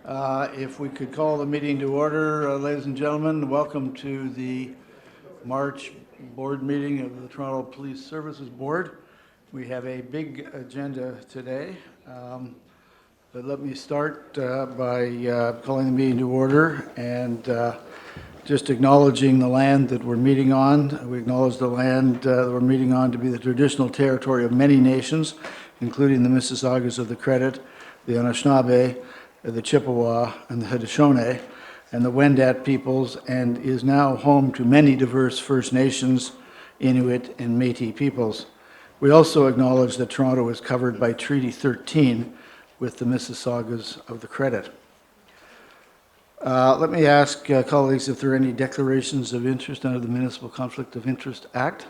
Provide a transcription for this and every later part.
If we could call the meeting to order, ladies and gentlemen, welcome to the March board meeting of the Toronto Police Services Board. We have a big agenda today, but let me start by calling the meeting to order and just acknowledging the land that we're meeting on. We acknowledge the land that we're meeting on to be the traditional territory of many nations, including the Mississaugas of the Credit, the Anishinaabe, the Chippewa, and the Haudenosaunee, and the Wendat peoples, and is now home to many diverse First Nations, Inuit, and Métis peoples. We also acknowledge that Toronto is covered by Treaty 13 with the Mississaugas of the Credit. Let me ask colleagues if there are any declarations of interest under the Municipal Conflict of Interest Act.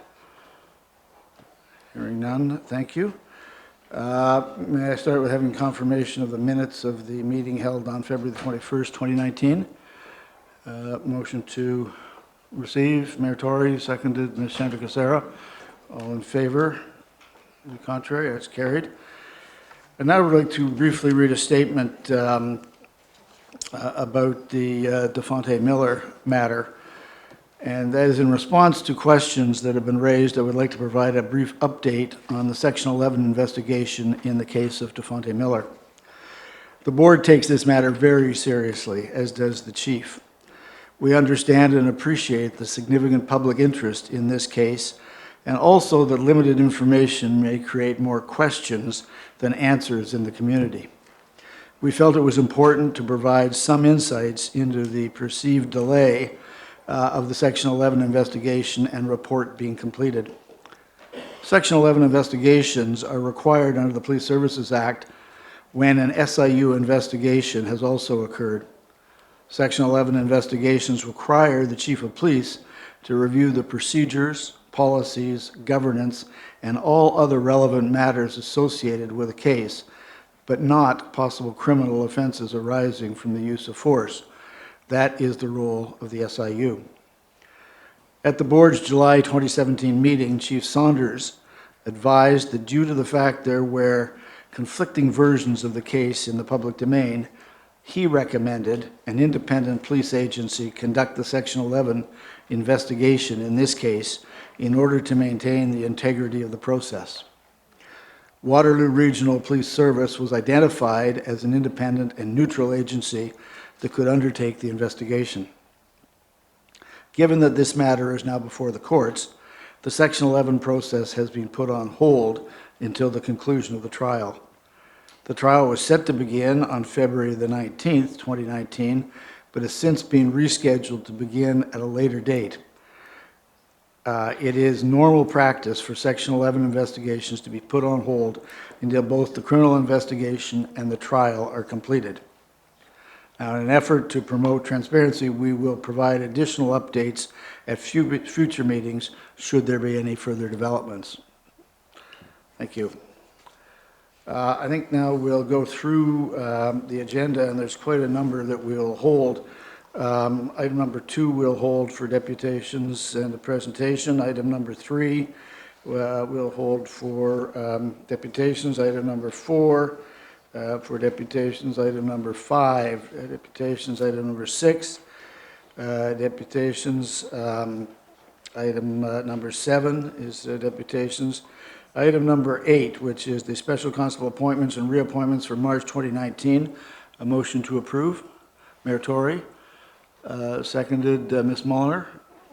Hearing none, thank you. May I start with having confirmation of the minutes of the meeting held on February the 21st, 2019. Motion to receive, Mayor Tory, seconded Ms. Sandra-Casera. All in favor? Any contrary? That's carried. And now I would like to briefly read a statement about the DeFonte Miller matter. And that is in response to questions that have been raised. I would like to provide a brief update on the Section 11 investigation in the case of DeFonte Miller. The board takes this matter very seriously, as does the chief. We understand and appreciate the significant public interest in this case, and also that limited information may create more questions than answers in the community. We felt it was important to provide some insights into the perceived delay of the Section 11 investigation and report being completed. Section 11 investigations are required under the Police Services Act when an SIU investigation has also occurred. Section 11 investigations require the Chief of Police to review the procedures, policies, governance, and all other relevant matters associated with a case, but not possible criminal offenses arising from the use of force. That is the role of the SIU. At the board's July 2017 meeting, Chief Saunders advised that due to the fact there were conflicting versions of the case in the public domain, he recommended an independent police agency conduct the Section 11 investigation in this case in order to maintain the integrity of the process. Waterloo Regional Police Service was identified as an independent and neutral agency that could undertake the investigation. Given that this matter is now before the courts, the Section 11 process has been put on hold until the conclusion of the trial. The trial was set to begin on February the 19th, 2019, but has since been rescheduled to begin at a later date. It is normal practice for Section 11 investigations to be put on hold until both the criminal investigation and the trial are completed. Now, in an effort to promote transparency, we will provide additional updates at future meetings should there be any further developments. Thank you. I think now we'll go through the agenda, and there's quite a number that we'll hold. Item number 2 we'll hold for deputations and the presentation. Item number 3 we'll hold for deputations. Item number 4 for deputations. Item number 5 deputations. Item number 6 deputations. Item number 7 is deputations. Item number 8, which is the special constable appointments and reappointments for March 2019. A motion to approve. Mayor Tory. Seconded Ms. Mulliner.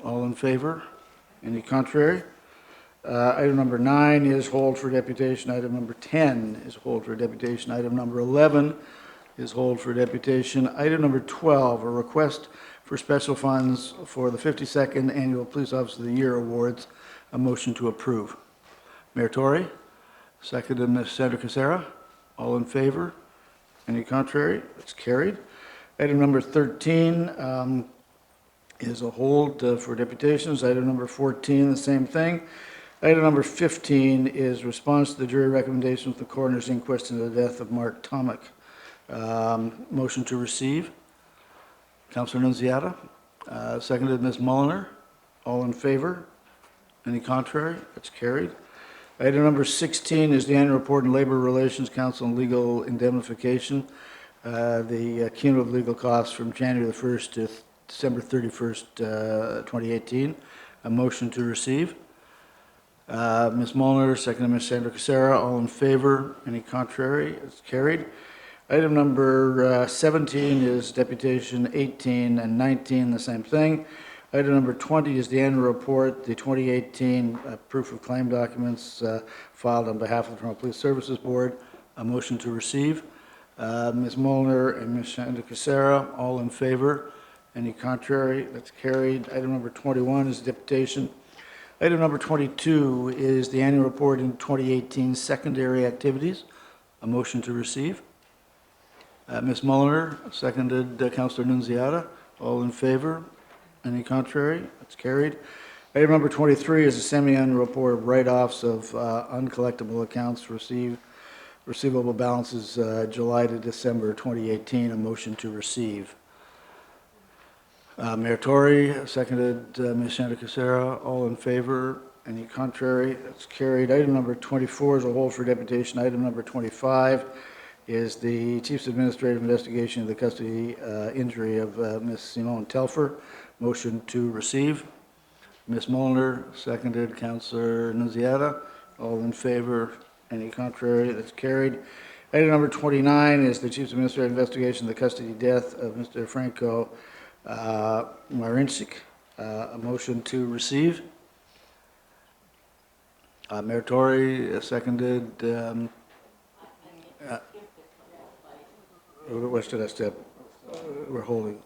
All in favor? Any contrary? Item number 9 is hold for deputation. Item number 10 is hold for deputation. Item number 11 is hold for deputation. Item number 12, a request for special funds for the 52nd Annual Police Officer of the Year Awards. A motion to approve. Mayor Tory. Seconded Ms. Sandra-Casera. All in favor? Any contrary? It's carried. Item number 13 is a hold for deputations. Item number 14, the same thing. Item number 15 is response to the jury recommendation of the coroner's inquest into the death of Mark Tulloch. Motion to receive. Councillor Nunziata. Seconded Ms. Mulliner. All in favor? Any contrary? That's carried. Item number 16 is the annual report on Labour Relations Council and Legal Indemnification. the cumulative legal costs from January the 1st to December 31st, 2018. A motion to receive. Ms. Molnar, seconded Ms. Sandra Casera. All in favor? Any contrary? It's carried. Item number 17 is deputation. 18 and 19, the same thing. Item number 20 is the annual report, the 2018 proof of claim documents filed on behalf of the Toronto Police Services Board. A motion to receive. Ms. Molnar and Ms. Sandra Casera, all in favor? Any contrary? That's carried. Item number 21 is deputation. Item number 22 is the annual report in 2018 secondary activities. A motion to receive. Ms. Molnar, seconded Councillor Nunziata. All in favor? Any contrary? That's carried. Item number 23 is a semi-annual report of write-offs of uncollectible accounts receivable balances July to December 2018. A motion to receive. Mayor Tory, seconded Ms. Sandra Casera. All in favor? Any contrary? That's carried. Item number 24 is a hold for deputation. Item number 25 is the Chief's Administrative Investigation of the custody injury of Ms. Simone Telford. Motion to receive. Ms. Molnar, seconded Councillor Nunziata. All in favor? Any contrary? That's carried. Item number 29 is the Chief's Administrative Investigation of the custody death of Mr. Franco Marincic. A motion to receive. Mayor Tory, seconded. What should I step? We're holding.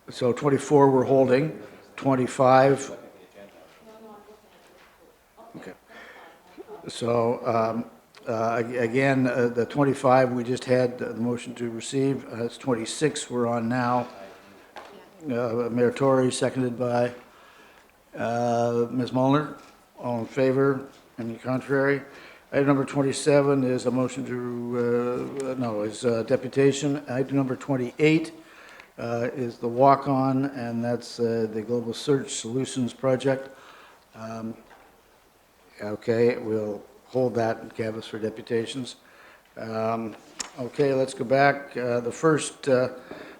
So 24 we're holding. 25. Okay. So again, the 25 we just had the motion to receive. It's 26 we're on now. Mayor Tory, seconded by Ms. Molnar. All in favor? Any contrary? Item number 27 is a motion to, is deputation. Item number 28 is the walk-on, and that's the Global Search Solutions Project. Okay, we'll hold that and canvass for deputations. Okay, let's go back. The first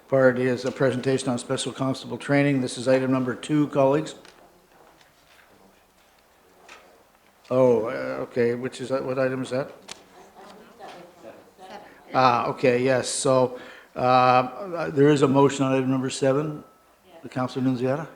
part is a presentation on special constable training. This is item number 2, colleagues. Oh, okay, which is that? What item is that? Okay, yes. So there is a motion on item number 7. The Councillor Nunziata.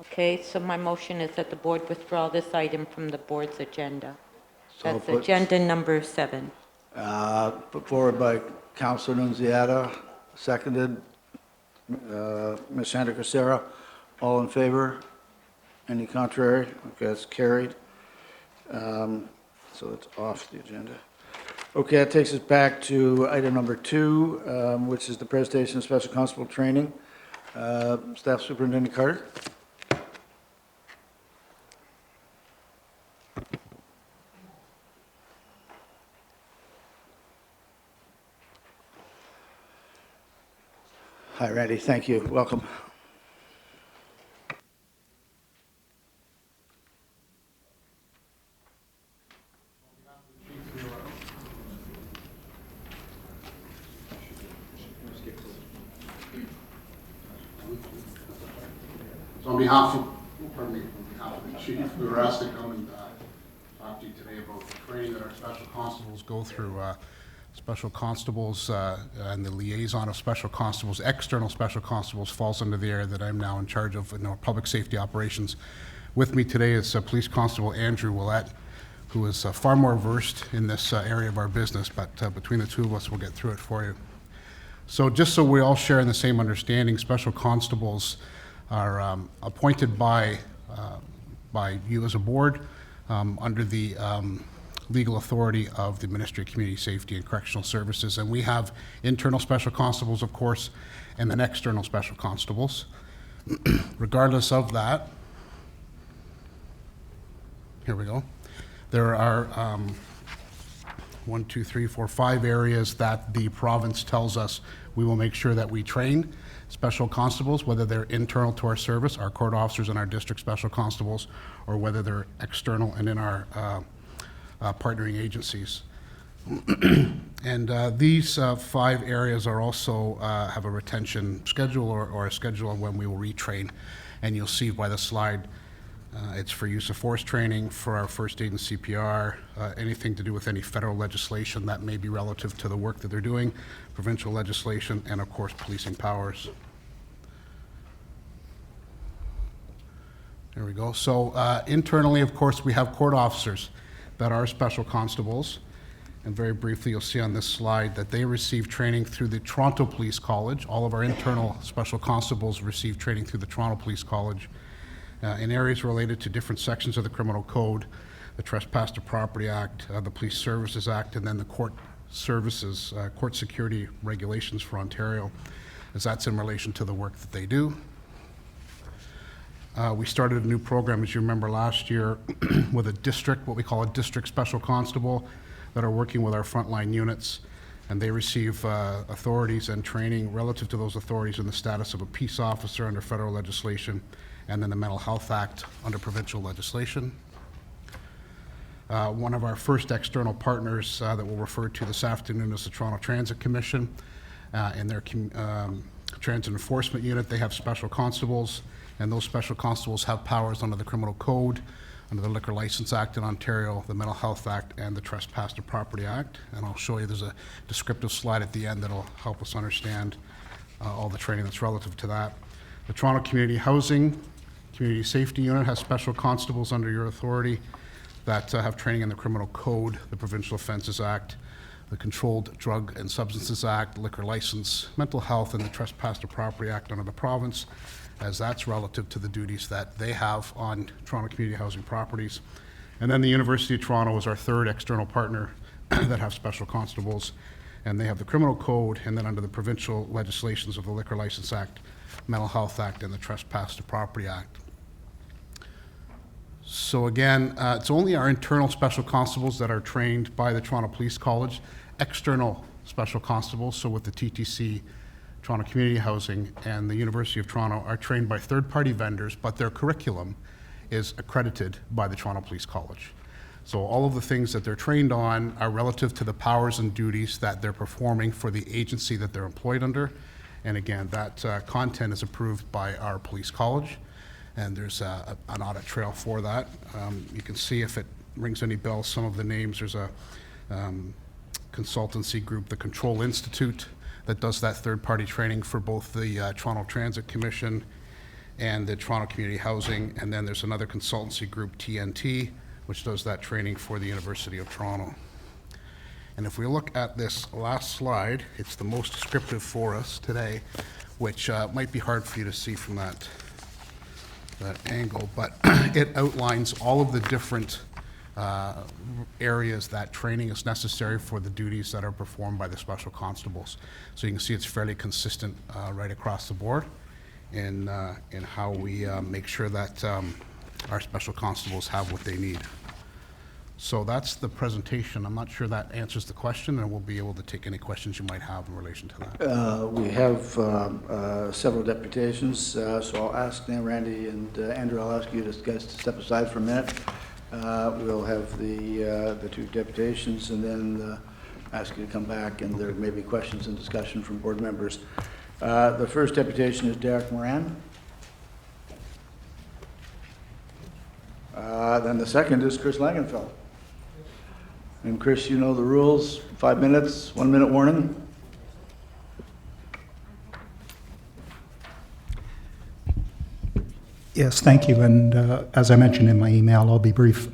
Okay, so my motion is that the board withdraw this item from the board's agenda. So That's agenda number 7. Put forward by Councillor Nunziata, seconded Ms. Sandra Casera. All in favor? Any contrary? Okay, that's carried. So it's off the agenda. Okay, that takes us back to item number 2, which is the presentation of special constable training. Staff Superintendent Carter. Hi, Randy. Thank you. Welcome. So on behalf of the chief, we were asked to come and talk to you today about the training that our special constables go through. Special constables and the liaison of special constables, external special constables, falls under the area that I'm now in charge of in our public safety operations. With me today is Police Constable Andrew Willett, who is far more versed in this area of our business, but between the two of us, we'll get through it for you. So just so we all share in the same understanding, special constables are appointed by you as a board under the legal authority of the Ministry of Community Safety and Correctional Services. And we have internal special constables, of course, and then external special constables. Regardless of that, here we go. There are 5 areas that the province tells us we will make sure that we train special constables, whether they're internal to our service, our court officers and our district special constables, or whether they're external and in our partnering agencies. And these 5 areas are also have a retention schedule or a schedule of when we will retrain. And you'll see by the slide, it's for use of force training, for our first aid and CPR, anything to do with any federal legislation that may be relative to the work that they're doing, provincial legislation, and of course, policing powers. There we go. So internally, of course, we have court officers that are special constables. And very briefly, you'll see on this slide that they receive training through the Toronto Police College. All of our internal special constables receive training through the Toronto Police College in areas related to different sections of the Criminal Code, the Trespass to Property Act, the Police Services Act, and then the Court Services, Court Security Regulations for Ontario, as that's in relation to the work that they do. We started a new program, as you remember, last year with a district, what we call a district special constable, that are working with our frontline units, and they receive authorities and training relative to those authorities in the status of a peace officer under federal legislation, and then the Mental Health Act under provincial legislation. One of our first external partners that we'll refer to this afternoon is the Toronto Transit Commission. In their transit enforcement unit, they have special constables, and those special constables have powers under the Criminal Code, under the Liquor License Act in Ontario, the Mental Health Act, and the Trespass to Property Act. And I'll show you, there's a descriptive slide at the end that'll help us understand all the training that's relative to that. The Toronto Community Housing Community Safety Unit has special constables under your authority that have training in the Criminal Code, the Provincial Offences Act, the Controlled Drug and Substances Act, Liquor License, Mental Health, and the Trespass to Property Act under the province, as that's relative to the duties that they have on Toronto community housing properties. And then the University of Toronto is our third external partner that have special constables, and they have the Criminal Code, and then under the provincial legislations of the Liquor License Act, Mental Health Act, and the Trespass to Property Act. So again, it's only our internal special constables that are trained by the Toronto Police College. External special constables, so with the TTC, Toronto Community Housing, and the University of Toronto, are trained by third-party vendors, but their curriculum is accredited by the Toronto Police College. So all of the things that they're trained on are relative to the powers and duties that they're performing for the agency that they're employed under. And again, that content is approved by our police college, and there's an audit trail for that. You can see, if it rings any bells, some of the names. There's a consultancy group, the Control Institute, that does that third-party training for both the Toronto Transit Commission and the Toronto Community Housing. And then there's another consultancy group, TNT, which does that training for the University of Toronto. And if we look at this last slide, it's the most descriptive for us today, which might be hard for you to see from that angle, but it outlines all of the different areas that training is necessary for the duties that are performed by the special constables. So you can see it's fairly consistent right across the board in how we make sure that our special constables have what they need. So that's the presentation. I'm not sure that answers the question, and we'll be able to take any questions you might have in relation to that. We have several deputations, so I'll ask now Randy and Andrew, I'll ask you guys to step aside for a minute. We'll have the two deputations, and then ask you to come back, and there may be questions and discussion from board members. The first deputation is Derek Moran. Then the second is Kris Langenfeld. And Kris, you know the rules, 5 minutes, 1 minute warning. Yes, thank you. And as I mentioned in my email, I'll be brief.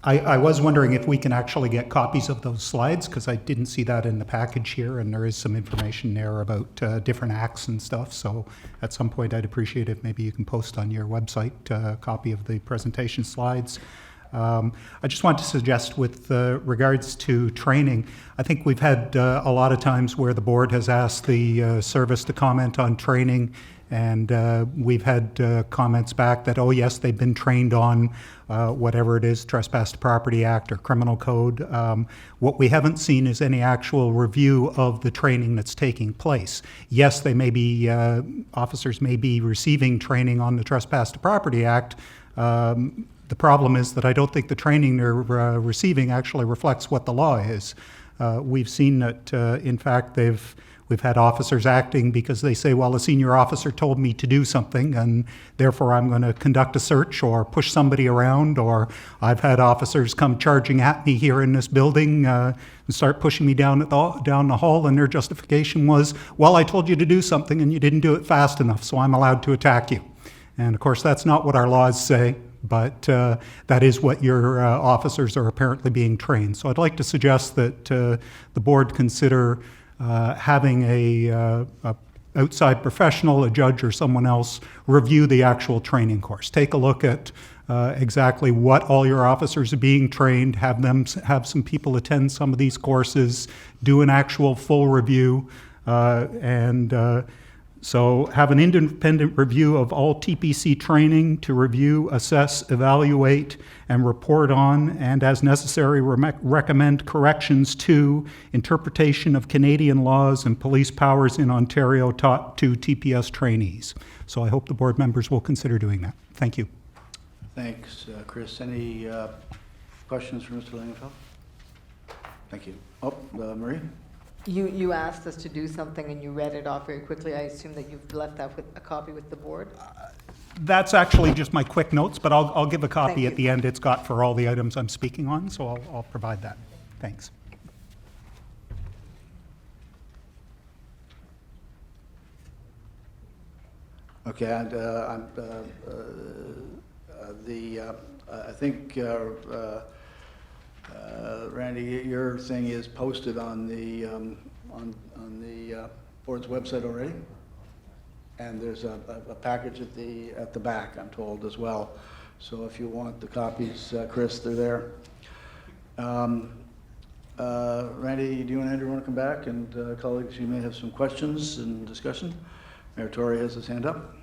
I was wondering if we can actually get copies of those slides, because I didn't see that in the package here, and there is some information there about different acts and stuff. So at some point, I'd appreciate if maybe you can post on your website a copy of the presentation slides. I just want to suggest, with regards to training, I think we've had a lot of times where the board has asked the service to comment on training, And we've had comments back that, oh yes, they've been trained on whatever it is, Trespass to Property Act or Criminal Code. What we haven't seen is any actual review of the training that's taking place. Yes, they may be, officers may be receiving training on the Trespass to Property Act. The problem is that I don't think the training they're receiving actually reflects what the law is. We've seen that, in fact, we've had officers acting because they say, well, a senior officer told me to do something, and therefore I'm going to conduct a search or push somebody around, or I've had officers come charging at me here in this building and start pushing me down the hall, and their justification was, well, I told you to do something and you didn't do it fast enough, so I'm allowed to attack you. And of course, that's not what our laws say, but that is what your officers are apparently being trained. So I'd like to suggest that the board consider having a outside professional, a judge or someone else, review the actual training course. Take a look at exactly what all your officers are being trained, have some people attend some of these courses, do an actual full review, so have an independent review of all TPC training to review, assess, evaluate, and report on, and as necessary, recommend corrections to interpretation of Canadian laws and police powers in Ontario taught to TPS trainees. So I hope the board members will consider doing that. Thank you. Thanks, Kris. Any questions for Mr. Langenfeld? Thank you. Oh, Marie? You asked us to do something and you read it off very quickly. I assume that you've left that with a copy with the board? That's actually just my quick notes, but I'll give a copy Thank at the end. It's got for all the items I'm speaking on, so I'll provide that. Thanks. Okay, and I think, Randy, your thing is posted on the board's website already, and there's a package at the back, I'm told, as well. So if you want the copies, Kris, they're there. Randy, do you and Andrew want to come back? And colleagues, you may have some questions and discussion. Mayor Tory has his hand up.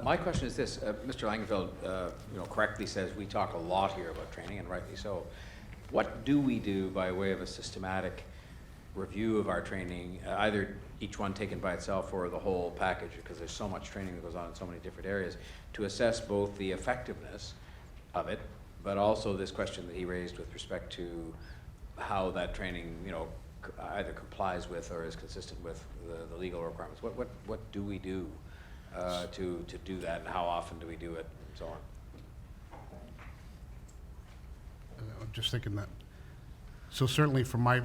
My question is this: Mr. Langenfeld, correctly says we talk a lot here about training, and rightly so. What do we do by way of a systematic review of our training, either each one taken by itself or the whole package, because there's so much training that goes on in so many different areas, to assess both the effectiveness of it, but also this question that he raised with respect to how that training, either complies with or is consistent with the legal requirements. What do we do to do that, and how often do we do it, and so on? I'm just thinking that. So certainly from my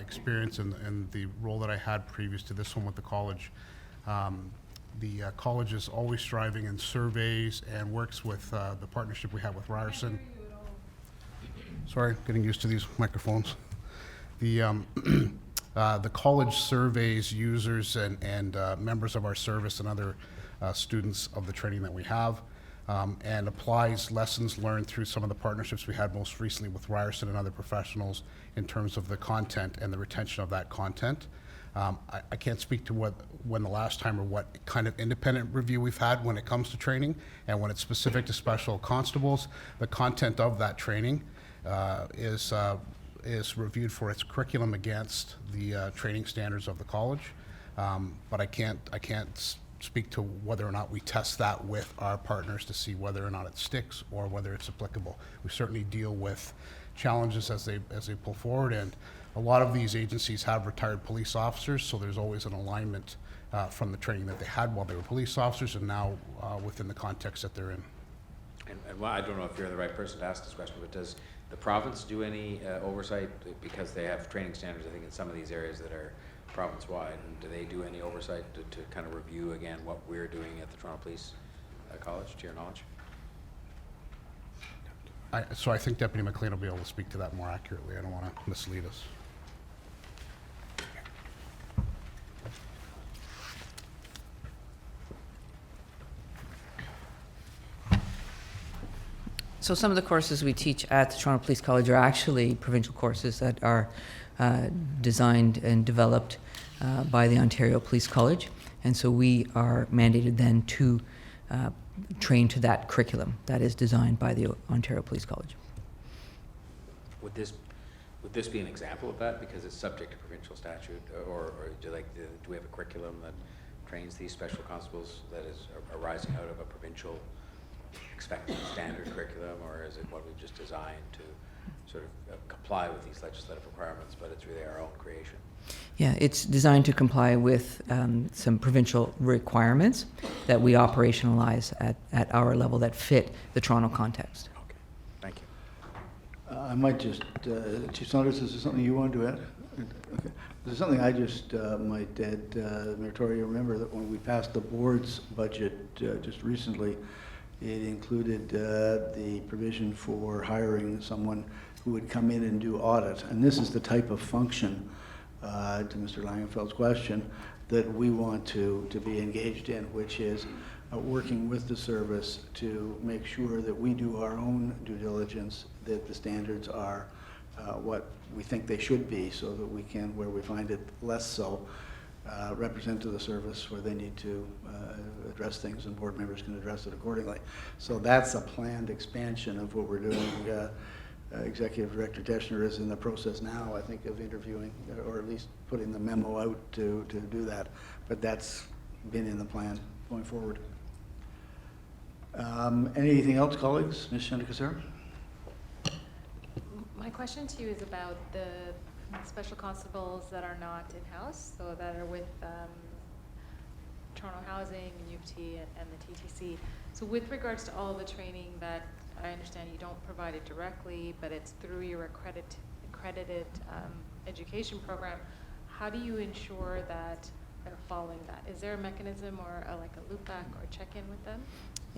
experience and the role that I had previous to this one with the college, the college is always striving in surveys and works with the partnership we have with Ryerson. Sorry, getting used to these microphones. The college surveys users and members of our service and other students of the training that we have, and applies lessons learned through some of the partnerships we had most recently with Ryerson and other professionals in terms of the content and the retention of that content. I can't speak to when the last time or what kind of independent review we've had when it comes to training, and when it's specific to special constables, the content of that training is reviewed for its curriculum against the training standards of the college. But I can't speak to whether or not we test that with our partners to see whether or not it sticks or whether it's applicable. We certainly deal with challenges as they pull forward, and a lot of these agencies have retired police officers, so there's always an alignment from the training that they had while they were police officers and now within the context that they're in. And well, I don't know if you're the right person to ask this question, but does the province do any oversight, because they have training standards, I think, in some of these areas that are province-wide, and do they do any oversight to kind of review again what we're doing at the Toronto Police College, to your knowledge? So I think Deputy McLean will be able to speak to that more accurately. I don't want to mislead us. So some of the courses we teach at the Toronto Police College are actually provincial courses that are designed and developed by the Ontario Police College. And so we are mandated then to train to that curriculum that is designed by the Ontario Police College. Would this be an example of that because it's subject to provincial statute, or do we have a curriculum that trains these special constables that is arising out of a provincial expected standard curriculum, or is it what we've just designed to sort of comply with these legislative requirements, but it's really our own creation? Yeah, it's designed to comply with some provincial requirements that we operationalize at our level that fit the Toronto context. Okay, thank you. I might just, Chief Saunders, is there something you wanted to add? Okay. There's something I just might add, Mayor Tory. You remember that when we passed the board's budget just recently, it included the provision for hiring someone who would come in and do audit. And this is the type of function, to Mr. Langenfeld's question, that we want to be engaged in, which is working with the service to make sure that we do our own due diligence, that the standards are what we think they should be, so that we can, where we find it less so, represent to the service where they need to address things, and board members can address it accordingly. So that's a planned expansion of what we're doing. Executive Director Teschner is in the process now, I think, of interviewing, or at least putting the memo out to do that. But that's been in the plan going forward. Anything else, colleagues? Ms. Shandikasar? My question to you is about the special constables that are not in-house, so that are with Toronto Housing, U of T, and the TTC. So with regards to all the training that I understand you don't provide it directly, but it's through your accredited education program, how do you ensure that they're following that? Is there a mechanism or like a loop back or check-in with them?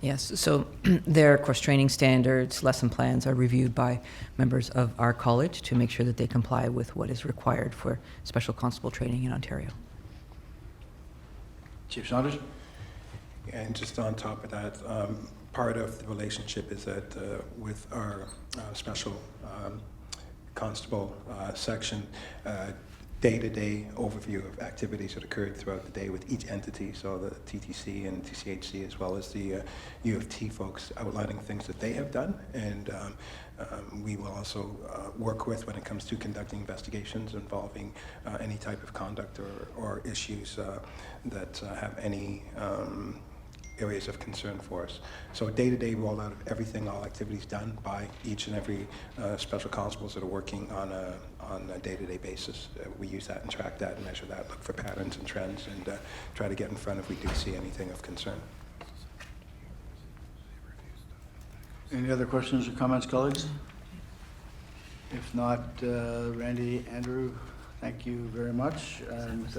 Yes, so their course training standards, lesson plans are reviewed by members of our college to make sure that they comply with what is required for special constable training in Ontario. Chief Saunders? And just on top of that, part of the relationship is that with our special constable section, day-to-day overview of activities that occurred throughout the day with each entity, so the TTC and TCHC, as well as the U of T folks, outlining things that they have done, and we will also work with when it comes to conducting investigations involving any type of conduct or issues that have any areas of concern for us. So a day-to-day rollout of everything, all activities done by each and every special constables that are working on a day-to-day basis. We use that and track that and measure that, look for patterns and trends, and try to get in front if we do see anything of concern. Any other questions or comments, colleagues? If not, Randy, Andrew, thank you very much. And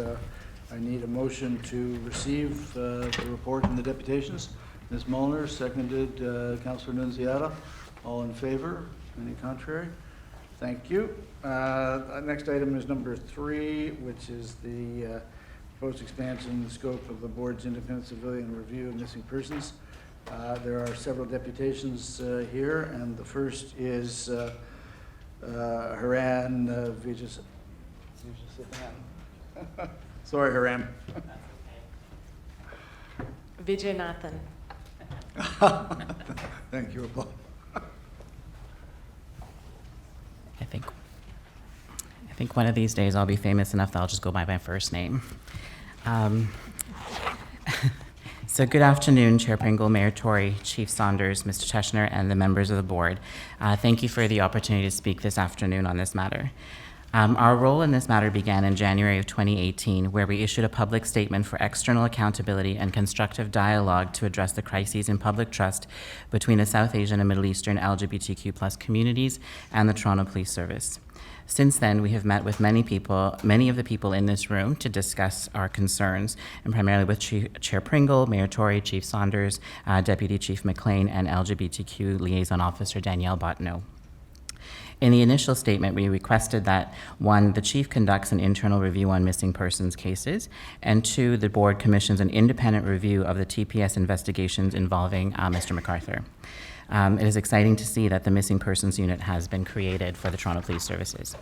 I need a motion to receive the report and the deputations. Ms. Molnar, seconded Councillor Nunziata. All in favor? Any contrary? Thank you. Next item is number 3, which is the proposed expansion in the scope of the board's independent civilian review of missing persons. There are several deputations here, and the first is Haran Vijayasithan. Sorry, Haran. Vijay-Nathan. Thank you, Paul. I think one of these days I'll be famous enough that I'll just go by my first name. So good afternoon, Chair Pringle, Mayor Tory, Chief Saunders, Mr. Teschner, and the members of the board. Thank you for the opportunity to speak this afternoon on this matter. Our role in this matter began in January of 2018, where we issued a public statement for external accountability and constructive dialogue to address the crises in public trust between the South Asian and Middle Eastern LGBTQ+ communities and the Toronto Police Service. Since then, we have met with many of the people in this room to discuss our concerns, and primarily with Chair Pringle, Mayor Tory, Chief Saunders, Deputy Chief McLean, and LGBTQ Liaison Officer Danielle Bottineau. In the initial statement, we requested that, 1, the chief conducts an internal review on missing persons cases, and 2, the board commissions an independent review of the TPS investigations involving Mr. McArthur. It is exciting to see that the Missing Persons Unit has been created for the Toronto Police Services.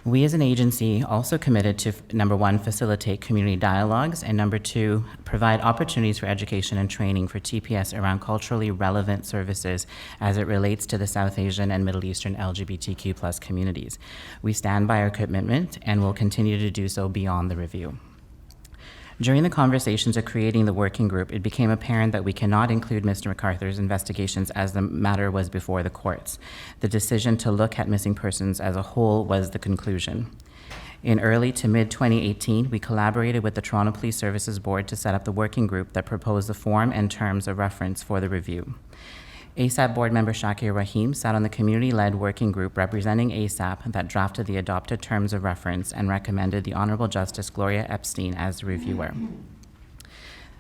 We as an agency also committed to, number 1, facilitate community dialogues, and number 2, provide opportunities for education and training for TPS around culturally relevant services as it relates to the South Asian and Middle Eastern LGBTQ+ communities. We stand by our commitment and will continue to do so beyond the review. During the conversations of creating the working group, it became apparent that we cannot include Mr. McArthur's investigations as the matter was before the courts. The decision to look at missing persons as a whole was the conclusion. In early to mid-2018, we collaborated with the Toronto Police Services Board to set up the working group that proposed the form and terms of reference for the review. ASAP board member Shakir Rahim sat on the community-led working group representing ASAP that drafted the adopted terms of reference and recommended the Honorable Justice Gloria Epstein as the reviewer.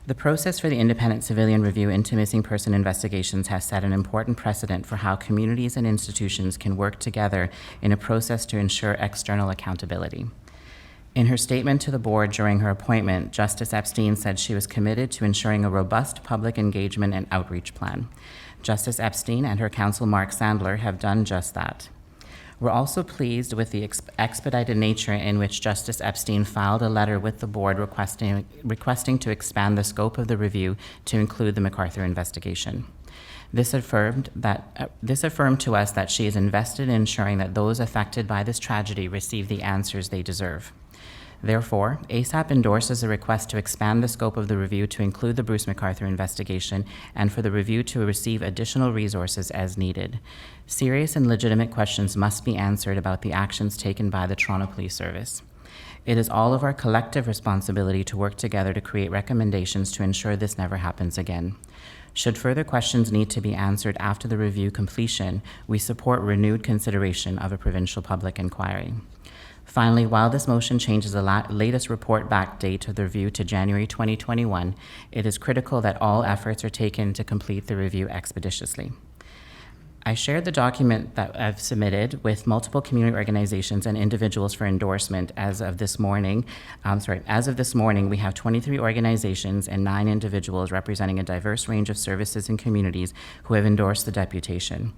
The process for the independent civilian review into missing person investigations has set an important precedent for how communities and institutions can work together in a process to ensure external accountability. In her statement to the board during her appointment, Justice Epstein said she was committed to ensuring a robust public engagement and outreach plan. Justice Epstein and her counsel Mark Sandler have done just that. We're also pleased with the expedited nature in which Justice Epstein filed a letter with the board requesting to expand the scope of the review to include the McArthur investigation. This affirmed to us that she is invested in ensuring that those affected by this tragedy receive the answers they deserve. Therefore, ASAP endorses a request to expand the scope of the review to include the Bruce McArthur investigation and for the review to receive additional resources as needed. Serious and legitimate questions must be answered about the actions taken by the Toronto Police Service. It is all of our collective responsibility to work together to create recommendations to ensure this never happens again. Should further questions need to be answered after the review completion, we support renewed consideration of a provincial public inquiry. Finally, while this motion changes the latest report back date of the review to January 2021, it is critical that all efforts are taken to complete the review expeditiously. I shared the document that I've submitted with multiple community organizations and individuals for endorsement as of this morning. As of this morning, we have 23 organizations and 9 individuals representing a diverse range of services and communities who have endorsed the deputation.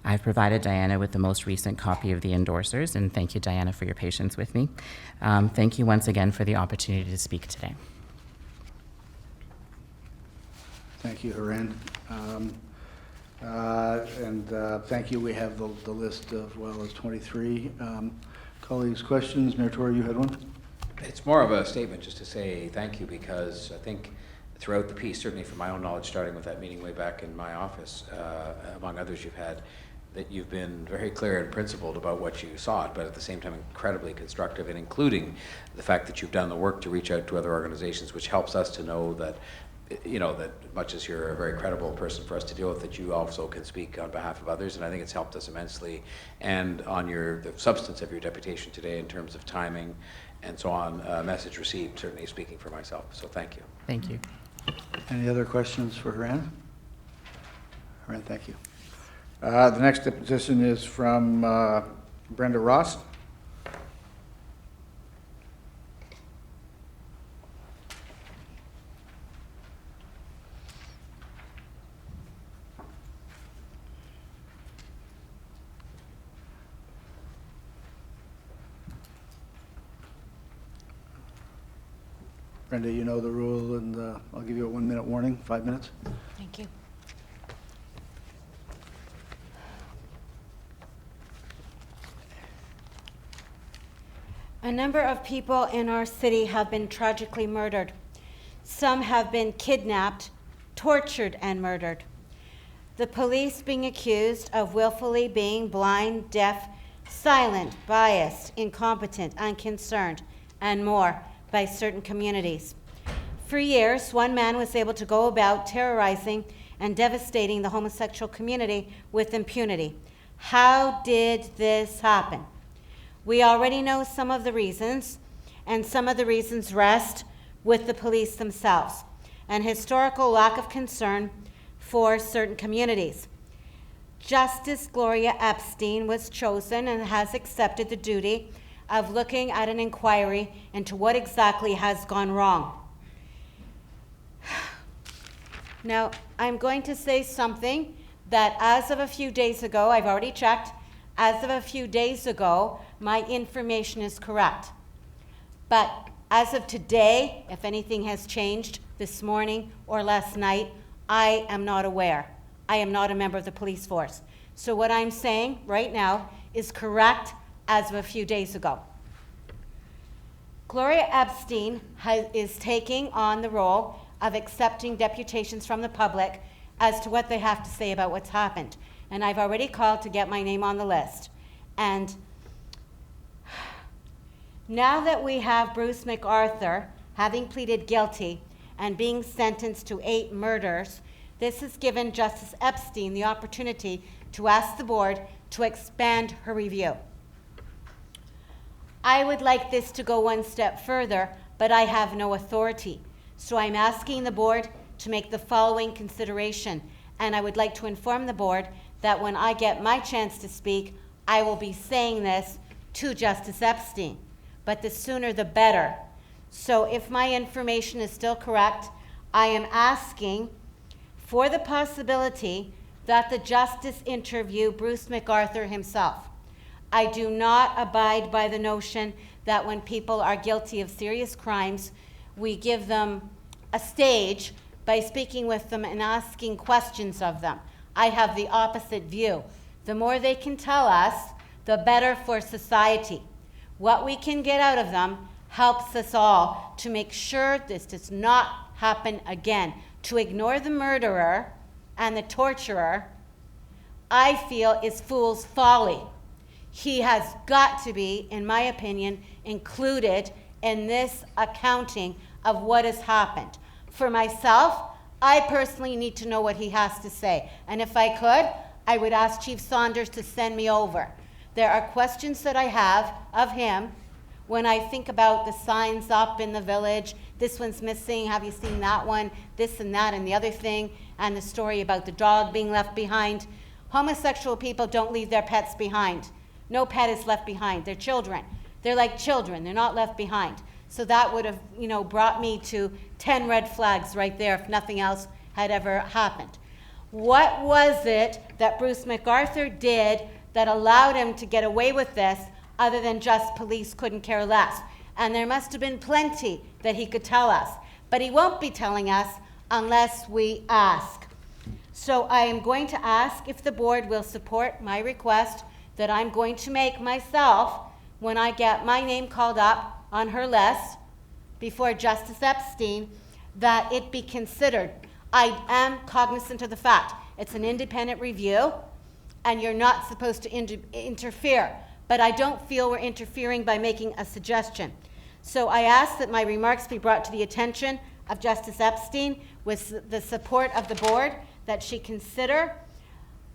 I've provided Diana with the most recent copy of the endorsers, and thank you, Diana, for your patience with me. Thank you once again for the opportunity to speak today. Thank you, Haran. Thank you. We have the list of, well, as 23. Colleagues, questions? Mayor Tory, you had one? It's more of a statement just to say thank you, because I think throughout the piece, certainly from my own knowledge, starting with that meeting way back in my office, among others you've had, that you've been very clear and principled about what you sought, but at the same time incredibly constructive, and including the fact that you've done the work to reach out to other organizations, which helps us to know that, you know, that much as you're a very credible person for us to deal with, that you also can speak on behalf of others, and I think it's helped us immensely. And on the substance of your deputation today in terms of timing and so on, message received, certainly speaking for myself, so thank you. Thank you. Any other questions for Haran? Haran, thank you. The next deposition is from Brenda Ross. Brenda, you know the rule, and I'll give you a 1-minute warning, 5 minutes. Thank you. A number of people in our city have been tragically murdered. Some have been kidnapped, tortured, and murdered. The police being accused of willfully being blind, deaf, silent, biased, incompetent, unconcerned, and more by certain communities. For years, one man was able to go about terrorizing and devastating the homosexual community with impunity. How did this happen? We already know some of the reasons, and some of the reasons rest with the police themselves, an historical lack of concern for certain communities. Justice Gloria Epstein was chosen and has accepted the duty of looking at an inquiry into what exactly has gone wrong. Now, I'm going to say something that as of a few days ago, I've already checked, as of a few days ago, my information is correct. But as of today, if anything has changed this morning or last night, I am not aware. I am not a member of the police force. So what I'm saying right now is correct as of a few days ago. Gloria Epstein is taking on the role of accepting deputations from the public as to what they have to say about what's happened. And I've already called to get my name on the list. And now that we have Bruce McArthur having pleaded guilty and being sentenced to 8 murders, this has given Justice Epstein the opportunity to ask the board to expand her review. I would like this to go one step further, but I have no authority. So I'm asking the board to make the following consideration, and I would like to inform the board that when I get my chance to speak, I will be saying this to Justice Epstein, but the sooner the better. So if my information is still correct, I am asking for the possibility that the justice interview Bruce McArthur himself. I do not abide by the notion that when people are guilty of serious crimes, we give them a stage by speaking with them and asking questions of them. I have the opposite view. The more they can tell us, the better for society. What we can get out of them helps us all to make sure this does not happen again. To ignore the murderer and the torturer, I feel is fool's folly. He has got to be, in my opinion, included in this accounting of what has happened. For myself, I personally need to know what he has to say. And if I could, I would ask Chief Saunders to send me over. There are questions that I have of him when I think about the signs up in the village. This one's missing, have you seen that one? This and that and the other thing, and the story about the dog being left behind. Homosexual people don't leave their pets behind. No pet is left behind. They're children. They're like children. They're not left behind. So that would have, brought me to 10 red flags right there if nothing else had ever happened. What was it that Bruce McArthur did that allowed him to get away with this other than just police couldn't care less? And there must have been plenty that he could tell us. But he won't be telling us unless we ask. So I am going to ask if the board will support my request that I'm going to make myself when I get my name called up on her list before Justice Epstein, that it be considered. I am cognizant of the fact it's an independent review and you're not supposed to interfere, but I don't feel we're interfering by making a suggestion. So I ask that my remarks be brought to the attention of Justice Epstein with the support of the board, that she consider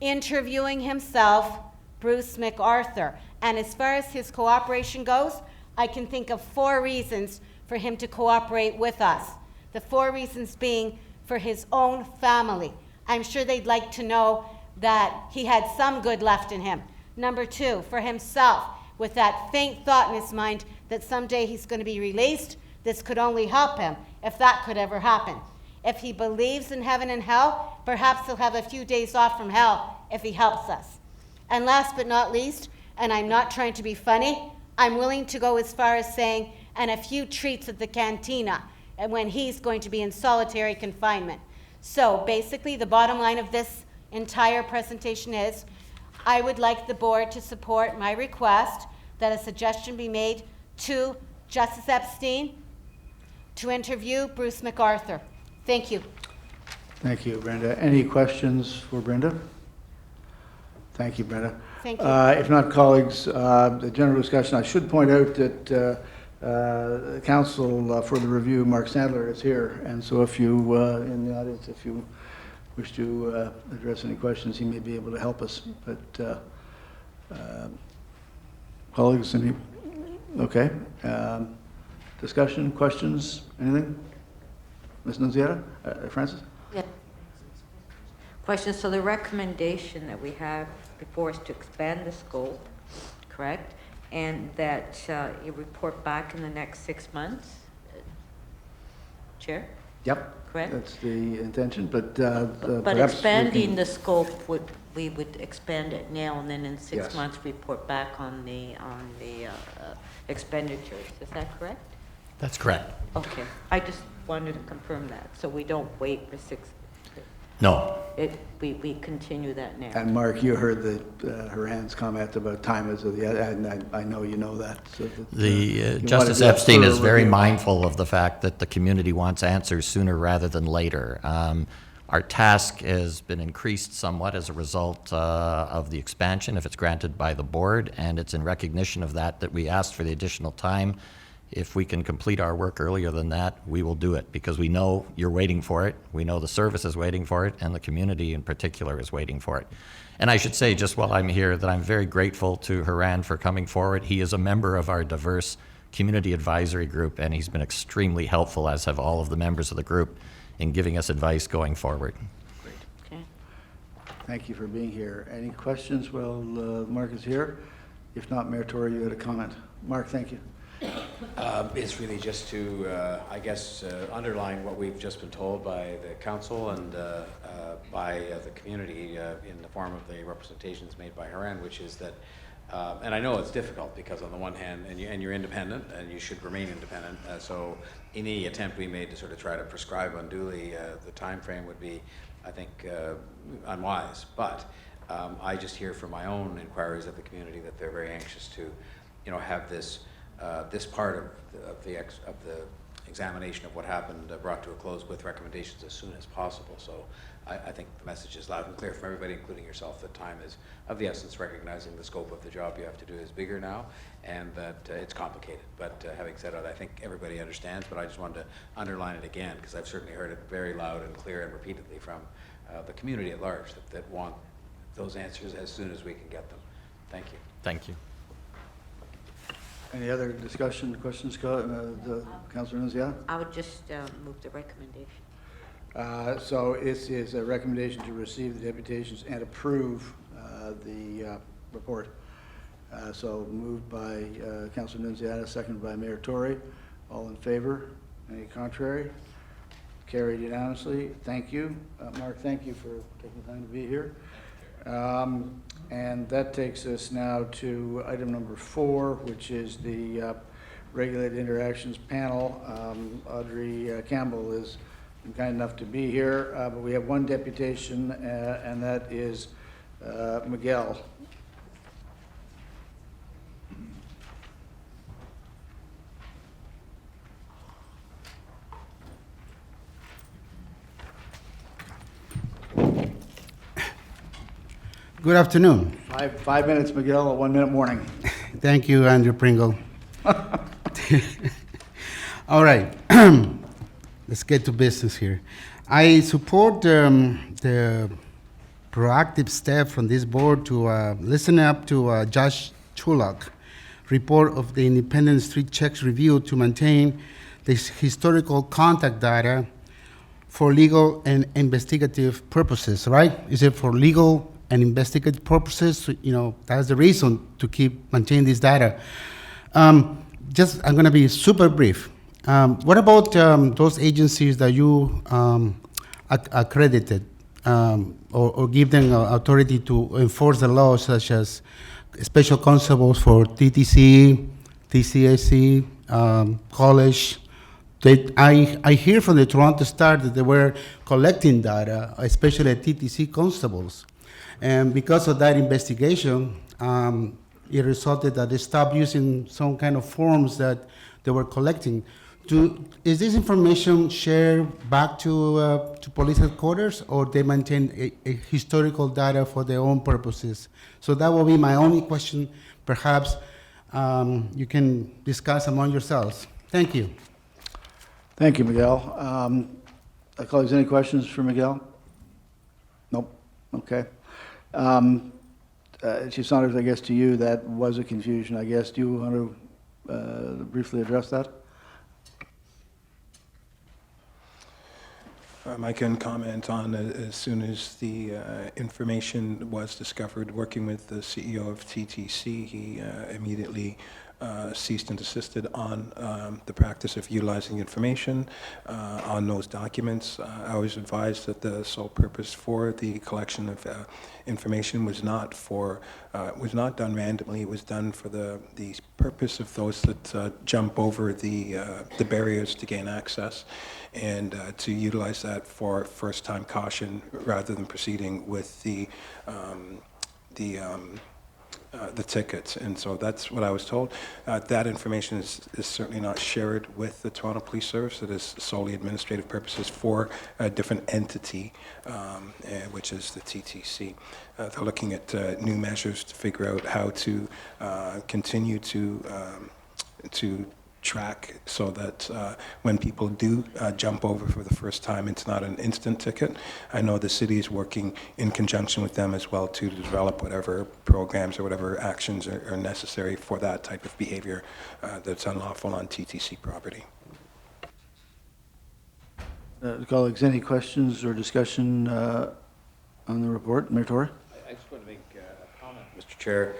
interviewing himself, Bruce McArthur. And as far as his cooperation goes, I can think of 4 reasons for him to cooperate with us. The 4 reasons being for his own family. I'm sure they'd like to know that he had some good left in him. Number 2, for himself, with that faint thought in his mind that someday he's going to be released. This could only help him if that could ever happen. If he believes in heaven and hell, perhaps he'll have a few days off from hell if he helps us. And last but not least, and I'm not trying to be funny, I'm willing to go as far as saying, and a few treats at the cantina, and when he's going to be in solitary confinement. So basically, the bottom line of this entire presentation is, I would like the board to support my request that a suggestion be made to Justice Epstein to interview Bruce McArthur. Thank you. Thank you, Brenda. Any questions for Brenda? Thank you, Brenda. Thank you. If not, colleagues, the general discussion, I should point out that counsel for the review, Mark Sandler, is here. And so if you, in the audience, if you wish to address any questions, he may be able to help us. But colleagues, any? Okay. Discussion, questions, anything? Ms. Nunziata? Francis? Yeah. Question, so the recommendation that we have before is to expand the scope, correct? And that you report back in the next 6 months? Chair? Yep. Correct? That's the intention, but But perhaps we expanding can- the scope we would expand it now and then in 6 Yes. months report back on the expenditures. Is that correct? That's correct. Okay, I just wanted to confirm that, so we don't wait for 6. No. We continue that now. And Mark, you heard Haran's comment about time as of the, and I know you know that. So that, you wanna Justice do a Epstein is thorough very review. mindful of the fact that the community wants answers sooner rather than later. Our task has been increased somewhat as a result of the expansion, if it's granted by the board, and it's in recognition of that that we asked for the additional time. If we can complete our work earlier than that, we will do it, because we know you're waiting for it, we know the service is waiting for it, and the community in particular is waiting for it. And I should say, just while I'm here, that I'm very grateful to Haran for coming forward. He is a member of our diverse community advisory group, and he's been extremely helpful, as have all of the members of the group, in giving us advice going forward. Okay. Thank you for being here. Any questions while Mark is here? If not, Mayor Tory, you had a comment. Mark, thank you. It's really just to, I guess, underline what we've just been told by the council and by the community in the form of the representations made by Haran, which is that, and I know it's difficult because on the one hand, and you're independent and you should remain independent, so any attempt we made to sort of try to prescribe unduly the time frame would be, I think, unwise. But I just hear from my own inquiries of the community that they're very anxious to, have this this part of the examination of what happened brought to a close with recommendations as soon as possible. So I think the message is loud and clear from everybody, including yourself, that time is of the essence, recognizing the scope of the job you have to do is bigger now, and that it's complicated. But having said that, I think everybody understands, but I just wanted to underline it again, because I've certainly heard it very loud and clear and repeatedly from the community at large that want those answers as soon as we can get them. Thank you. Thank you. Any other discussion, questions, Councilor Nunziata? I would just move the recommendation. So it is a recommendation to receive the deputations and approve the report. So moved by Councilor Nunziata, seconded by Mayor Tory. All in favor? Any contrary? Carried unanimously. Thank you. Mark, thank you for taking the time to be here. And that takes us now to item number 4, which is the Regulated Interactions Panel. Audrey Campbell is kind enough to be here, but we have one deputation, and that is Miguel. Good afternoon. 5 minutes, Miguel, a 1 minute warning. Thank you, Andrew Pringle. All right, let's get to business here. I support the proactive step from this board to listen up to Judge Tulloch report of the Independent Street Checks Review to maintain the historical contact data for legal and investigative purposes, right? Is it for legal and investigative purposes? That's the reason to keep maintaining this data. I'm going to be super brief. What about those agencies that you accredited or give them authority to enforce the law, such as special constables for TTC, TCAC, college? I hear from the Toronto Star that they were collecting data, especially at TTC constables. And because of that investigation, it resulted that they stopped using some kind of forms that they were collecting. Is this information shared back to police headquarters, or they maintain a historical data for their own purposes? So that will be my only question. Perhaps you can discuss among yourselves. Thank you. Thank you, Miguel. Colleagues, any questions for Miguel? Nope. Okay. Chief Saunders, I guess to you that was a confusion. I guess, do you want to briefly address that? I can comment on as soon as the information was discovered. Working with the CEO of TTC, he immediately ceased and desisted on the practice of utilizing information on those documents. I was advised that the sole purpose for the collection of information was not done randomly. It was done for the purpose of those that jump over the barriers to gain access, and to utilize that for first-time caution rather than proceeding with the tickets. And so that's what I was told. That information is certainly not shared with the Toronto Police Service. It is solely administrative purposes for a different entity, which is the TTC. They're looking at new measures to figure out how to continue to track so that when people do jump over for the first time, it's not an instant ticket. I know the city is working in conjunction with them as well to develop whatever programs or whatever actions are necessary for that type of behavior that's unlawful on TTC property. Colleagues, any questions or discussion on the report? Mayor Tory? I just want to make a comment, Mr. Chair.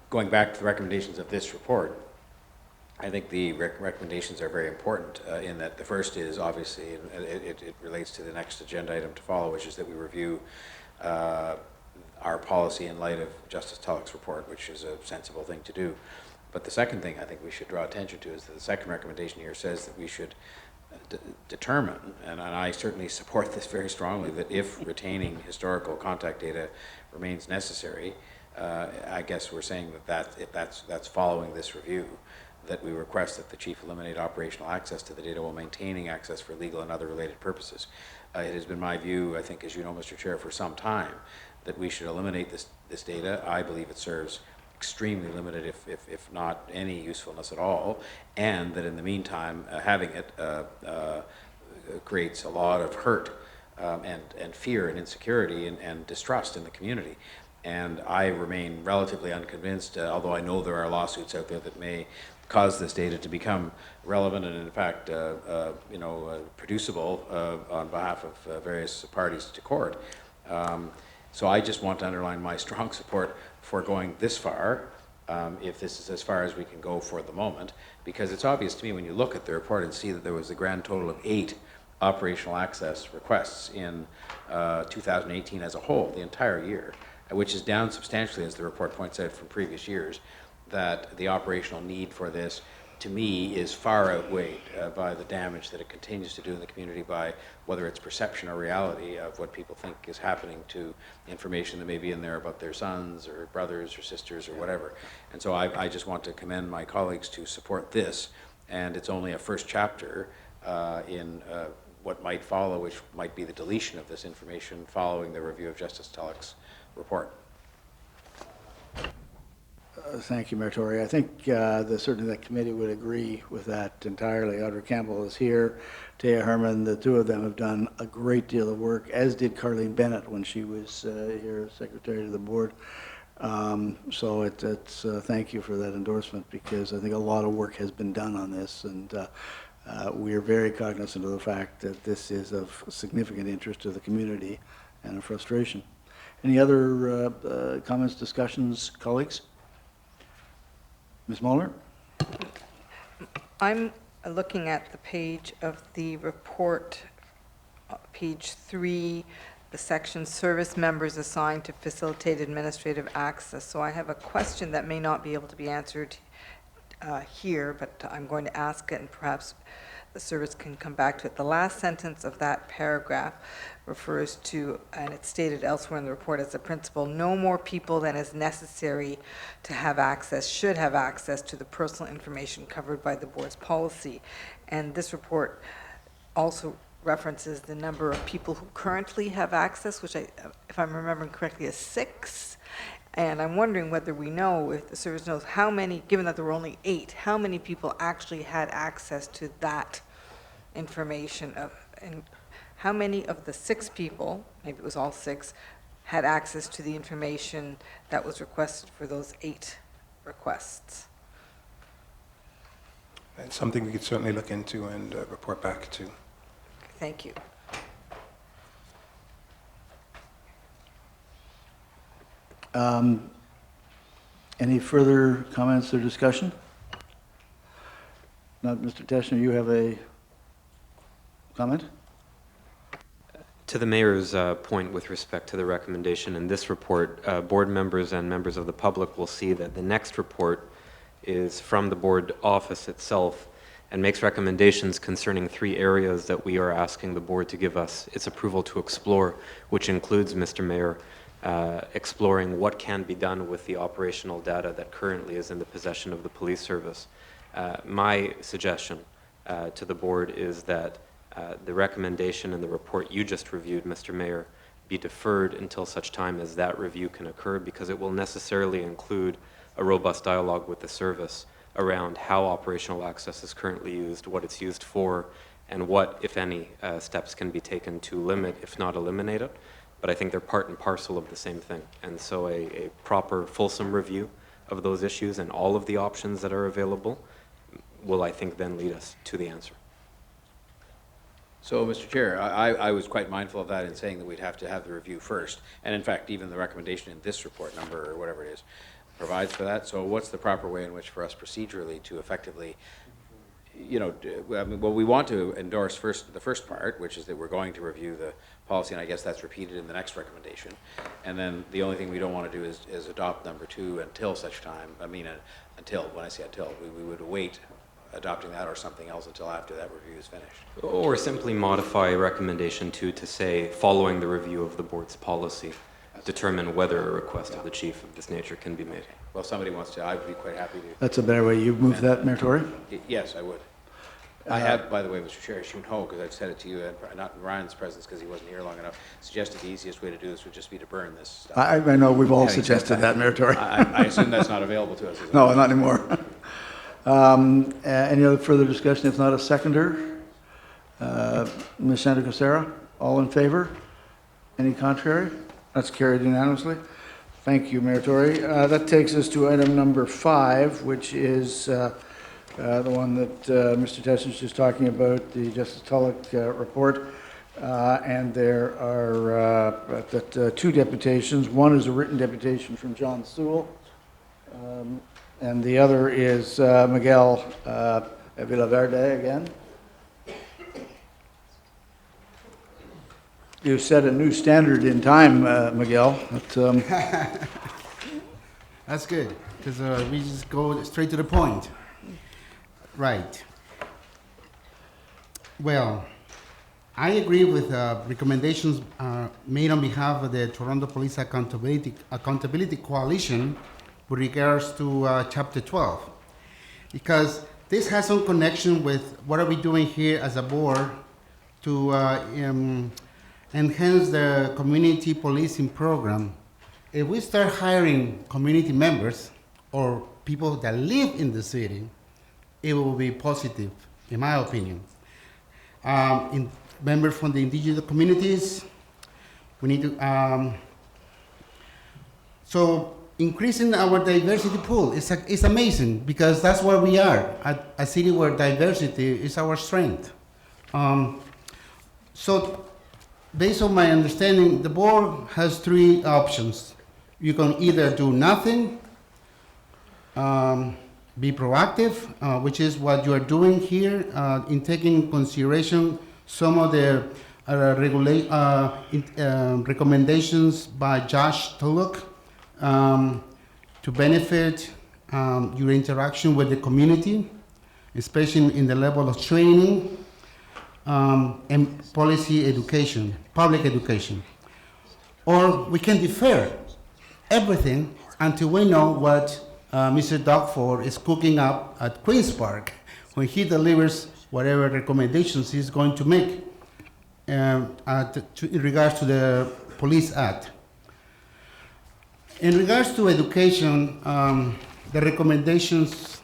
Going back to the recommendations of this report, I think the recommendations are very important in that the first is obviously, and it relates to the next agenda item to follow, which is that we review our policy in light of Justice Tulloch's report, which is a sensible thing to do. But the second thing I think we should draw attention to is that the second recommendation here says that we should determine, and I certainly support this very strongly, that if retaining historical contact data remains necessary, I guess we're saying that if that's following this review, that we request that the chief eliminate operational access to the data while maintaining access for legal and other related purposes. It has been my view, I think, as you know, Mr. Chair, for some time, that we should eliminate this data. I believe it serves extremely limited, if not any usefulness at all, and that in the meantime, having it creates a lot of hurt and fear and insecurity and distrust in the community. And I remain relatively unconvinced, although I know there are lawsuits out there that may cause this data to become relevant and, in fact, producible on behalf of various parties to court. So I just want to underline my strong support for going this far, if this is as far as we can go for the moment, because it's obvious to me when you look at the report and see that there was a grand total of 8 operational access requests in 2018 as a whole, the entire year, which is down substantially, as the report points out, from previous years, that the operational need for this, to me, is far outweighed by the damage that it continues to do in the community by whether it's perception or reality of what people think is happening to information that may be in there about their sons or brothers or sisters or whatever. And so I just want to commend my colleagues to support this, and it's only a first chapter in what might follow, which might be the deletion of this information following the review of Justice Tulloch's report. Thank you, Mayor Tory. I think certainly that committee would agree with that entirely. Audrey Campbell is here, Taya Herman. The two of them have done a great deal of work, as did Carleen Bennett when she was here, Secretary to the Board. So it's thank you for that endorsement, because I think a lot of work has been done on this, and we are very cognizant of the fact that this is of significant interest to the community and a frustration. Any other comments, discussions, colleagues? Ms. Muller? I'm looking at the page of the report, page 3, the section service members assigned to facilitate administrative access. So I have a question that may not be able to be answered here, but I'm going to ask it, and perhaps the service can come back to it. The last sentence of that paragraph refers to, and it's stated elsewhere in the report as a principle, no more people than is necessary to have access, should have access to the personal information covered by the board's policy. And this report also references the number of people who currently have access, which if I'm remembering correctly, is 6. And I'm wondering whether we know, if the service knows, how many, given that there were only 8, how many people actually had access to that information, and how many of the 6 people, maybe it was all 6, had access to the information that was requested for those 8 requests? It's something we could certainly look into and report back to. Thank you. Any further comments or discussion? Not, Mr. Teschner, you have a comment? To the mayor's point with respect to the recommendation in this report, board members and members of the public will see that the next report is from the board office itself and makes recommendations concerning 3 areas that we are asking the board to give us its approval to explore, which includes, Mr. Mayor, exploring what can be done with the operational data that currently is in the possession of the police service. My suggestion to the board is that the recommendation in the report you just reviewed, Mr. Mayor, be deferred until such time as that review can occur, because it will necessarily include a robust dialogue with the service around how operational access is currently used, what it's used for, and what, if any, steps can be taken to limit, if not eliminate it. But I think they're part and parcel of the same thing. And so a proper, fulsome review of those issues and all of the options that are available will, I think, then lead us to the answer. So, Mr. Chair, I was quite mindful of that in saying that we'd have to have the review first. And in fact, even the recommendation in this report number, or whatever it is, provides for that. So what's the proper way in which for us procedurally to effectively, you know, well, we want to endorse the first part, which is that we're going to review the policy, and I guess that's repeated in the next recommendation. And then the only thing we don't want to do is adopt number 2 until such time. I mean, until, when I say until, we would await adopting that or something else until after that review is finished. Or simply modify recommendation 2 to say, following the review of the board's policy, determine whether a request of the chief of this nature can be made. Well, somebody wants to, I'd be quite happy to. That's a better way. You move that, Mayor Tory? Yes, I would. I have, by the way, Mr. Chair, as you know, because I've said it to you, not in Ryan's presence because he wasn't here long enough, suggested the easiest way to do this would just be to burn this stuff. I know we've all Having said suggested that, Mayor Tory. I assume that's not available to us, is it? No, not anymore. Any other further discussion? If not, a seconder? Ms. Santacosera, all in favor? Any contrary? That's carried unanimously. Thank you, Mayor Tory. That takes us to item number 5, which is the one that Mr. Teschner is just talking about, the Justice Tulloch report. And there are 2 deputations. One is a written deputation from John Sewell, and the other is Miguel Villaverde again. You set a new standard in time, Miguel. That's good, because we just go straight to the point. Right. Well, I agree with recommendations made on behalf of the Toronto Police Accountability Coalition with regards to Chapter 12, because this has some connection with what are we doing here as a board to enhance the community policing program. If we start hiring community members or people that live in the city, it will be positive, in my opinion. Members from the indigenous communities, we need to, so increasing our diversity pool is amazing, because that's where we are, at a city where diversity is our strength. So based on my understanding, the board has 3 options. You can either do nothing, be proactive, which is what you are doing here, in taking into consideration some of the recommendations by Josh Tulloch to benefit your interaction with the community, especially in the level of training and policy education, public education. Or we can defer everything until we know what Mr. Dogford is cooking up at Queen's Park when he delivers whatever recommendations he's going to make in regards to the Police Act. In regards to education, the recommendations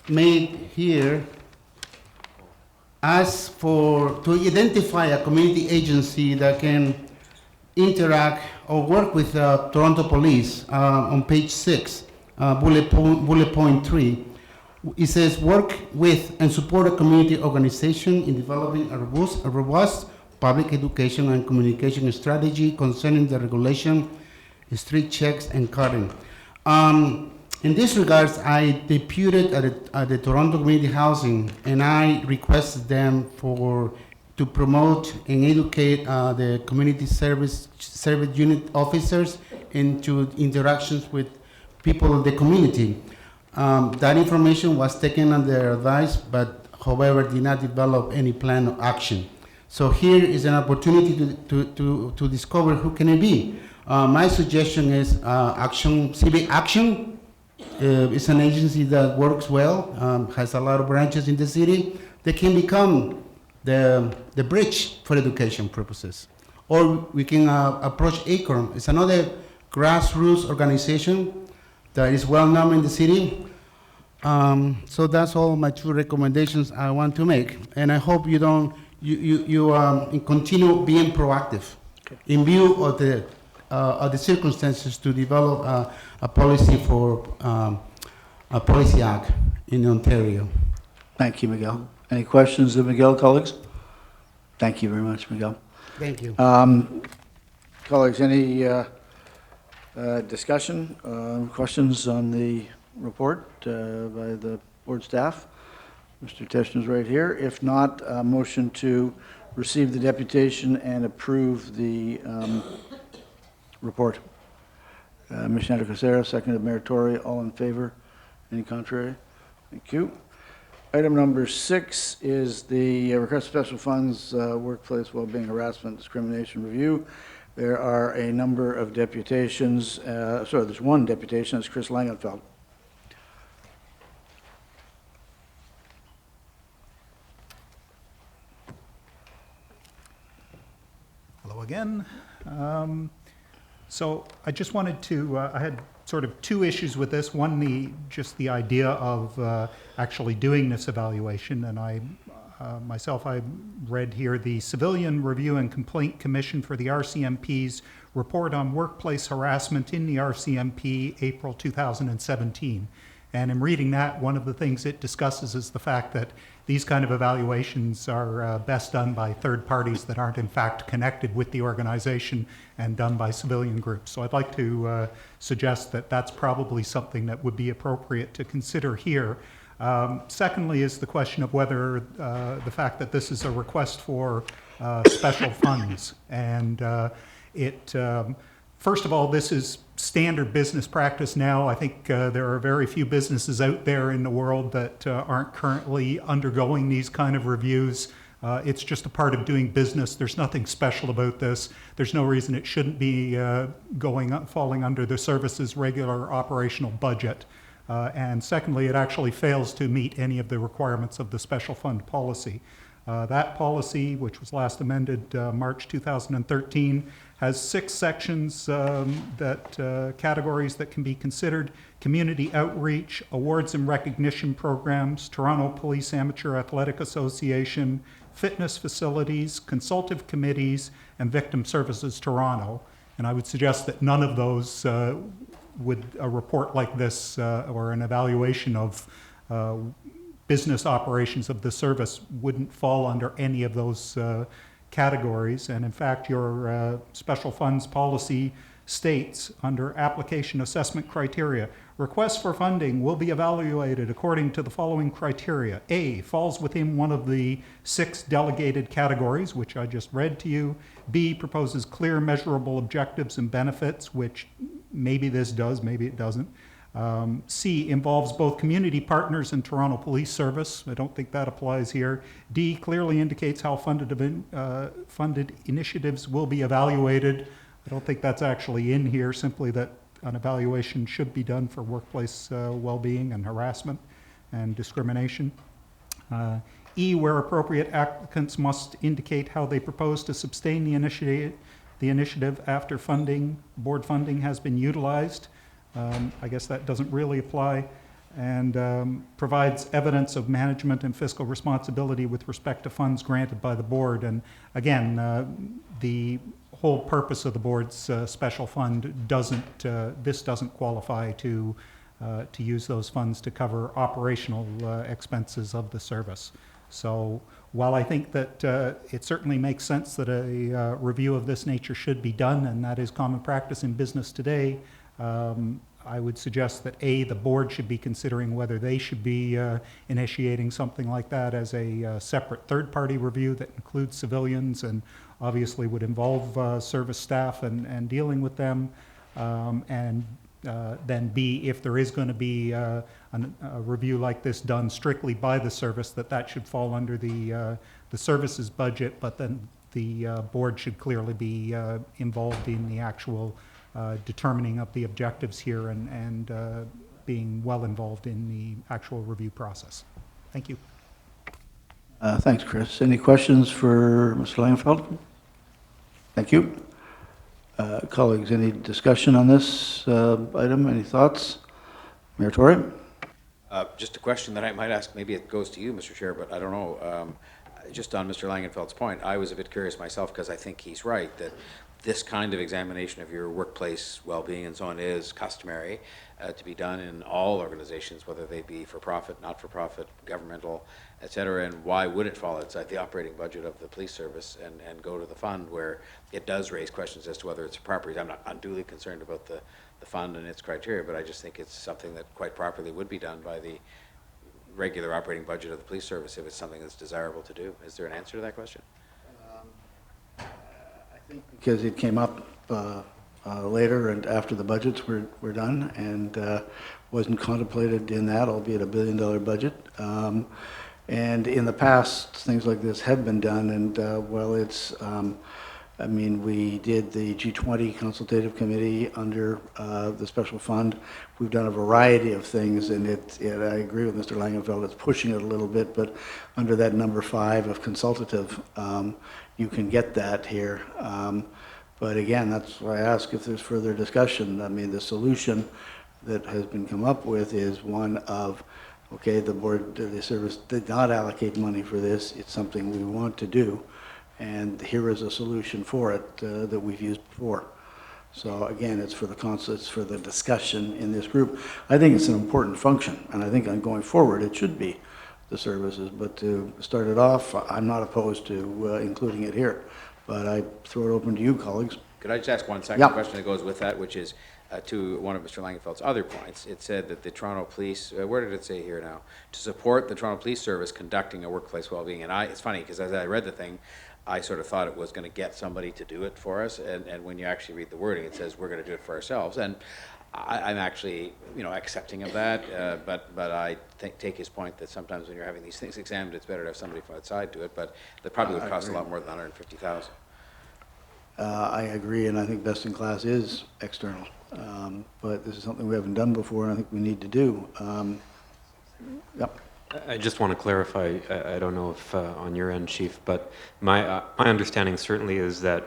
made here ask to identify a community agency that can interact or work with Toronto Police on page 6, bullet point 3. It says, work with and support a community organization in developing a robust public education and communication strategy concerning the regulation, street checks, and cutting. In this regards, I deputed at the Toronto Community Housing, and I requested them to promote and educate the community service unit officers into interactions with people in the community. That information was taken under advice, but however did not develop any plan of action. So here is an opportunity to discover who can it be. My suggestion is Civic Action. It's an agency that works well, has a lot of branches in the city. They can become the bridge for education purposes. Or we can approach ACORN. It's another grassroots organization that is well known in the city. So that's all my two recommendations I want to make. And I hope you continue being proactive in view of the circumstances to develop a policy for a policy act in Ontario. Thank you, Miguel. Any questions of Miguel, colleagues? Thank you very much, Miguel. Thank you. Colleagues, any discussion, questions on the report by the board staff? Mr. Teschner's right here. If not, a motion to receive the deputation and approve the report. Ms. Santa-Casera, seconded Mayor Tory. All in favor? Any contrary? Thank you. Item number 6 is the request for special funds, workplace well-being, harassment, discrimination review. There are a number of deputations. There's one deputation. It's Kris Langenfeld. Hello again. So I just wanted to, I had sort of two issues with this. One, just the idea of actually doing this evaluation, and I read here the Civilian Review and Complaint Commission for the RCMP's report on workplace harassment in the RCMP, April 2017. And in reading that, one of the things it discusses is the fact that these kind of evaluations are best done by third parties that aren't in fact connected with the organization and done by civilian groups. So I'd like to suggest that that's probably something that would be appropriate to consider here. Secondly is the question of whether the fact that this is a request for special funds. And first of all, this is standard business practice now. I think there are very few businesses out there in the world that aren't currently undergoing these kind of reviews. It's just a part of doing business. There's nothing special about this. There's no reason it shouldn't be falling under the service's regular operational budget. And secondly, it actually fails to meet any of the requirements of the special fund policy. That policy, which was last amended March 2013, has 6 sections categories that can be considered: community outreach, awards and recognition programs, Toronto Police Amateur Athletic Association, fitness facilities, consultative committees, and Victim Services Toronto. And I would suggest that none of those would a report like this or an evaluation of business operations of the service wouldn't fall under any of those categories. And in fact, your special funds policy states under application assessment criteria, requests for funding will be evaluated according to the following criteria. A, falls within one of the 6 delegated categories, which I just read to you. B, proposes clear measurable objectives and benefits, which maybe this does, maybe it doesn't. C, involves both community partners and Toronto Police Service. I don't think that applies here. D, clearly indicates how funded initiatives will be evaluated. I don't think that's actually in here, simply that an evaluation should be done for workplace well-being and harassment and discrimination. E, where appropriate, applicants must indicate how they propose to sustain the initiative after board funding has been utilized. I guess that doesn't really apply. And provides evidence of management and fiscal responsibility with respect to funds granted by the board. And again, the whole purpose of the board's special fund this doesn't qualify to use those funds to cover operational expenses of the service. So while I think that it certainly makes sense that a review of this nature should be done, and that is common practice in business today, I would suggest that A, the board should be considering whether they should be initiating something like that as a separate third-party review that includes civilians and obviously would involve service staff and dealing with them. And then B, if there is going to be a review like this done strictly by the service, that should fall under the services budget, but then the board should clearly be involved in the actual determining of the objectives here and being well involved in the actual review process. Thank you. Thanks, Kris. Any questions for Mr. Langenfeld? Thank you. Colleagues, any discussion on this item? Any thoughts? Mayor Tory? Just a question that I might ask, maybe it goes to you, Mr. Chair, but I don't know. Just on Mr. Langenfeld's point, I was a bit curious myself because I think he's right that this kind of examination of your workplace well-being and so on is customary to be done in all organizations, whether they be for-profit, not-for-profit, governmental, et cetera. And why would it fall outside the operating budget of the police service and go to the fund where it does raise questions as to whether it's appropriate? I'm not unduly concerned about the fund and its criteria, but I just think it's something that quite properly would be done by the regular operating budget of the police service if it's something that's desirable to do. Is there an answer to that question? Because it came up later and after the budgets were done and wasn't contemplated in that, albeit $1 billion budget. And in the past, things like this have been done, and well, it's, I mean, we did the G20 consultative committee under the special fund. We've done a variety of things, and I agree with Mr. Langenfeld, it's pushing it a little bit, but under that number 5 of consultative, you can get that here. But again, that's why I ask if there's further discussion. I mean, the solution that has been come up with is one of, okay, the board, the service did not allocate money for this. It's something we want to do, and here is a solution for it that we've used before. So again, it's for it's for the discussion in this group. I think it's an important function, and I think on going forward, it should be the services. But to start it off, I'm not opposed to including it here. But I throw it open to you, colleagues. Could I just ask one second question that goes with that, which is to one of Mr. Langenfeld's other points. It said that the Toronto Police, where did it say here now? To support the Toronto Police Service conducting a workplace well-being. And it's funny, because as I read the thing, I sort of thought it was going to get somebody to do it for us. And when you actually read the wording, it says we're going to do it for ourselves. And I'm actually, accepting of that. But I take his point that sometimes when you're having these things examined, it's better to have somebody from outside do it. But that probably would cost a lot more than $150,000. I agree, and I think best in class is external. But this is something we haven't done before, and I think we need to do. Yep. I just want to clarify, I don't know if on your end, Chief, but my understanding certainly is that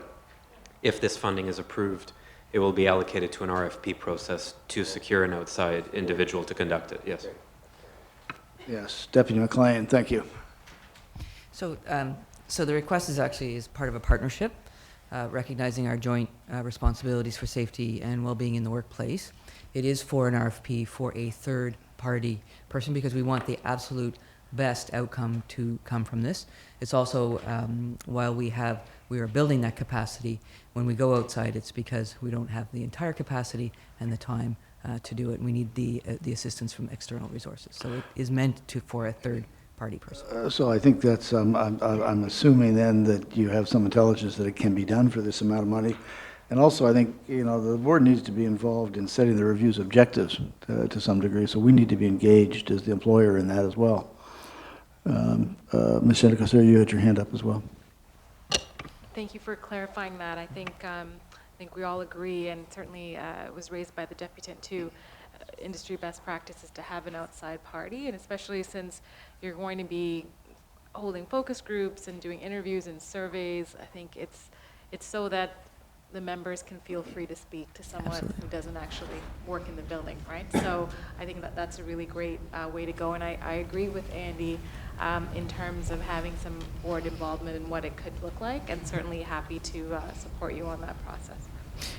if this funding is approved, it will be allocated to an RFP process to secure an outside individual to conduct it. Yes. Yes, Deputy McLean, thank you. So, so the request is actually part of a partnership, recognizing our joint responsibilities for safety and well-being in the workplace. It is for an RFP for a third-party person because we want the absolute best outcome to come from this. It's also, while we are building that capacity, when we go outside, it's because we don't have the entire capacity and the time to do it. We need the assistance from external resources. So it is meant for a third-party person. So I think that's, I'm assuming then that you have some intelligence that it can be done for this amount of money. And also, I think, the board needs to be involved in setting the review's objectives to some degree, so we need to be engaged as the employer in that as well. Ms. Shinnecock, you had your hand up as well. Thank you for clarifying that. I think we all agree, and certainly it was raised by the Deputant too, industry best practice is to have an outside party, and especially since you're going to be holding focus groups and doing interviews and surveys, I think it's so that the members can feel free to speak to someone who doesn't actually work in the building, right? So I think that's a really great way to go, and I agree with Andy in terms of having some board involvement in what it could look like, and certainly happy to support you on that process.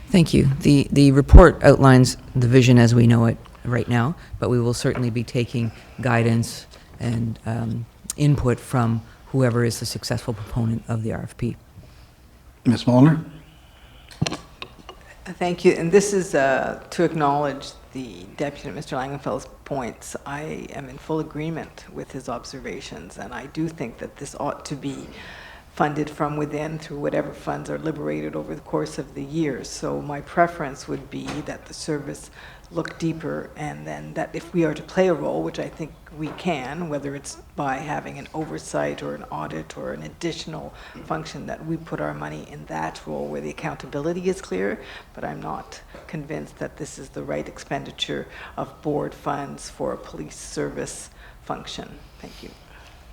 Thank you. The report outlines the vision as we know it right now, but we will certainly be taking guidance and input from whoever is the successful proponent of the RFP. Ms. Molnar? Thank you, and this is to acknowledge the Deputant, Mr. Langenfeld's points. I am in full agreement with his observations, and I do think that this ought to be funded from within through whatever funds are liberated over the course of the year. So my preference would be that the service look deeper, and then that if we are to play a role, which I think we can, whether it's by having an oversight or an audit or an additional function, that we put our money in that role where the accountability is clear, but I'm not convinced that this is the right expenditure of board funds for a police service function. Thank you.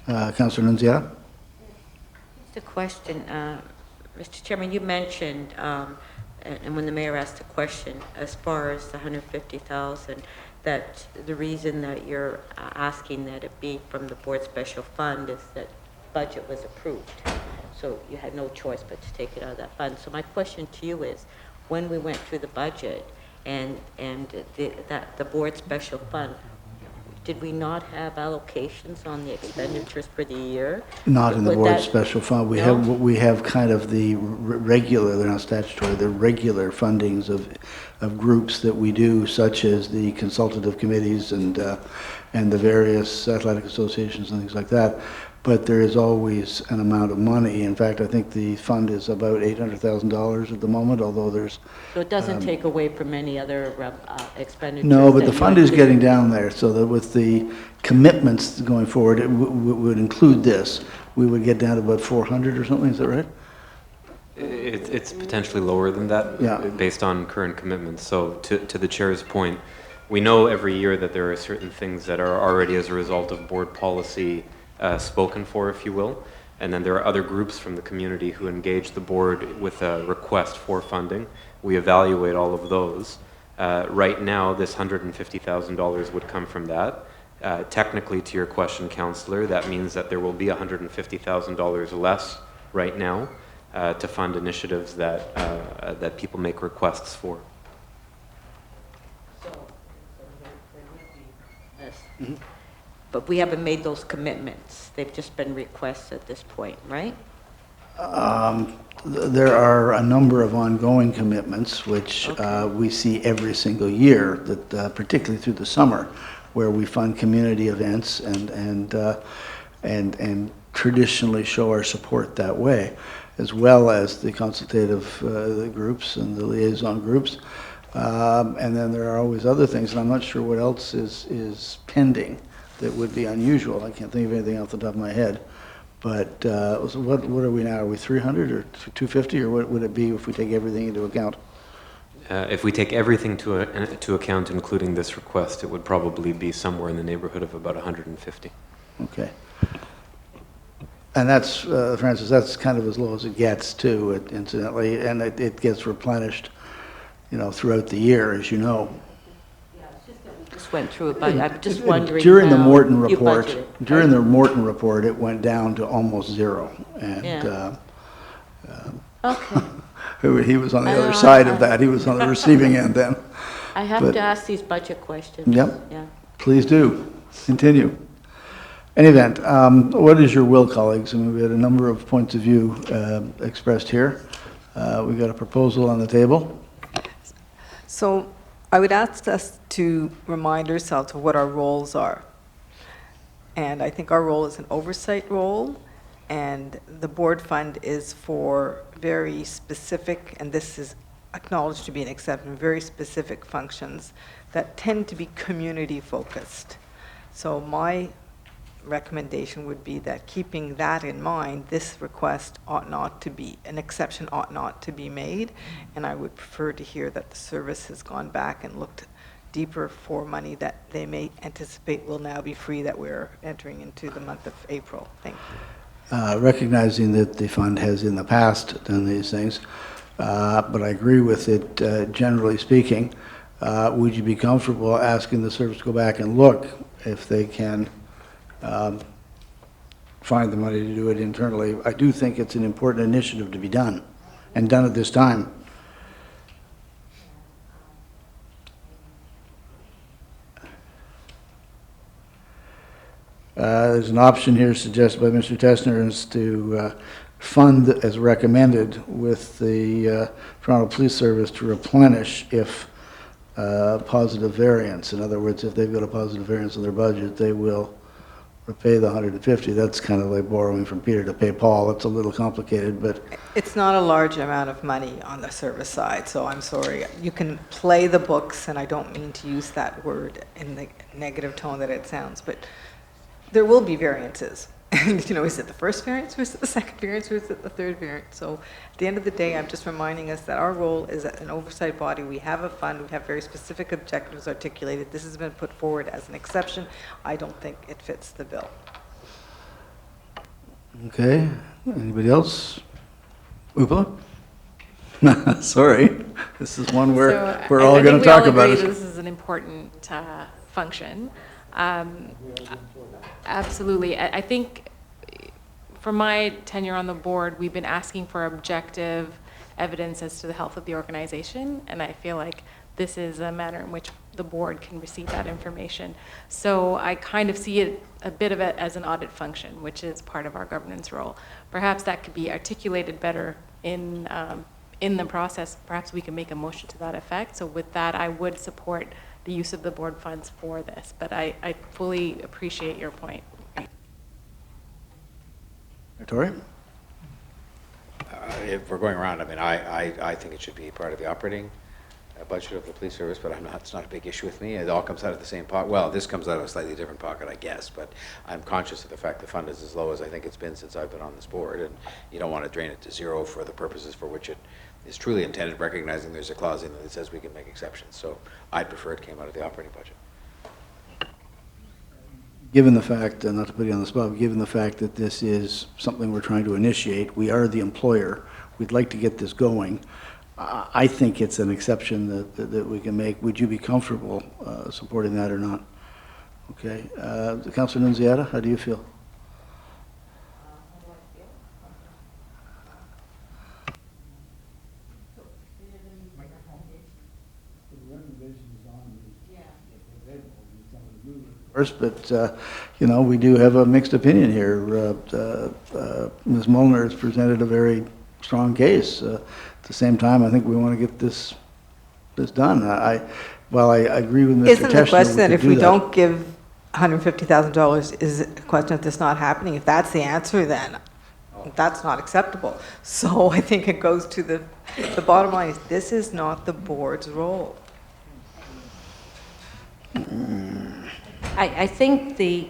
Councillor Nunziata? Just a question, Mr. Chairman, you mentioned, and when the mayor asked the question, as far as the 150,000, that the reason that you're asking that it be from the board special fund is that budget was approved. So you had no choice but to take it out of that fund. So my question to you is, when we went through the budget and the board special fund, did we not have allocations on the expenditures for the year? Not in the Would board that- special fund. No? We have kind of the regular, they're not statutory, the regular fundings of groups that we do, such as the consultative committees and the various athletic associations and things like that. But there is always an amount of money. In fact, I think the fund is about $800,000 at the moment, although there's... So it doesn't take away from any other expenditures? No, but that the you fund have is to- getting down there, so that with the commitments going forward, it would include this. We would get down to about 400 or something, is that right? It's potentially lower than that, Yeah. based on current commitments. So to the chair's point, we know every year that there are certain things that are already as a result of board policy spoken for, if you will. And then there are other groups from the community who engage the board with a request for funding. We evaluate all of those. Right now, this $150,000 would come from that. Technically, to your question, Councillor, that means that there will be $150,000 less right now to fund initiatives that people make requests for. Yes. But we haven't made those commitments. They've just been requests at this point, right? There are a number of ongoing commitments, which we see every single year, that particularly through the summer, where we fund community events and traditionally show our support that way, as well as the consultative groups and the liaison groups. And then there are always other things, and I'm not sure what else is pending that would be unusual. I can't think of anything off the top of my head. But so what are we now? Are we 300 or 250, or what would it be if we take everything into account? If we take everything to account, including this request, it would probably be somewhere in the neighborhood of about 150. Okay. And that's, Francis, that's kind of as low as it gets, too, incidentally, and it gets replenished, throughout the year, as you know. Just went through it, but I'm just wondering During the how Morton you report, budgeted. it went down to almost zero, and Yeah. Okay. he was on the other side of that. He was on the receiving end then. I have But- to ask these budget questions. Yep. Yeah. Please do. Continue. Any event, what is your will, colleagues? I mean, we had a number of points of view expressed here. We got a proposal on the table. So I would ask us to remind ourselves of what our roles are. And I think our role is an oversight role, and the board fund is for very specific, and this is acknowledged to be an exception, very specific functions that tend to be community focused. So my recommendation would be that, keeping that in mind, this request ought not to be, an exception ought not to be made, and I would prefer to hear that the service has gone back and looked deeper for money that they may anticipate will now be free, that we're entering into the month of April. Thank you. Recognizing that the fund has in the past done these things, but I agree with it generally speaking. Would you be comfortable asking the service to go back and look if they can find the money to do it internally? I do think it's an important initiative to be done, and done at this time. There's an option here suggested by Mr. Tessner is to fund as recommended with the Toronto Police Service to replenish if positive variance. In other words, if they've got a positive variance in their budget, they will repay the 150. That's kind of like borrowing from Peter to pay Paul. It's a little complicated, but It's not a large amount of money on the service side, so I'm sorry. You can play the books, and I don't mean to use that word in the negative tone that it sounds, but there will be variances. And, you know, is it the first variance, or is it the second variance, or is it the third variance? So at the end of the day, I'm just reminding us that our role is an oversight body. We have a fund. We have very specific objectives articulated. This has been put forward as an exception. I don't think it fits the bill. okay. Anybody else? Oopla? Sorry, this is one where So we're I all think going to we all talk about agree it. This is an important function. Absolutely. I think for my tenure on the board, we've been asking for objective evidence as to the health of the organization, and I feel like this is a manner in which the board can receive that information. So I kind of see it a bit of it as an audit function, which is part of our governance role. Perhaps that could be articulated better in the process. Perhaps we can make a motion to that effect. So with that, I would support the use of the board funds for this, but I fully appreciate your point. Tori? If we're going around, I mean, I think it should be part of the operating budget of the police service, but it's not a big issue with me. It all comes out of the same pot. Well, this comes out of a slightly different pocket, I guess, but I'm conscious of the fact the fund is as low as I think it's been since I've been on this board, and you don't want to drain it to zero for the purposes for which it is truly intended, recognizing there's a clause in it that says we can make exceptions. So I'd prefer it came out of the operating budget. Given the fact, not to put you on the spot, but given the fact that this is something we're trying to initiate, we are the employer, we'd like to get this going. I think it's an exception that we can make. Would you be comfortable supporting that or not? Okay. Councilor Nunziata, how do you feel? But, you know, we do have a mixed opinion here. Ms. Molnar has presented a very strong case. At the same time, I think we want to get this done. While I agree with Mr. Teschner, Isn't the question that could if do we that. don't give $150,000, is it a question of this not happening? If that's the answer, then that's not acceptable. So I think it goes to the bottom line is this is not the board's role. I think the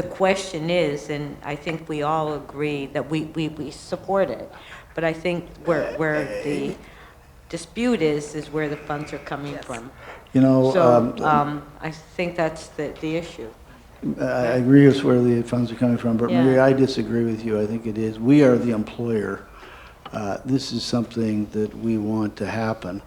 question is, and I think we all agree that we support it, but I think where the dispute is where the funds are coming from. You know, So I think that's the issue. I agree with where the funds are coming from, but Yeah. Marie, I disagree with you. I think it is, we are the employer. This is something that we want to happen.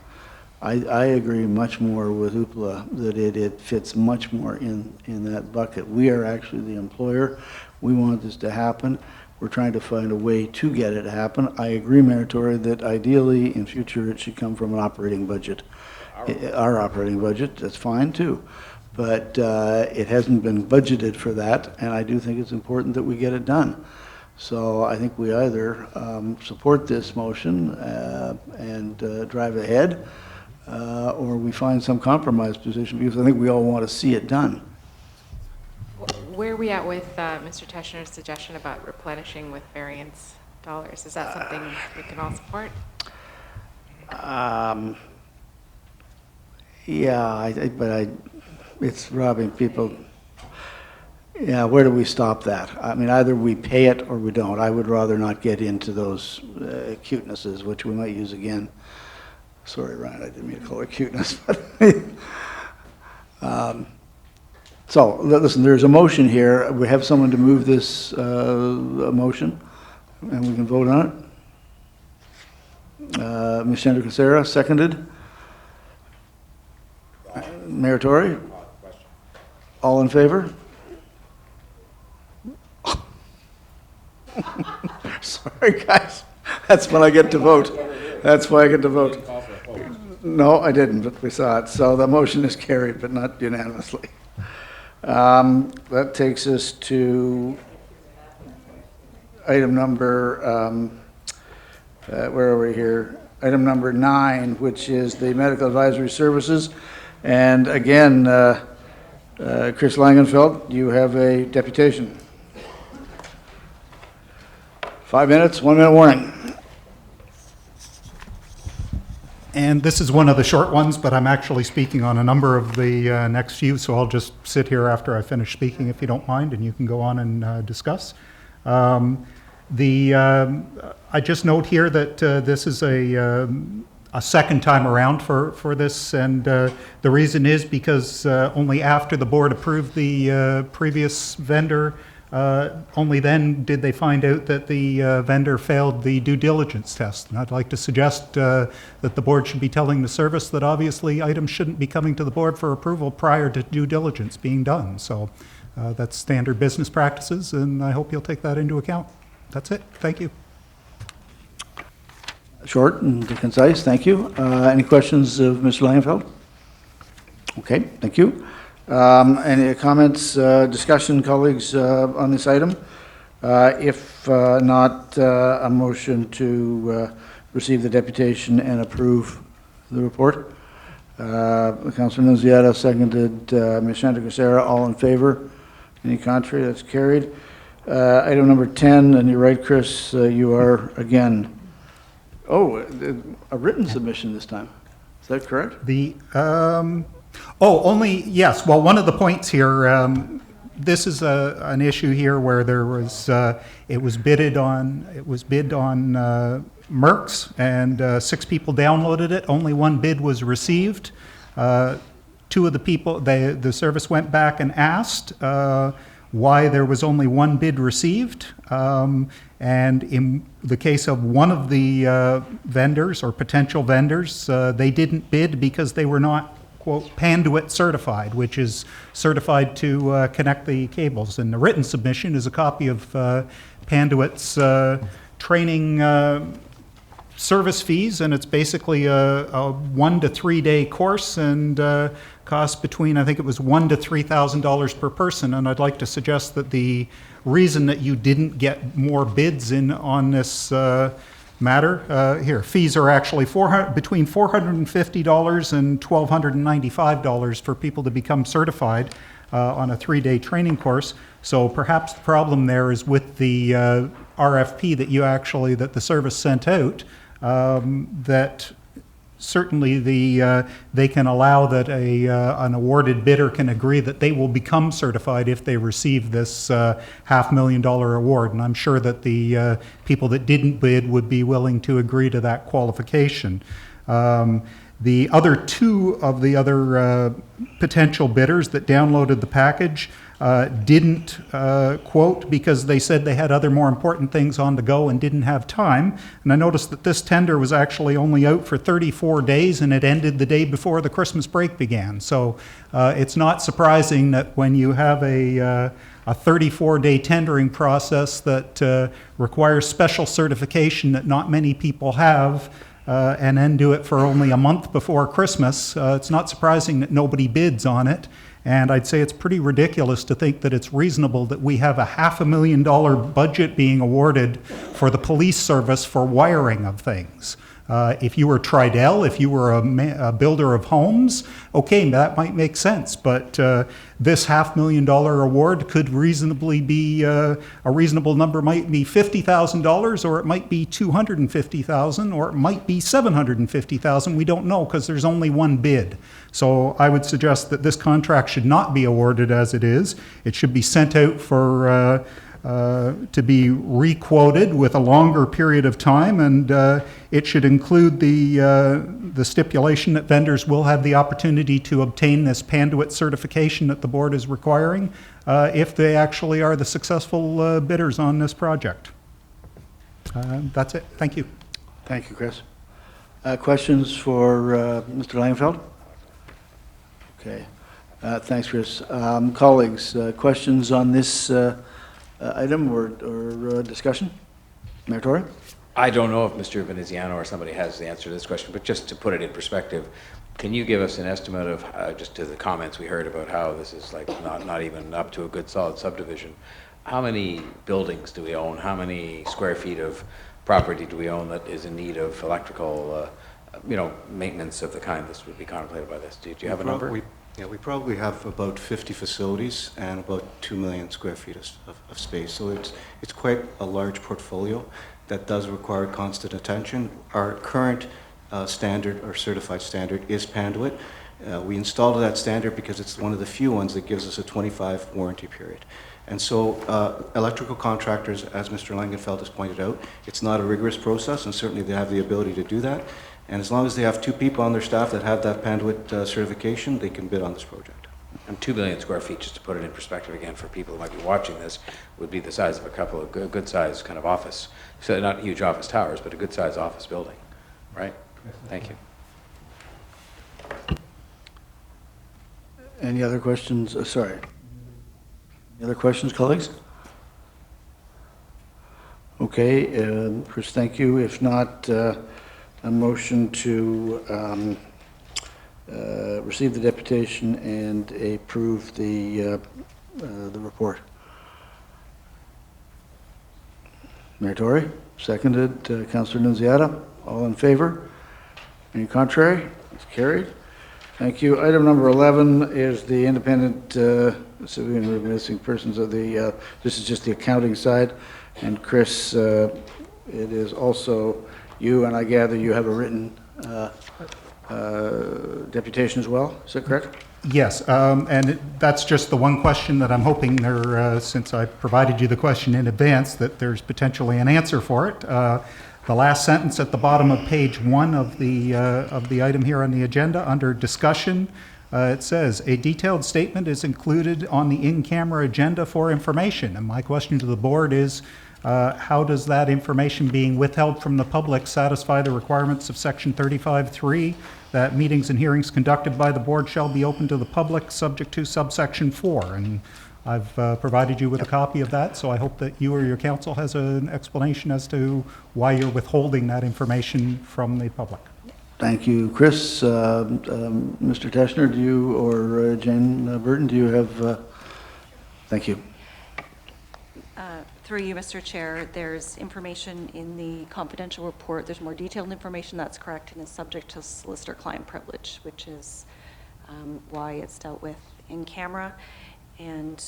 I agree much more with Oopla that it fits much more in that bucket. We are actually the employer. We want this to happen. We're trying to find a way to get it to happen. I agree, Mayor Tory, that ideally in future it should come from an operating budget. Our operating budget, that's fine too. But it hasn't been budgeted for that, and I do think it's important that we get it done. So I think we either support this motion and drive ahead, or we find some compromise position, because I think we all want to see it done. Where are we at with Mr. Teschner's suggestion about replenishing with variance dollars? Is that something we can all support? Yeah, but it's robbing people. Yeah, where do we stop that? I mean, either we pay it or we don't. I would rather not get into those cutenesses, which we might use again. Sorry, Ryan, I didn't mean to call it cuteness. So, listen, there's a motion here. We have someone to move this motion, and we can vote on it. Ms. Chandra Casera, seconded. Mayor Tory? All in favor? Sorry, guys. That's when I get to vote. That's why I get to vote. No, I didn't, but we saw it. So the motion is carried, but not unanimously. That takes us to item number, where are we here? Item number 9, which is the medical advisory services. And again, Kris Langenfeld, you have a deputation. 5 minutes, 1 minute warning. And this is one of the short ones, but I'm actually speaking on a number of the next few, so I'll just sit here after I finish speaking, if you don't mind, and you can go on and discuss. I just note here that this is a second time around for this, and the reason is because only after the board approved the previous vendor, only then did they find out that the vendor failed the due diligence test. And I'd like to suggest that the board should be telling the service that obviously items shouldn't be coming to the board for approval prior to due diligence being done. So that's standard business practices, and I hope you'll take that into account. That's it. Thank you. Short and concise, thank you. Any questions of Mr. Langenfeld? Okay, thank you. Any comments, discussion, colleagues, on this item? If not, a motion to receive the deputation and approve the report. Councilor Nunziata, seconded. Ms. Santacruzera, all in favor? Any contrary? That's carried. Item number 10, and you're right, Kris, you are again. Oh, a written submission this time. Is that correct? Yes. Well, one of the points here, this is an issue here where there was, it was bid on Merck's, and 6 people downloaded it. Only 1 bid was received. 2 of the people, the service went back and asked why there was only 1 bid received. And in the case of one of the vendors or potential vendors, they didn't bid because they were not, quote, Panduit certified, which is certified to connect the cables. And the written submission is a copy of Panduit's training service fees, and it's basically a 1 to 3 day course, and costs between, I think it was $1,000 to $3,000 per person. And I'd like to suggest that the reason that you didn't get more bids in on this matter, here, fees are actually between $450 and $1,295 for people to become certified on a 3-day training course. So perhaps the problem there is with the RFP that the service sent out, that certainly they can allow that an awarded bidder can agree that they will become certified if they receive this $500,000 award. And I'm sure that the people that didn't bid would be willing to agree to that qualification. The other 2 of the other potential bidders that downloaded the package didn't quote because they said they had other more important things on the go and didn't have time. And I noticed that this tender was actually only out for 34 days and it ended the day before the Christmas break began. So it's not surprising that when you have a 34-day tendering process that requires special certification that not many people have, and then do it for only a month before Christmas, it's not surprising that nobody bids on it. And I'd say it's pretty ridiculous to think that it's reasonable that we have a $500,000 budget being awarded for the police service for wiring of things. If you were Tridel, if you were a builder of homes, okay, that might make sense. But this $500,000 award could reasonably be, a reasonable number might be $50,000, or it might be $250,000, or it might be $750,000. We don't know because there's only 1 bid. So I would suggest that this contract should not be awarded as it is. It should be sent out for to be requoted with a longer period of time, and it should include the stipulation that vendors will have the opportunity to obtain this Panduit certification that the board is requiring if they actually are the successful bidders on this project. That's it. Thank you. Thank you, Kris. Questions for Mr. Langenfeld? Okay. Thanks, Kris. Colleagues, questions on this item or discussion? Mayor Tory? I don't know if Mr. Veneziano or somebody has the answer to this question, but just to put it in perspective, can you give us an estimate of, just to the comments we heard about how this is like not even up to a good solid subdivision, how many buildings do we own? How many square feet of property do we own that is in need of electrical, maintenance of the kind this would be contemplated by this? Do you have a number? We probably have about 50 facilities and about 2 million square feet of space. So it's quite a large portfolio that does require constant attention. Our current standard or certified standard is Panduit. We installed that standard because it's one of the few ones that gives us a 25 warranty period. And so electrical contractors, as Mr. Langenfeld has pointed out, it's not a rigorous process, and certainly they have the ability to do that. And as long as they have 2 people on their staff that have that Panduit certification, they can bid on this project. And 2 million square feet, just to put it in perspective again for people who might be watching this, would be the size of a couple of good-sized kind of office, so not huge office towers, but a good-sized office building, right? Thank you. Any other questions? Sorry. Any other questions, colleagues? Okay, Kris, thank you. If not, a motion to receive the deputation and approve the report. Mayor Tory, seconded. Councillor Nunziata, all in favor? Any contrary? It's carried. Thank you. Item number 11 is the independent civilian and missing persons of the, this is just the accounting side. And Kris, it is also you, and I gather you have a written deputation as well. Is that correct? Yes, and that's just the one question that I'm hoping there, since I provided you the question in advance, that there's potentially an answer for it. The last sentence at the bottom of page 1 of the item here on the agenda, under discussion, it says, a detailed statement is included on the in-camera agenda for information. And my question to the board is, how does that information being withheld from the public satisfy the requirements of section 35(3), that meetings and hearings conducted by the board shall be open to the public, subject to subsection 4? And I've provided you with a copy of that, so I hope that you or your counsel has an explanation as to why you're withholding that information from the public. Thank you, Kris. Mr. Teschner, do you, or Jane Burton, do you have, thank you. Through you, Mr. Chair, there's information in the confidential report. There's more detailed information, that's correct, and is subject to solicitor-client privilege, which is why it's dealt with in camera. And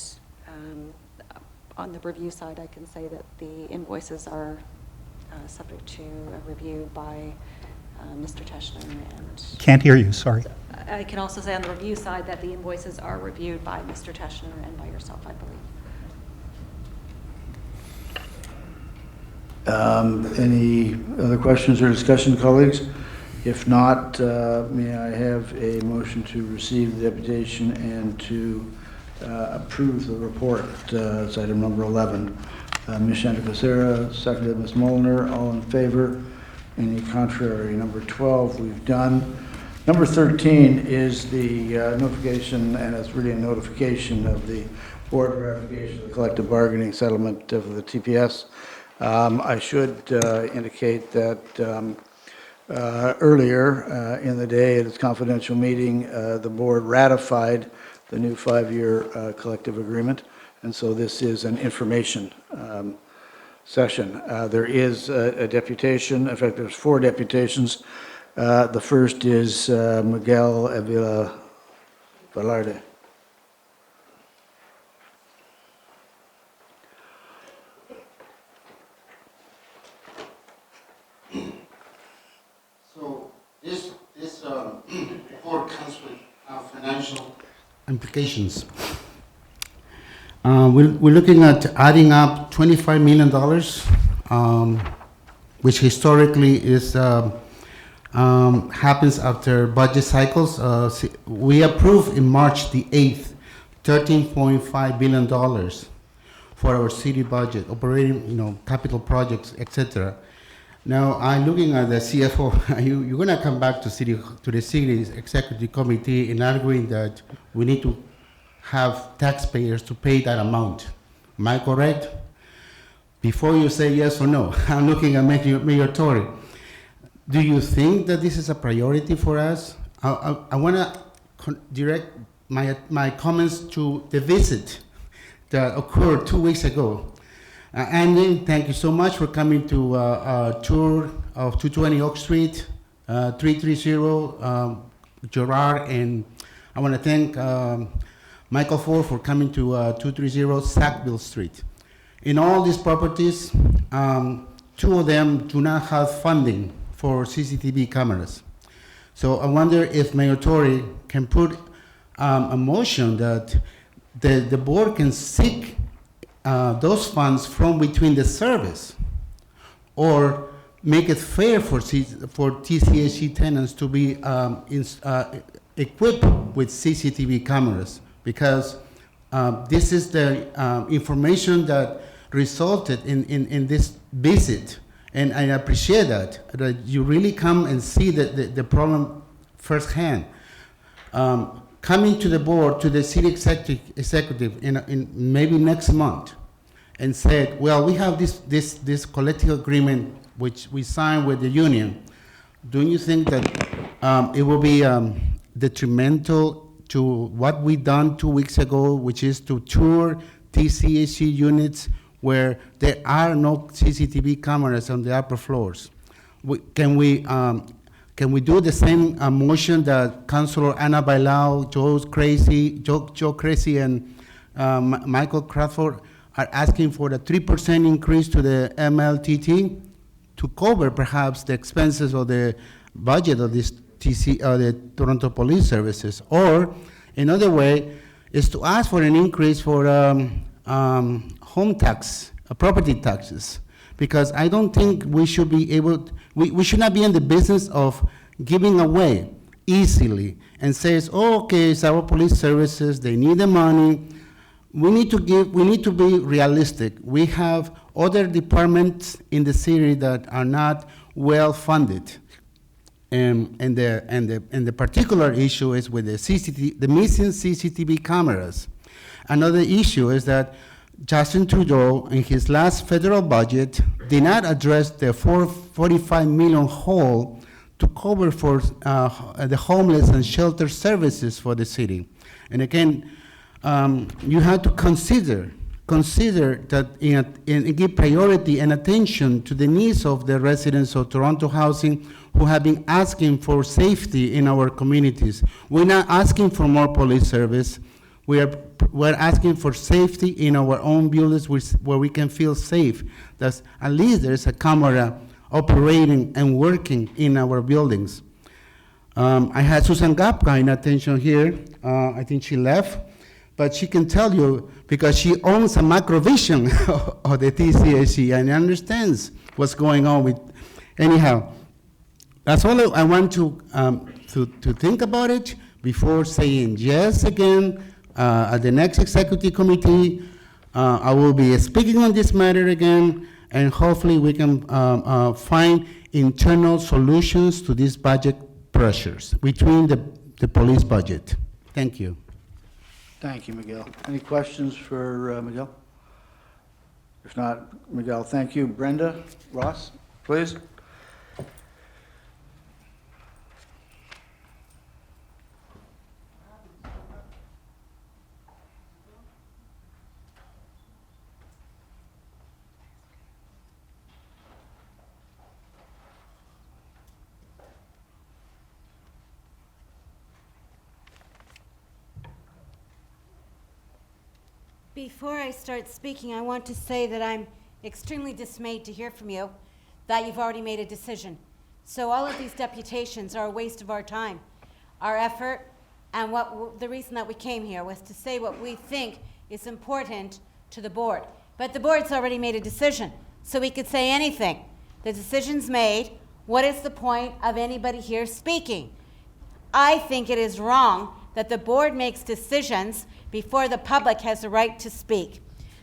on the review side, I can say that the invoices are subject to a review by Mr. Teschner. And Can't hear you, sorry. I can also say on the review side that the invoices are reviewed by Mr. Teschner and by yourself, I believe. Any other questions or discussion, colleagues? If not, may I have a motion to receive the deputation and to approve the report? It's item number 11. Ms. Shantakusera, seconded Ms. Molnar, all in favor? Any contrary? Number 12 we've done. Number 13 is the notification, and it's really a notification of the board ratification of the collective bargaining settlement of the TPS. I should indicate that earlier in the day at its confidential meeting, the board ratified the new 5-year collective agreement, and so this is an information session. There is a deputation. In fact, there's 4 deputations. The first is Miguel Avila Velarde. So this report comes with financial implications. We're looking at adding up $25 million, which historically is happens after budget cycles. We approved in March the 8th $13.5 billion for our city budget, operating, capital projects, etc. Now, I'm looking at the CFO. You're going to come back to the city's executive committee and arguing that we need to have taxpayers to pay that amount. Am I correct? before you say yes or no, I'm looking at Mayor Tory. Do you think that this is a priority for us? I want to direct my comments to the visit that occurred 2 weeks ago. Andy, thank you so much for coming to a tour of 220 Oak Street, 330 Gerard, and I want to thank Michael Ford for coming to 230 Sackville Street. In all these properties, 2 of them do not have funding for CCTV cameras. So I wonder if Mayor Tory can put a motion that the board can seek those funds from between the service, or make it fair for TCHC tenants to be equipped with CCTV cameras, because this is the information that resulted in this visit, and I appreciate that you really come and see the problem firsthand. Coming to the board, to the city executive in maybe next month, and said, well, we have this collective agreement which we signed with the union. Don't you think that it will be detrimental to what we done 2 weeks ago, which is to tour TCHC units where there are no CCTV cameras on the upper floors? Can we do the same motion that Councilor Anna Bailao, Joe Crazy, and Michael Crawford are asking for the 3% increase to the MLTT to cover perhaps the expenses of the budget of this the Toronto Police Services? Or another way is to ask for an increase for home tax, property taxes, because I don't think we should be able, we should not be in the business of giving away easily and says, oh, okay, it's our police services, they need the money. We need to be realistic. We have other departments in the city that are not well funded. And the particular issue is with the missing CCTV cameras. Another issue is that Justin Trudeau, in his last federal budget, did not address the $45 million hole to cover for the homeless and shelter services for the city. And again, you have to consider that and give priority and attention to the needs of the residents of Toronto housing who have been asking for safety in our communities. We're not asking for more police service. We're asking for safety in our own buildings where we can feel safe. That at least there's a camera operating and working in our buildings. I had Susan Gapka in attention here. I think she left. But she can tell you, because she owns a macrovision of the TCHC and understands what's going on with. Anyhow, that's all I want to think about it before saying yes again at the next executive committee. I will be speaking on this matter again, and hopefully we can find internal solutions to these budget pressures between the police budget. Thank you. Thank you, Miguel. Any questions for Miguel? If not, Miguel, thank you. Brenda, Ross, please. Before I start speaking, I want to say that I'm extremely dismayed to hear from you that you've already made a decision. So all of these deputations are a waste of our time, our effort, and the reason that we came here was to say what we think is important to the board. But the board's already made a decision, so we could say anything. The decision's made. What is the point of anybody here speaking? I think it is wrong that the board makes decisions before the public has the right to speak.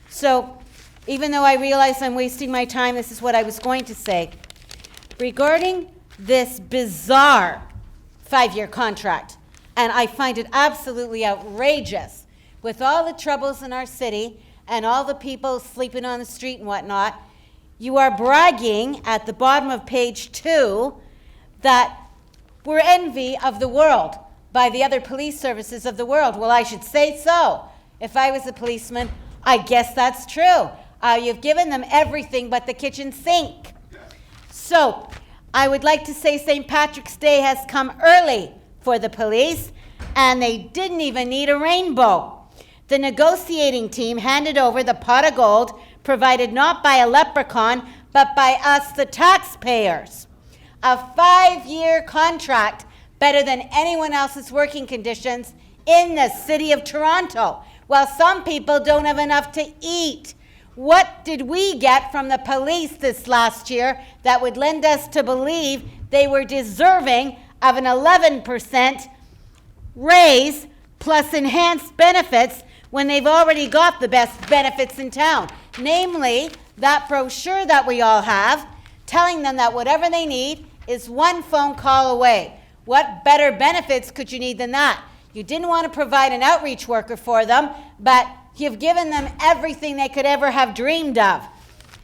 So even though I realize I'm wasting my time, this is what I was going to say. Regarding this bizarre 5-year contract, and I find it absolutely outrageous, with all the troubles in our city and all the people sleeping on the street and whatnot, You are bragging at the bottom of page 2 that we're envy of the world by the other police services of the world. Well, I should say so. If I was a policeman, I guess that's true. You've given them everything but the kitchen sink. So, I would like to say St. Patrick's Day has come early for the police, and they didn't even need a rainbow. The negotiating team handed over the pot of gold provided not by a leprechaun, but by us, the taxpayers. A 5-year contract, better than anyone else's working conditions in the city of Toronto, while some people don't have enough to eat. What did we get from the police this last year that would lend us to believe they were deserving of an 11% raise plus enhanced benefits when they've already got the best benefits in town? Namely, that brochure that we all have, telling them that whatever they need is one phone call away. What better benefits could you need than that? You didn't want to provide an outreach worker for them, but you've given them everything they could ever have dreamed of.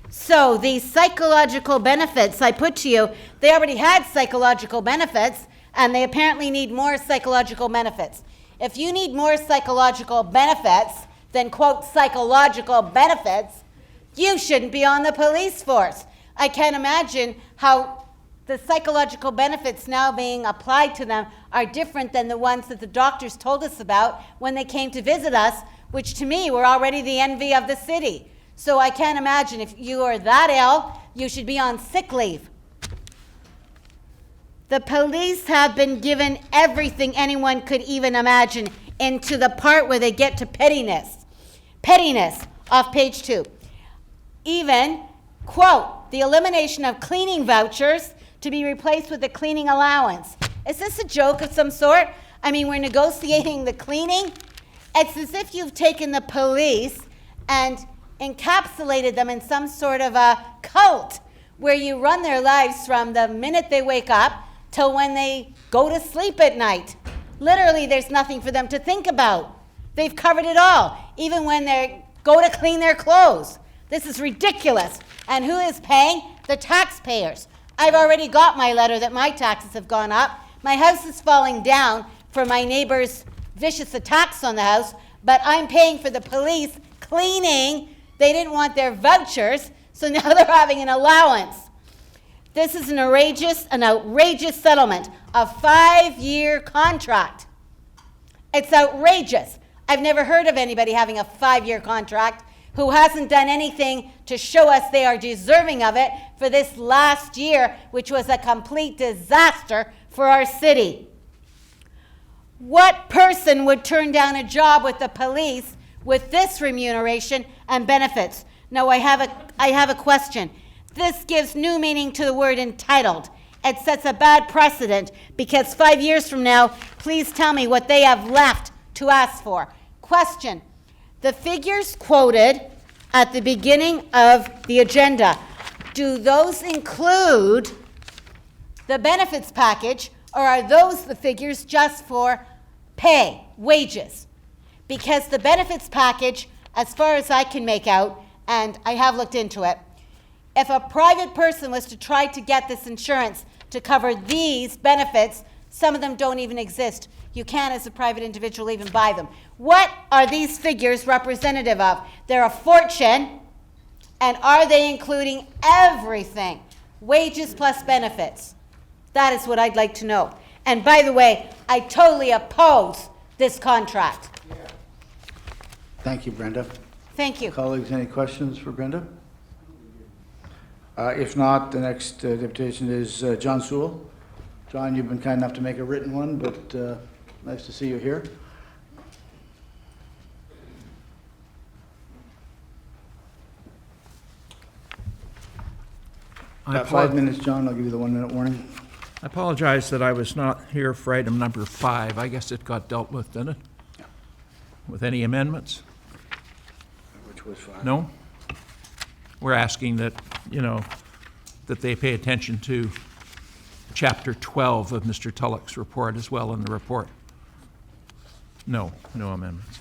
So these psychological benefits I put to you, they already had psychological benefits, and they apparently need more psychological benefits. If you need more psychological benefits than, quote, psychological benefits, you shouldn't be on the police force. I can't imagine how the psychological benefits now being applied to them are different than the ones that the doctors told us about when they came to visit us, which to me were already the envy of the city. So I can't imagine if you are that ill, you should be on sick leave. The police have been given everything anyone could even imagine, into the part where they get to pettiness. Pettiness, off page 2. Even, quote, the elimination of cleaning vouchers to be replaced with a cleaning allowance. Is this a joke of some sort? I mean, we're negotiating the cleaning? It's as if you've taken the police and encapsulated them in some sort of a cult where you run their lives from the minute they wake up till when they go to sleep at night. Literally, there's nothing for them to think about. They've covered it all, even when they go to clean their clothes. This is ridiculous. And who is paying? The taxpayers. I've already got my letter that my taxes have gone up. My house is falling down for my neighbor's vicious attacks on the house, but I'm paying for the police cleaning. They didn't want their vouchers, so now they're having an allowance. This is an outrageous settlement, a 5-year contract. It's outrageous. I've never heard of anybody having a 5-year contract who hasn't done anything to show us they are deserving of it for this last year, which was a complete disaster for our city. What person would turn down a job with the police with this remuneration and benefits? No, I have a question. This gives new meaning to the word entitled. It sets a bad precedent because 5 years from now, please tell me what they have left to ask for. Question. The figures quoted at the beginning of the agenda, do those include the benefits package, or are those the figures just for pay, wages? Because the benefits package, as far as I can make out, and I have looked into it, if a private person was to try to get this insurance to cover these benefits, some of them don't even exist. You can't, as a private individual, even buy them. What are these figures representative of? They're a fortune, and are they including everything? Wages plus benefits. That is what I'd like to know. And by the way, I totally oppose this contract. Thank you, Brenda. Thank you. Colleagues, any questions for Brenda? If not, the next deputation is John Sewell. John, you've been kind enough to make a written one, but nice to see you here. About 5 minutes, John. I'll give you the 1-minute warning. I apologize that I was not here for item number 5. I guess it got dealt with, didn't it? Yeah. With any amendments? Which was 5. No? We're asking that, that they pay attention to Chapter 12 of Mr. Tulloch's report as well in the report. No amendments.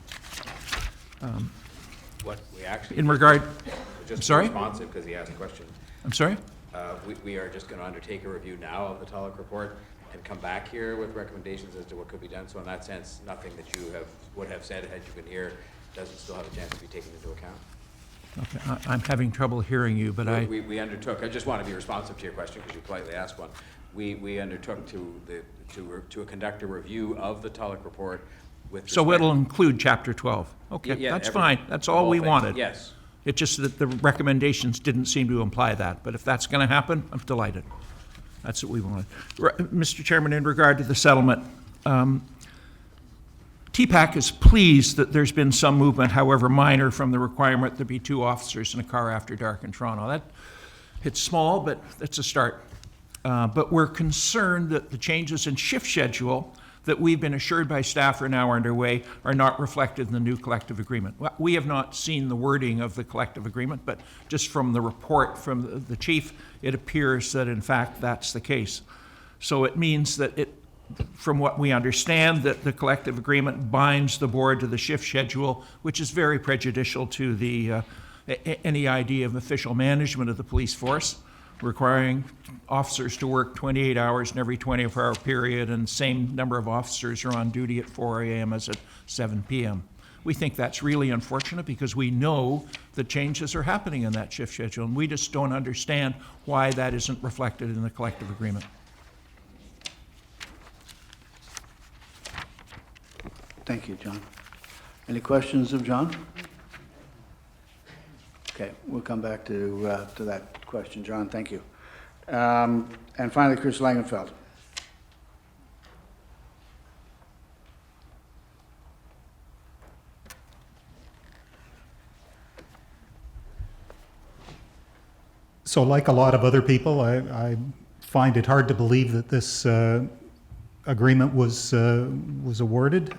What we actually. In regard, just Sorry? responsive because he asked a question. I'm sorry? We are just going to undertake a review now of the Tulloch report and come back here with recommendations as to what could be done. So in that sense, nothing that you would have said had you been here doesn't still have a chance to be taken into account. Okay, I'm having trouble hearing you, but We undertook, I just want to be responsive to your question because you politely asked one. We undertook to conduct a review of the Tulloch report with So respect- it'll include Chapter 12? Okay, Yeah, that's every- fine. That's the all whole we thing, wanted. yes. It's just that the recommendations didn't seem to imply that, but if that's going to happen, I'm delighted. That's what we wanted. Mr. Chairman, in regard to the settlement, TPAC is pleased that there's been some movement, however minor, from the requirement to be 2 officers in a car after dark in Toronto. It's small, but it's a start. But we're concerned that the changes in shift schedule that we've been assured by staff are now underway are not reflected in the new collective agreement. Well, we have not seen the wording of the collective agreement, but just from the report from the chief, it appears that in fact that's the case. So it means that from what we understand, that the collective agreement binds the board to the shift schedule, which is very prejudicial to the any idea of official management of the police force, requiring officers to work 28 hours in every 24-hour period, and same number of officers are on duty at 4 a.m. as at 7 p.m. We think that's really unfortunate because we know that changes are happening in that shift schedule, and we just don't understand why that isn't reflected in the collective agreement. Thank you, John. Any questions of John? Okay, we'll come back to that question, John. Thank you. And finally, Kris Langenfeld. So like a lot of other people, I find it hard to believe that this agreement was awarded.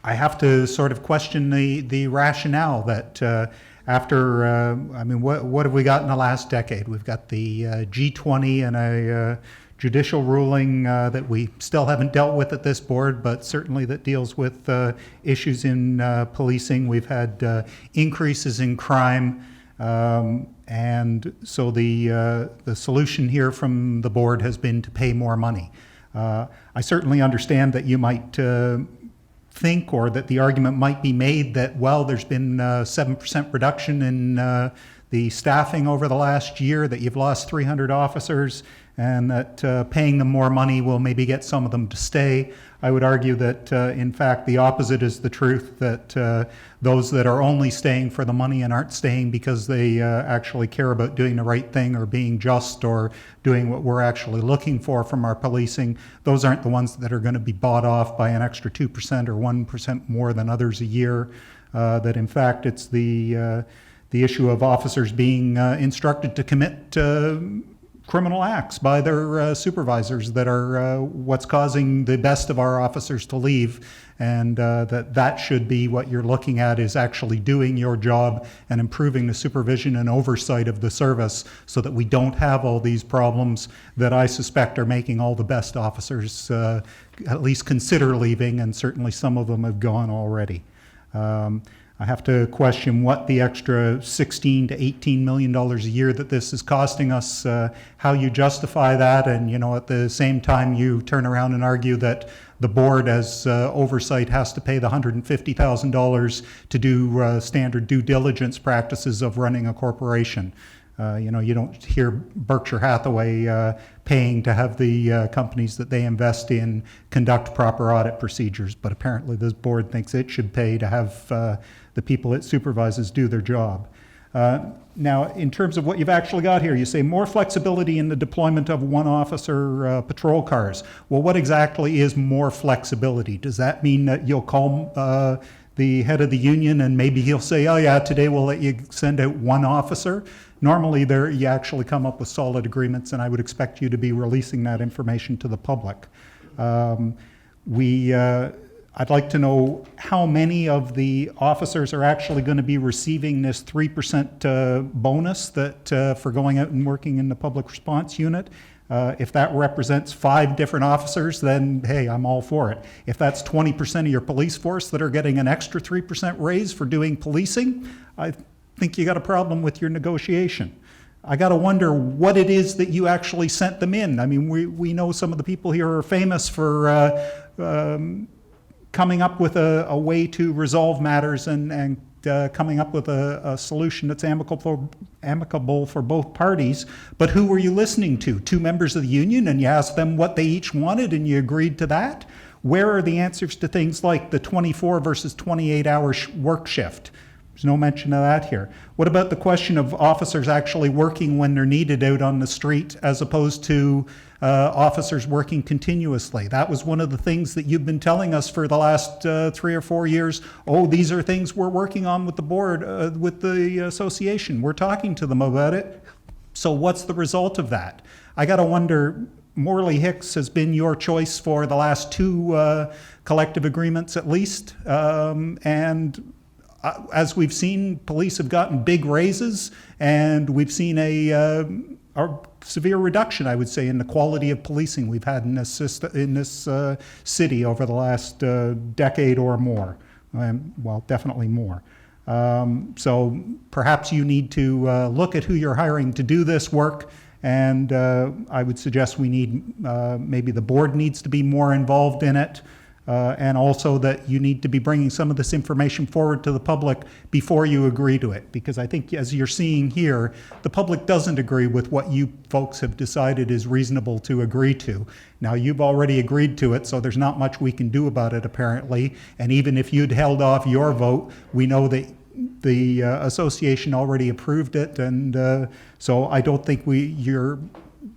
I have to sort of question the rationale that after, I mean, what have we got in the last decade? We've got the G20 and a judicial ruling that we still haven't dealt with at this board, but certainly that deals with issues in policing. We've had increases in crime. And so the solution here from the board has been to pay more money. I certainly understand that you might think, or that the argument might be made that, well, there's been a 7% reduction in the staffing over the last year, that you've lost 300 officers, and that paying them more money will maybe get some of them to stay. I would argue that, in fact, the opposite is the truth, that those that are only staying for the money and aren't staying because they actually care about doing the right thing or being just or doing what we're actually looking for from our policing, those aren't the ones that are going to be bought off by an extra 2% or 1% more than others a year. That, in fact, it's the issue of officers being instructed to commit criminal acts by their supervisors that are what's causing the best of our officers to leave, and that should be what you're looking at, is actually doing your job and improving the supervision and oversight of the service so that we don't have all these problems that I suspect are making all the best officers at least consider leaving, and certainly some of them have gone already. I have to question what the extra $16 to $18 million a year that this is costing us, how you justify that, and at the same time you turn around and argue that the board as oversight has to pay the $150,000 to do standard due diligence practices of running a corporation. You don't hear Berkshire Hathaway paying to have the companies that they invest in conduct proper audit procedures, but apparently this board thinks it should pay to have the people it supervises do their job. Now, in terms of what you've actually got here, you say more flexibility in the deployment of one-officer patrol cars. Well, what exactly is more flexibility? Does that mean that you'll call the head of the union and maybe he'll say, oh yeah, today we'll let you send out one officer? Normally you actually come up with solid agreements, and I would expect you to be releasing that information to the public. I'd like to know how many of the officers are actually going to be receiving this 3% bonus that for going out and working in the public response unit. If that represents 5 different officers, then hey, I'm all for it. If that's 20% of your police force that are getting an extra 3% raise for doing policing, I think you got a problem with your negotiation. I got to wonder what it is that you actually sent them in. I mean, we know some of the people here are famous for coming up with a way to resolve matters and coming up with a solution that's amicable for both parties. But who were you listening to? 2 members of the union, and you asked them what they each wanted and you agreed to that? Where are the answers to things like the 24 versus 28-hour work shift? There's no mention of that here. What about the question of officers actually working when they're needed out on the street as opposed to officers working continuously? That was one of the things that you've been telling us for the last 3 or 4 years. Oh, these are things we're working on with the board, with the association. We're talking to them about it. So what's the result of that? I got to wonder, Morley Hicks has been your choice for the last 2 collective agreements at least, and as we've seen, police have gotten big raises, and we've seen a severe reduction, I would say, in the quality of policing we've had in this city over the last decade or more. Well, definitely more. So perhaps you need to look at who you're hiring to do this work, and I would suggest we need, maybe the board needs to be more involved in it. And also that you need to be bringing some of this information forward to the public before you agree to it. Because I think, as you're seeing here, the public doesn't agree with what you folks have decided is reasonable to agree to. Now, you've already agreed to it, so there's not much we can do about it, apparently. And even if you'd held off your vote, we know that the association already approved it. And so I don't think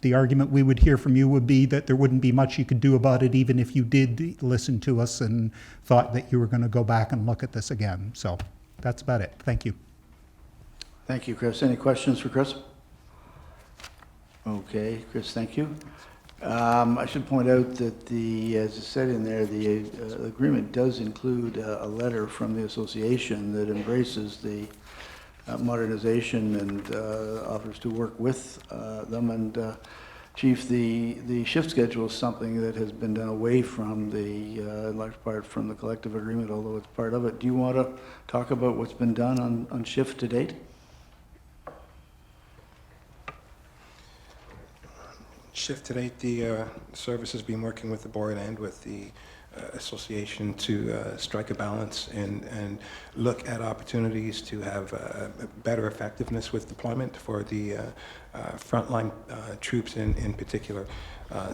the argument we would hear from you would be that there wouldn't be much you could do about it, even if you did listen to us and thought that you were going to go back and look at this again. So that's about it. Thank you. Thank you, Kris. Any questions for Kris? Okay, Kris, thank you. I should point out that as it said in there, the agreement does include a letter from the association that embraces the modernization and offers to work with them. And Chief, the shift schedule is something that has been done away from in large part from the collective agreement, although it's part of it. Do you want to talk about what's been done on shift to date? Shift to date, the service has been working with the board and with the association to strike a balance and look at opportunities to have better effectiveness with deployment for the frontline troops in particular.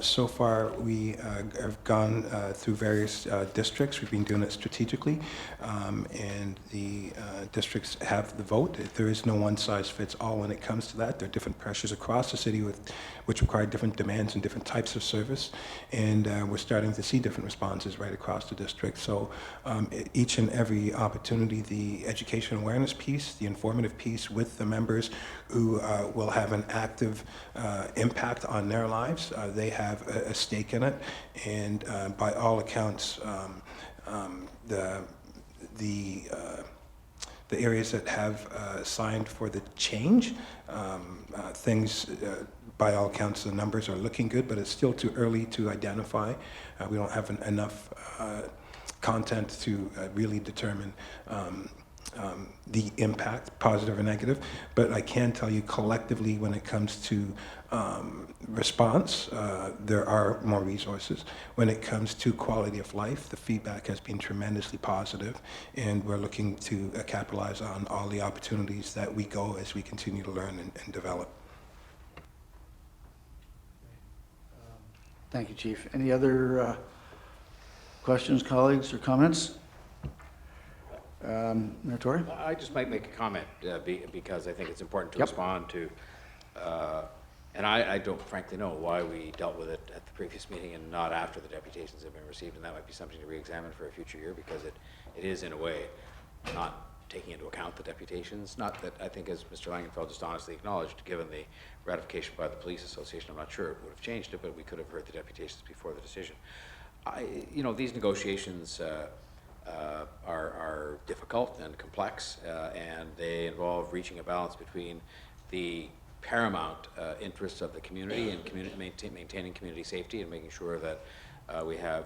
So far, we have gone through various districts. We've been doing it strategically, and the districts have the vote. There is no one-size-fits-all when it comes to that. There are different pressures across the city which require different demands and different types of service, and we're starting to see different responses right across the district. So each and every opportunity, the education awareness piece, the informative piece with the members who will have an active impact on their lives, they have a stake in it, and by all accounts, the areas that have signed for the change, things, by all accounts, the numbers are looking good, but it's still too early to identify. We don't have enough content to really determine the impact, positive or negative, but I can tell you collectively when it comes to response, there are more resources. When it comes to quality of life, the feedback has been tremendously positive, and we're looking to capitalize on all the opportunities that we go as we continue to learn and develop. Thank you, Chief. Any other questions, colleagues, or comments? Mayor Tory? I just might make a comment because I think it's important to Yep. respond to, and I don't frankly know why we dealt with it at the previous meeting and not after the deputations have been received, and that might be something to re-examine for a future year because it is in a way not taking into account the deputations. Not that I think, as Mr. Langenfeld just honestly acknowledged, given the ratification by the Police Association, I'm not sure it would have changed it, but we could have heard the deputations before the decision. These negotiations are difficult and complex, and they involve reaching a balance between the paramount interests of the community and maintaining community safety and making sure that we have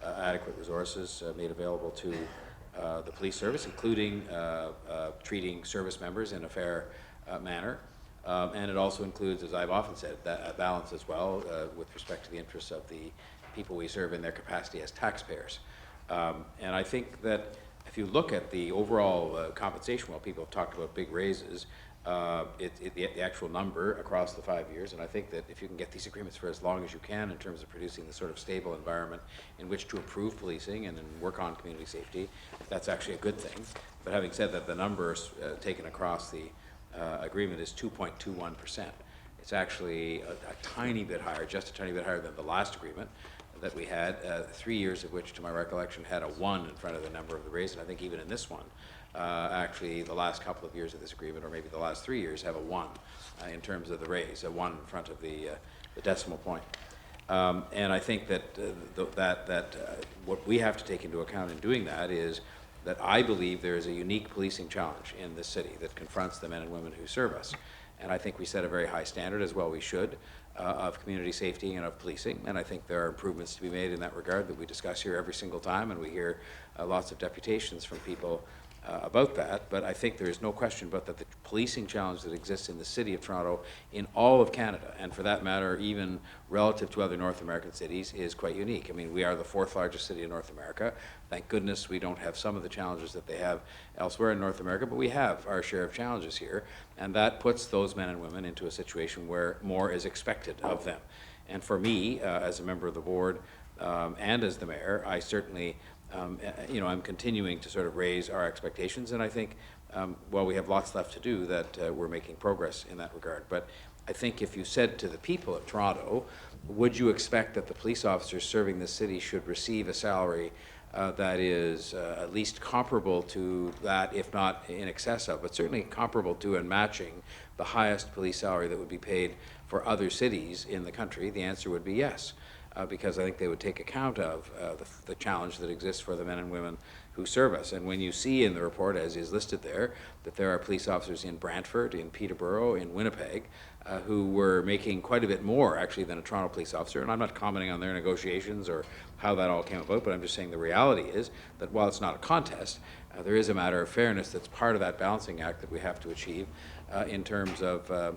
adequate resources made available to the police service, including treating service members in a fair manner. And it also includes, as I've often said, that a balance as well with respect to the interests of the people we serve in their capacity as taxpayers. And I think that if you look at the overall compensation, while people have talked about big raises, the actual number across the 5 years, and I think that if you can get these agreements for as long as you can in terms of producing the sort of stable environment in which to improve policing and then work on community safety, that's actually a good thing. But having said that, the numbers taken across the agreement is 2.21%. It's actually a tiny bit higher, just a tiny bit higher than the last agreement that we had, 3 years of which, to my recollection, had a 1 in front of the number of the raise, and I think even in this one, actually the last couple of years of this agreement, or maybe the last 3 years, have a 1 in terms of the raise, a 1 in front of the decimal point. And I think that what we have to take into account in doing that is that I believe there is a unique policing challenge in this city that confronts the men and women who serve us. And I think we set a very high standard, as well we should, of community safety and of policing. And I think there are improvements to be made in that regard that we discuss here every single time, and we hear lots of deputations from people about that. But I think there is no question but that the policing challenge that exists in the city of Toronto, in all of Canada, and for that matter, even relative to other North American cities, is quite unique. I mean, we are the 4th largest city in North America. Thank goodness we don't have some of the challenges that they have elsewhere in North America, but we have our share of challenges here, and that puts those men and women into a situation where more is expected of them. And for me, as a member of the board and as the mayor, I certainly I'm continuing to sort of raise our expectations, and I think, while we have lots left to do, that we're making progress in that regard. But I think if you said to the people of Toronto, would you expect that the police officers serving this city should receive a salary that is at least comparable to that, if not in excess of, but certainly comparable to and matching the highest police salary that would be paid for other cities in the country? The answer would be yes. Because I think they would take account of the challenge that exists for the men and women who serve us. And when you see in the report, as is listed there, that there are police officers in Brantford, in Peterborough, in Winnipeg, who were making quite a bit more, actually, than a Toronto police officer. And I'm not commenting on their negotiations or how that all came about, but I'm just saying the reality is that while it's not a contest, there is a matter of fairness that's part of that balancing act that we have to achieve in terms of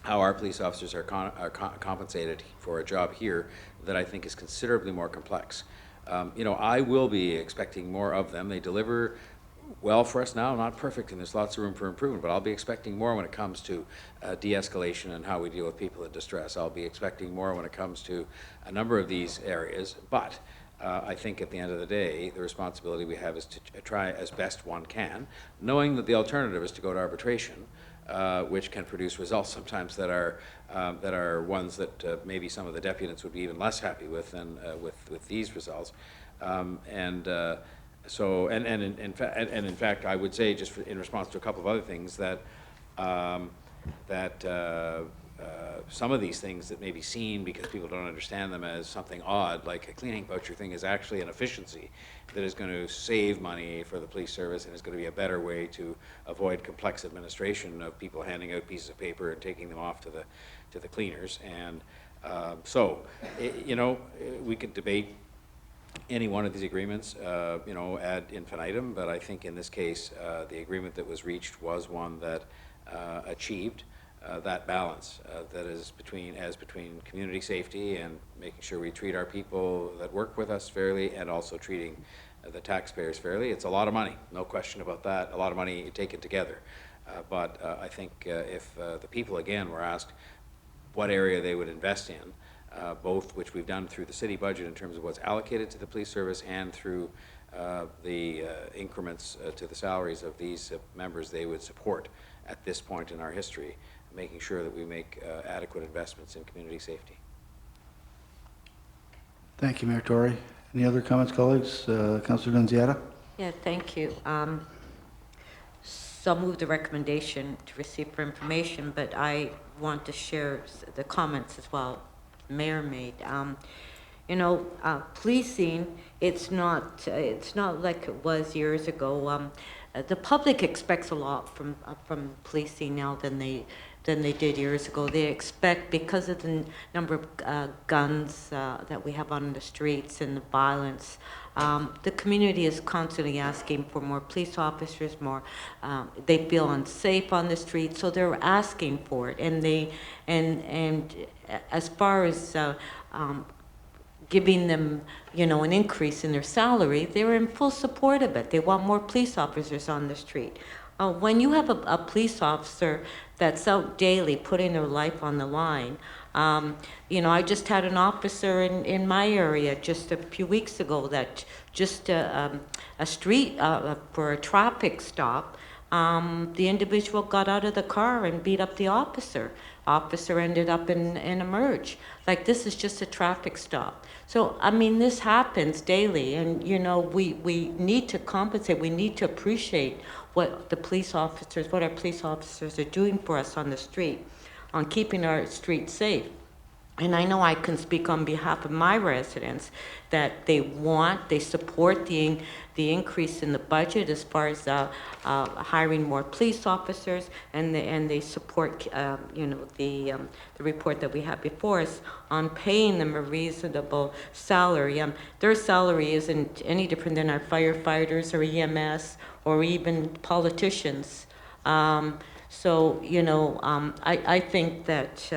how our police officers are compensated for a job here that I think is considerably more complex. I will be expecting more of them. They deliver well for us now, not perfect, and there's lots of room for improvement, but I'll be expecting more when it comes to de-escalation and how we deal with people in distress. I'll be expecting more when it comes to a number of these areas, but I think at the end of the day, the responsibility we have is to try as best one can, knowing that the alternative is to go to arbitration, which can produce results sometimes that are ones that maybe some of the deputants would be even less happy with than with these results. In fact, I would say, just in response to a couple of other things, that some of these things that may be seen because people don't understand them as something odd, like a cleaning voucher thing, is actually an efficiency that is going to save money for the police service and is going to be a better way to avoid complex administration of people handing out pieces of paper and taking them off to the cleaners. And we could debate any one of these agreements, ad infinitum, but I think in this case, the agreement that was reached was one that achieved that balance that is between community safety and making sure we treat our people that work with us fairly, and also treating the taxpayers fairly. It's a lot of money, no question about that, a lot of money taken together. But I think if the people, again, were asked what area they would invest in, both which we've done through the city budget in terms of what's allocated to the police service and through the increments to the salaries of these members, they would support at this point in our history, making sure that we make adequate investments in community safety. Thank you, Mayor Tory. Any other comments, colleagues? Councillor Nunziata? Yeah, thank you. So I'll move the recommendation to receive for information, but I want to share the comments as well the Mayor made. Policing, it's not like it was years ago. The public expects a lot from policing now than than they did years ago. They expect, because of the number of guns that we have on the streets and the violence, the community is constantly asking for more police officers, more. They feel unsafe on the street, so they're asking for it. And as far as giving them, an increase in their salary, they're in full support of it. They want more police officers on the street. When you have a police officer that's out daily putting their life on the line, I just had an officer in my area just a few weeks ago that just a street for a traffic stop, the individual got out of the car and beat up the officer. Officer ended up in a merge. Like, this is just a traffic stop. So, this happens daily, and, we need to compensate. We need to appreciate what our police officers are doing for us on the street, on keeping our streets safe. And I know I can speak on behalf of my residents that they support the increase in the budget as far as hiring more police officers, and they support the report that we have before us on paying them a reasonable salary. Their salary isn't any different than our firefighters or EMS or even politicians. So, I think that,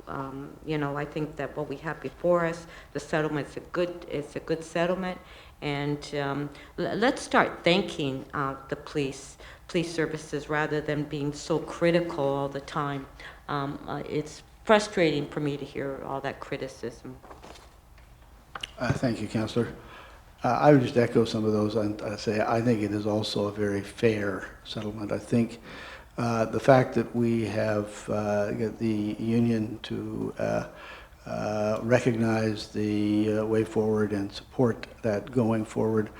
I think that what we have before us, the settlement's it's a good settlement, and let's start thanking the police services rather than being so critical all the time. It's frustrating for me to hear all that criticism. Thank you, Councillor. I would just echo some of those and say I think it is also a very fair settlement. I think the fact that we have got the union to recognize the way forward and support that going forward,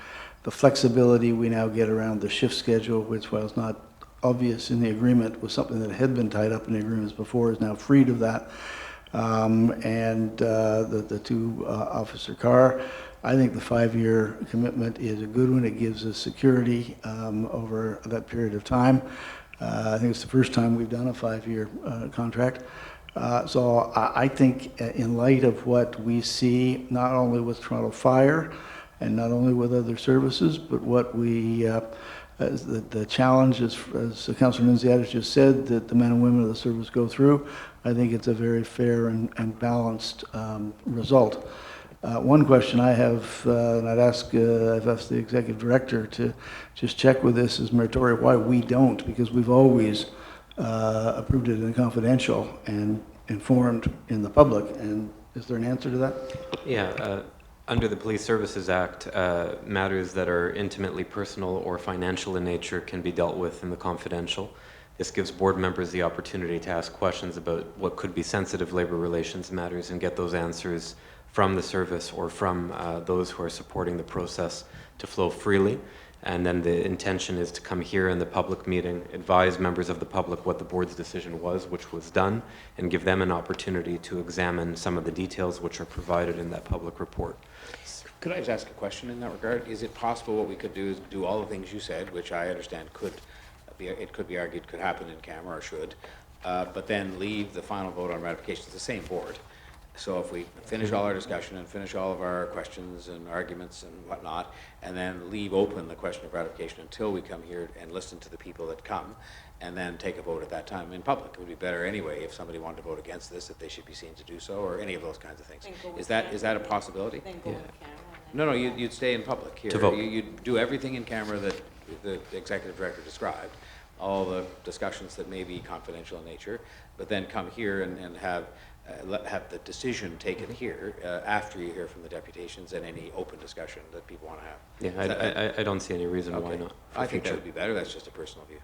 the flexibility we now get around the shift schedule, which was not obvious in the agreement, was something that had been tied up in the agreements before, is now freed of that. And the two-officer car, I think the 5-year commitment is a good one. It gives us security over that period of time. I think it's the first time we've done a 5-year contract. So I think in light of what we see, not only with Toronto Fire and not only with other services, but what we, the challenge, as Councillor Nunziata just said, that the men and women of the service go through, I think it's a very fair and balanced result. One question I have, and I've asked the Executive Director to just check with this, is Meritori, why we don't, because we've always approved it in confidential and informed in the public, and is there an answer to that? Yeah, under the Police Services Act, matters that are intimately personal or financial in nature can be dealt with in the confidential. This gives board members the opportunity to ask questions about what could be sensitive labor relations matters and get those answers from the service or from those who are supporting the process to flow freely. And then the intention is to come here in the public meeting, advise members of the public what the board's decision was, which was done, and give them an opportunity to examine some of the details which are provided in that public report. Could I just ask a question in that regard? Is it possible what we could do is do all the things you said, which I understand it could be argued could happen in camera or should, but then leave the final vote on ratification to the same board? So if we finish all our discussion and finish all of our questions and arguments and whatnot, and then leave open the question of ratification until we come here and listen to the people that come, and then take a vote at that time in public. It would be better anyway if somebody wanted to vote against this, if they should be seen to do so, or any of those kinds of things. Is that a possibility? No, you'd stay in public here. To vote. You'd do everything in camera that the Executive Director described, all the discussions that may be confidential in nature, but then come here and have the decision taken here after you hear from the deputations and any open discussion that people want to have. Yeah, I don't see any reason why not. I think that would be better. That's just a personal view.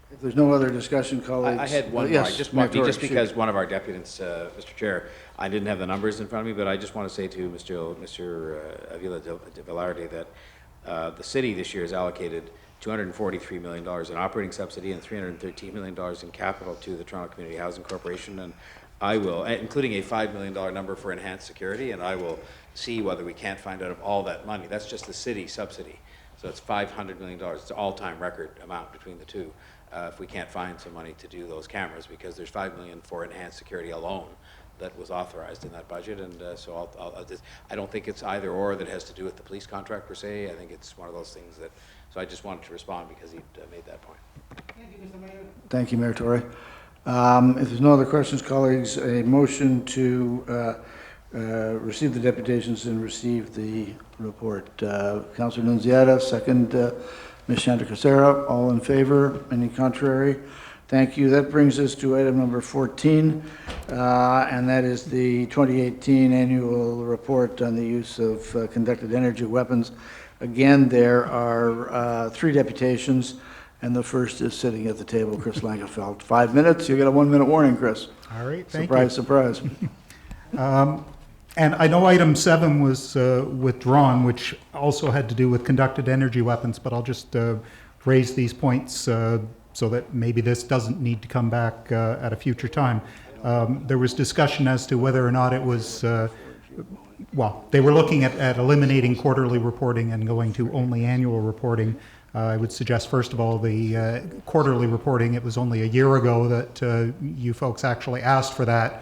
If there's no other discussion, colleagues. I had one more. Just because one of our deputants, Mr. Chair, I didn't have the numbers in front of me, but I just want to say to Mr. Avila de Velarde that the city this year has allocated $243 million in operating subsidy and $313 million in capital to the Toronto Community Housing Corporation, and I will, including a $5 million number for enhanced security, and I will see whether we can't find out of all that money. That's just the city subsidy. So it's $500 million. It's an all-time record amount between the two. if we can't find some money to do those cameras, because there's $5 million for enhanced security alone that was authorized in that budget, and so I don't think it's either or that has to do with the police contract per se. I think it's one of those things that, so I just wanted to respond because he made that point. Thank you, Mayor Tory. If there's no other questions, colleagues, a motion to receive the deputations and receive the report. Councillor Nunziata, second, Ms. Chandrasekaran, all in favor? Any contrary? Thank you. That brings us to item number 14, and that is the 2018 annual report on the use of conducted energy weapons. Again, there are 3 deputations, and the first is sitting at the table, Kris Langenfeld. 5 minutes. You get a 1-minute warning, Kris. All right, thank you. Surprise. And I know item 7 was withdrawn, which also had to do with conducted energy weapons, but I'll just raise these points so that maybe this doesn't need to come back at a future time. There was discussion as to whether or not it was, well, they were looking at eliminating quarterly reporting and going to only annual reporting. I would suggest, first of all, the quarterly reporting, it was only a year ago that you folks actually asked for that,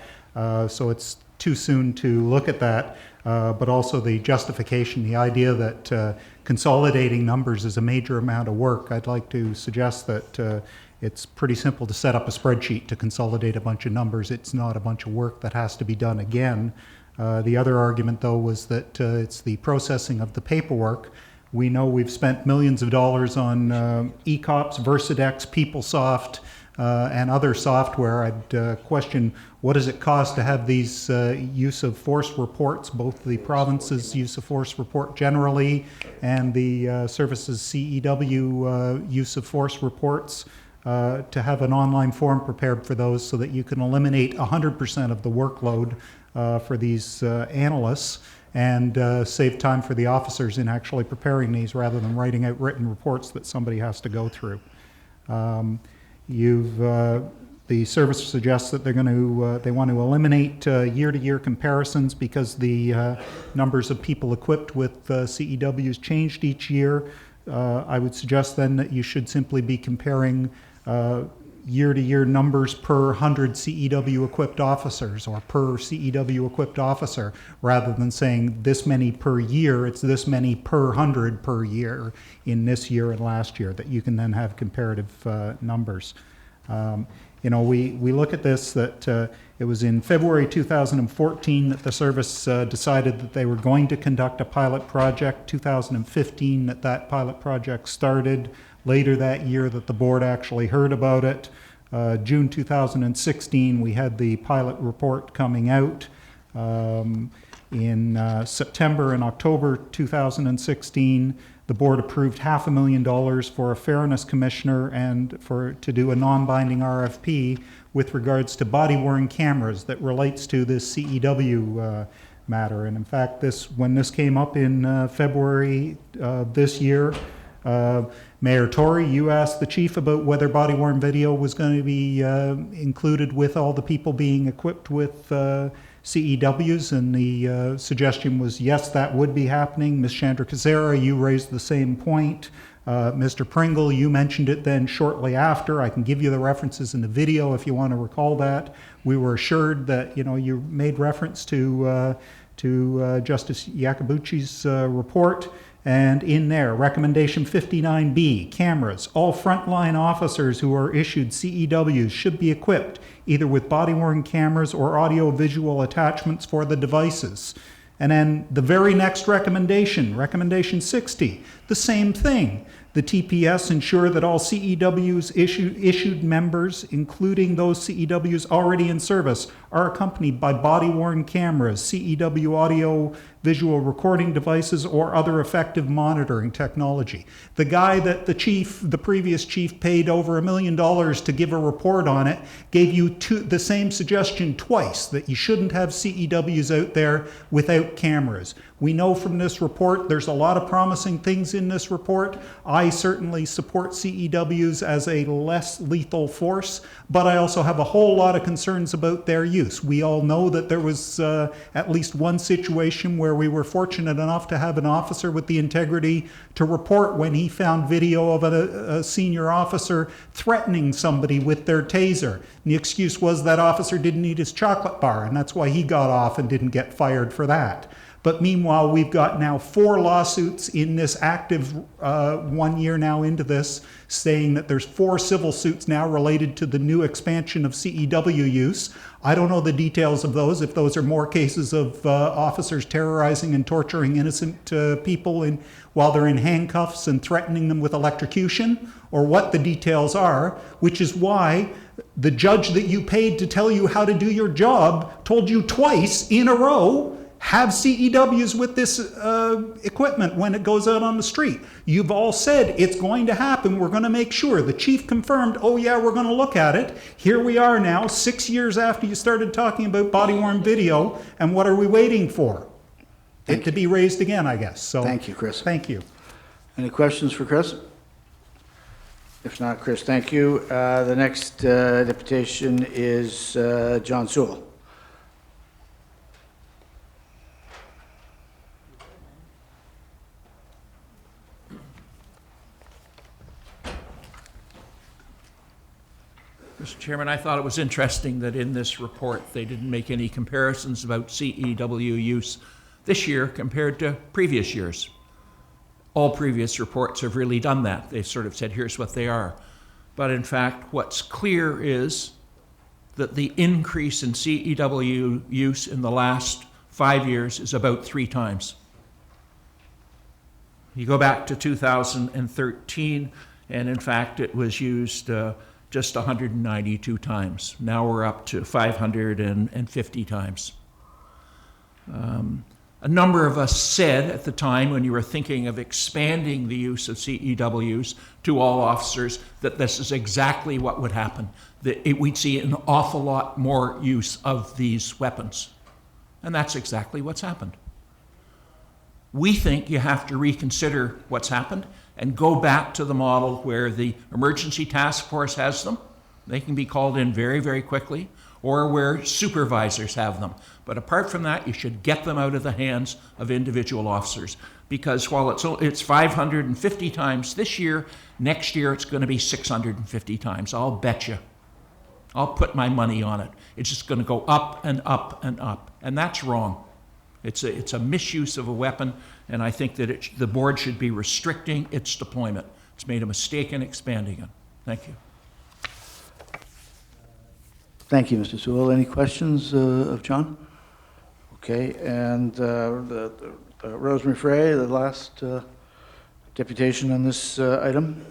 so it's too soon to look at that, but also the justification, the idea that consolidating numbers is a major amount of work. I'd like to suggest that it's pretty simple to set up a spreadsheet to consolidate a bunch of numbers. It's not a bunch of work that has to be done again. The other argument, though, was that it's the processing of the paperwork. We know we've spent millions of dollars on ECOPS, Versadex, PeopleSoft, and other software. I'd question, what does it cost to have these use of force reports, both the province's use of force report generally and the services CEW use of force reports, to have an online form prepared for those so that you can eliminate 100% of the workload for these analysts and save time for the officers in actually preparing these rather than writing out written reports that somebody has to go through. The service suggests that they want to eliminate year-to-year comparisons because the numbers of people equipped with CEWs changed each year. I would suggest then that you should simply be comparing year-to-year numbers per 100 CEW-equipped officers or per CEW-equipped officer, rather than saying this many per year, it's this many per 100 per year in this year and last year, that you can then have comparative numbers. You know, we look at this, that it was in February 2014 that the service decided that they were going to conduct a pilot project, 2015 that pilot project started, later that year that the board actually heard about it. June 2016, we had the pilot report coming out. In September and October 2016, the board approved $500,000 for a fairness commissioner and to do a non-binding RFP with regards to body-worn cameras that relates to this CEW matter. And in fact, when this came up in February this year, Mayor Tory, you asked the chief about whether body-worn video was going to be included with all the people being equipped with CEWs, and the suggestion was yes, that would be happening. Ms. Chandrasekaran, you raised the same point. Mr. Pringle, you mentioned it then shortly after. I can give you the references in the video if you want to recall that. We were assured that, you know, you made reference to Justice Iacobucci's report. And in there, recommendation 59B, cameras. All frontline officers who are issued CEWs should be equipped either with body-worn cameras or audio-visual attachments for the devices. And then the very next recommendation, recommendation 60, the same thing. The TPS ensure that all CEWs issued members, including those CEWs already in service, are accompanied by body-worn cameras, CEW audio visual recording devices, or other effective monitoring technology. The guy that the previous chief paid over $1 million to give a report on it gave you the same suggestion twice, that you shouldn't have CEWs out there without cameras. We know from this report there's a lot of promising things in this report. I certainly support CEWs as a less lethal force, but I also have a whole lot of concerns about their use. We all know that there was at least one situation where we were fortunate enough to have an officer with the integrity to report when he found video of a senior officer threatening somebody with their taser. And the excuse was that officer didn't eat his chocolate bar, and that's why he got off and didn't get fired for that. But meanwhile, we've got now 4 lawsuits in this active 1 year now into this, saying that there's 4 civil suits now related to the new expansion of CEW use. I don't know the details of those, if those are more cases of officers terrorizing and torturing innocent people while they're in handcuffs and threatening them with electrocution, or what the details are, which is why the judge that you paid to tell you how to do your job told you twice in a row, have CEWs with this equipment when it goes out on the street. You've all said it's going to happen. We're going to make sure. The chief confirmed, oh yeah, we're going to look at it. Here we are now, 6 years after you started talking about body-worn video, and what are we waiting for? It to be raised again, I guess. So Thank you, Kris. thank you. Any questions for Kris? If not, Kris, thank you. The next deputation is John Sewell. Mr. Chairman, I thought it was interesting that in this report they didn't make any comparisons about CEW use this year compared to previous years. All previous reports have really done that. They've sort of said, here's what they are. But in fact, what's clear is that the increase in CEW use in the last 5 years is about 3 times. You go back to 2013, and in fact, it was used just 192 times. Now we're up to 550 times. A number of us said at the time when you were thinking of expanding the use of CEWs to all officers that this is exactly what would happen, that we'd see an awful lot more use of these weapons. And that's exactly what's happened. We think you have to reconsider what's happened and go back to the model where the emergency task force has them. They can be called in very, very quickly, or where supervisors have them. But apart from that, you should get them out of the hands of individual officers. Because while it's 550 times this year, next year it's going to be 650 times. I'll bet you. I'll put my money on it. It's just going to go up and up and up. And that's wrong. It's a misuse of a weapon, and I think that the board should be restricting its deployment. It's made a mistake in expanding it. Thank you. Thank you, Mr. Sewell. Any questions of John? Okay, and Rosemary Frey, the last deputation on this item.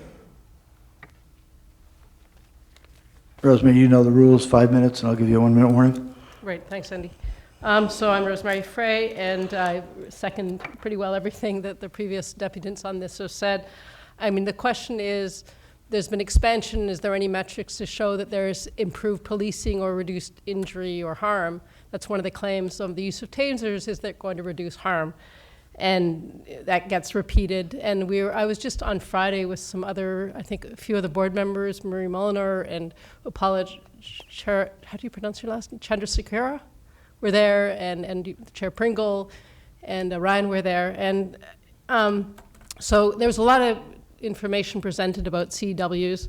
Rosemary, you know the rules, 5 minutes, and I'll give you a 1 minute warning. Right, thanks, Andy. So I'm Rosemary Frey, and I second pretty well everything that the previous deputants on this have said. I mean, the question is, there's been expansion. Is there any metrics to show that there's improved policing or reduced injury or harm? That's one of the claims of the use of tasers, is they're going to reduce harm. And that gets repeated. And I was just on Friday with some other, I think a few of the board members, Marie Molnar and Upala, how do you pronounce your last name? Chandrasekhara were there, and Chair Pringle and Ryan were there. And so there was a lot of information presented about CEWs,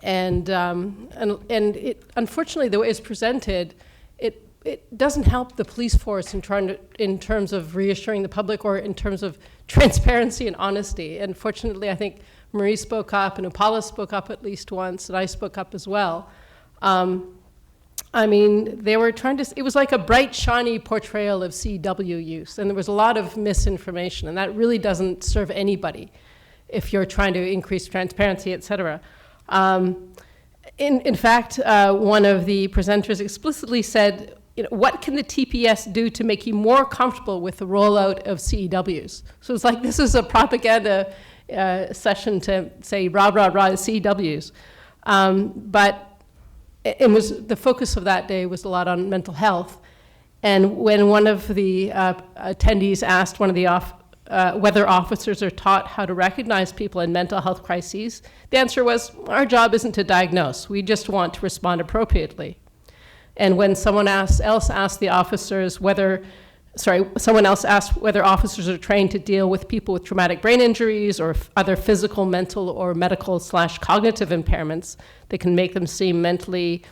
and it, unfortunately, the way it's presented, it doesn't help the police force in terms of reassuring the public or in terms of transparency and honesty. And fortunately, I think Marie spoke up and Upala spoke up at least once, and I spoke up as well. I mean, they were trying to, it was like a bright, shiny portrayal of CEW use, and there was a lot of misinformation, and that really doesn't serve anybody if you're trying to increase transparency, et cetera. In fact, one of the presenters explicitly said, what can the TPS do to make you more comfortable with the rollout of CEWs? So it's like this is a propaganda session to say rah, rah, rah, CEWs. But it was, the focus of that day was a lot on mental health. And when one of the attendees asked one of the whether officers are taught how to recognize people in mental health crises, the answer was, our job isn't to diagnose. We just want to respond appropriately. And when someone else asked the officers someone else asked whether officers are trained to deal with people with traumatic brain injuries or other physical, mental, or medical/cognitive impairments that can make them seem mentally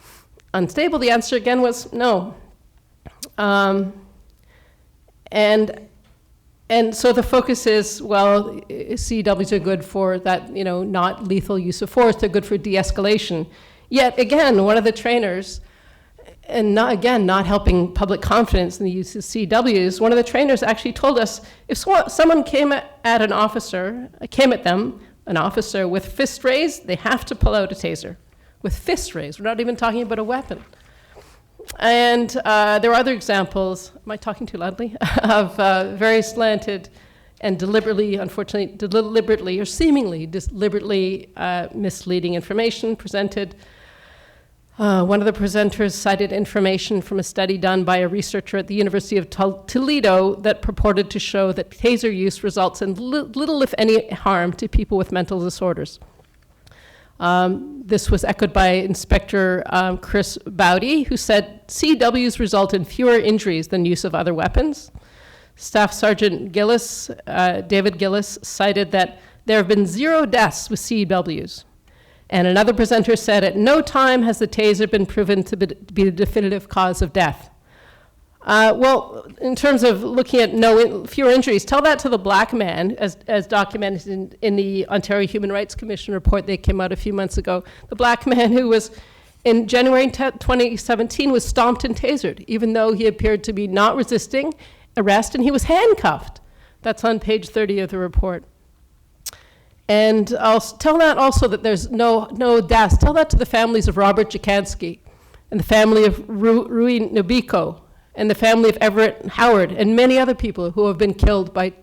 unstable, the answer again was no. And so the focus is, well, CEWs are good for that, not lethal use of force. They're good for de-escalation. Yet again, one of the trainers, and not helping public confidence in the use of CEWs, one of the trainers actually told us if someone came at an officer with fist raised, they have to pull out a taser. With fist raised, we're not even talking about a weapon. And there are other examples, am I talking too loudly, of very slanted and deliberately or seemingly deliberately misleading information presented. One of the presenters cited information from a study done by a researcher at the University of Toledo that purported to show that taser use results in little, if any, harm to people with mental disorders. This was echoed by Inspector Kris Bowdy, who said CEWs result in fewer injuries than use of other weapons. Staff Sergeant David Gillis, cited that there have been 0 deaths with CEWs. And another presenter said, at no time has the taser been proven to be the definitive cause of death. Well, in terms of looking at fewer injuries, tell that to the black man, as documented in the Ontario Human Rights Commission report that came out a few months ago. The black man who was, in January 2017, was stomped and tasered, even though he appeared to be not resisting arrest, and he was handcuffed. That's on page 30 of the report. And I'll tell that also that there's no deaths. Tell that to the families of Robert Jacansky, and the family of Rui Nobiko, and the family of Everett Howard, and many other people who have been killed by,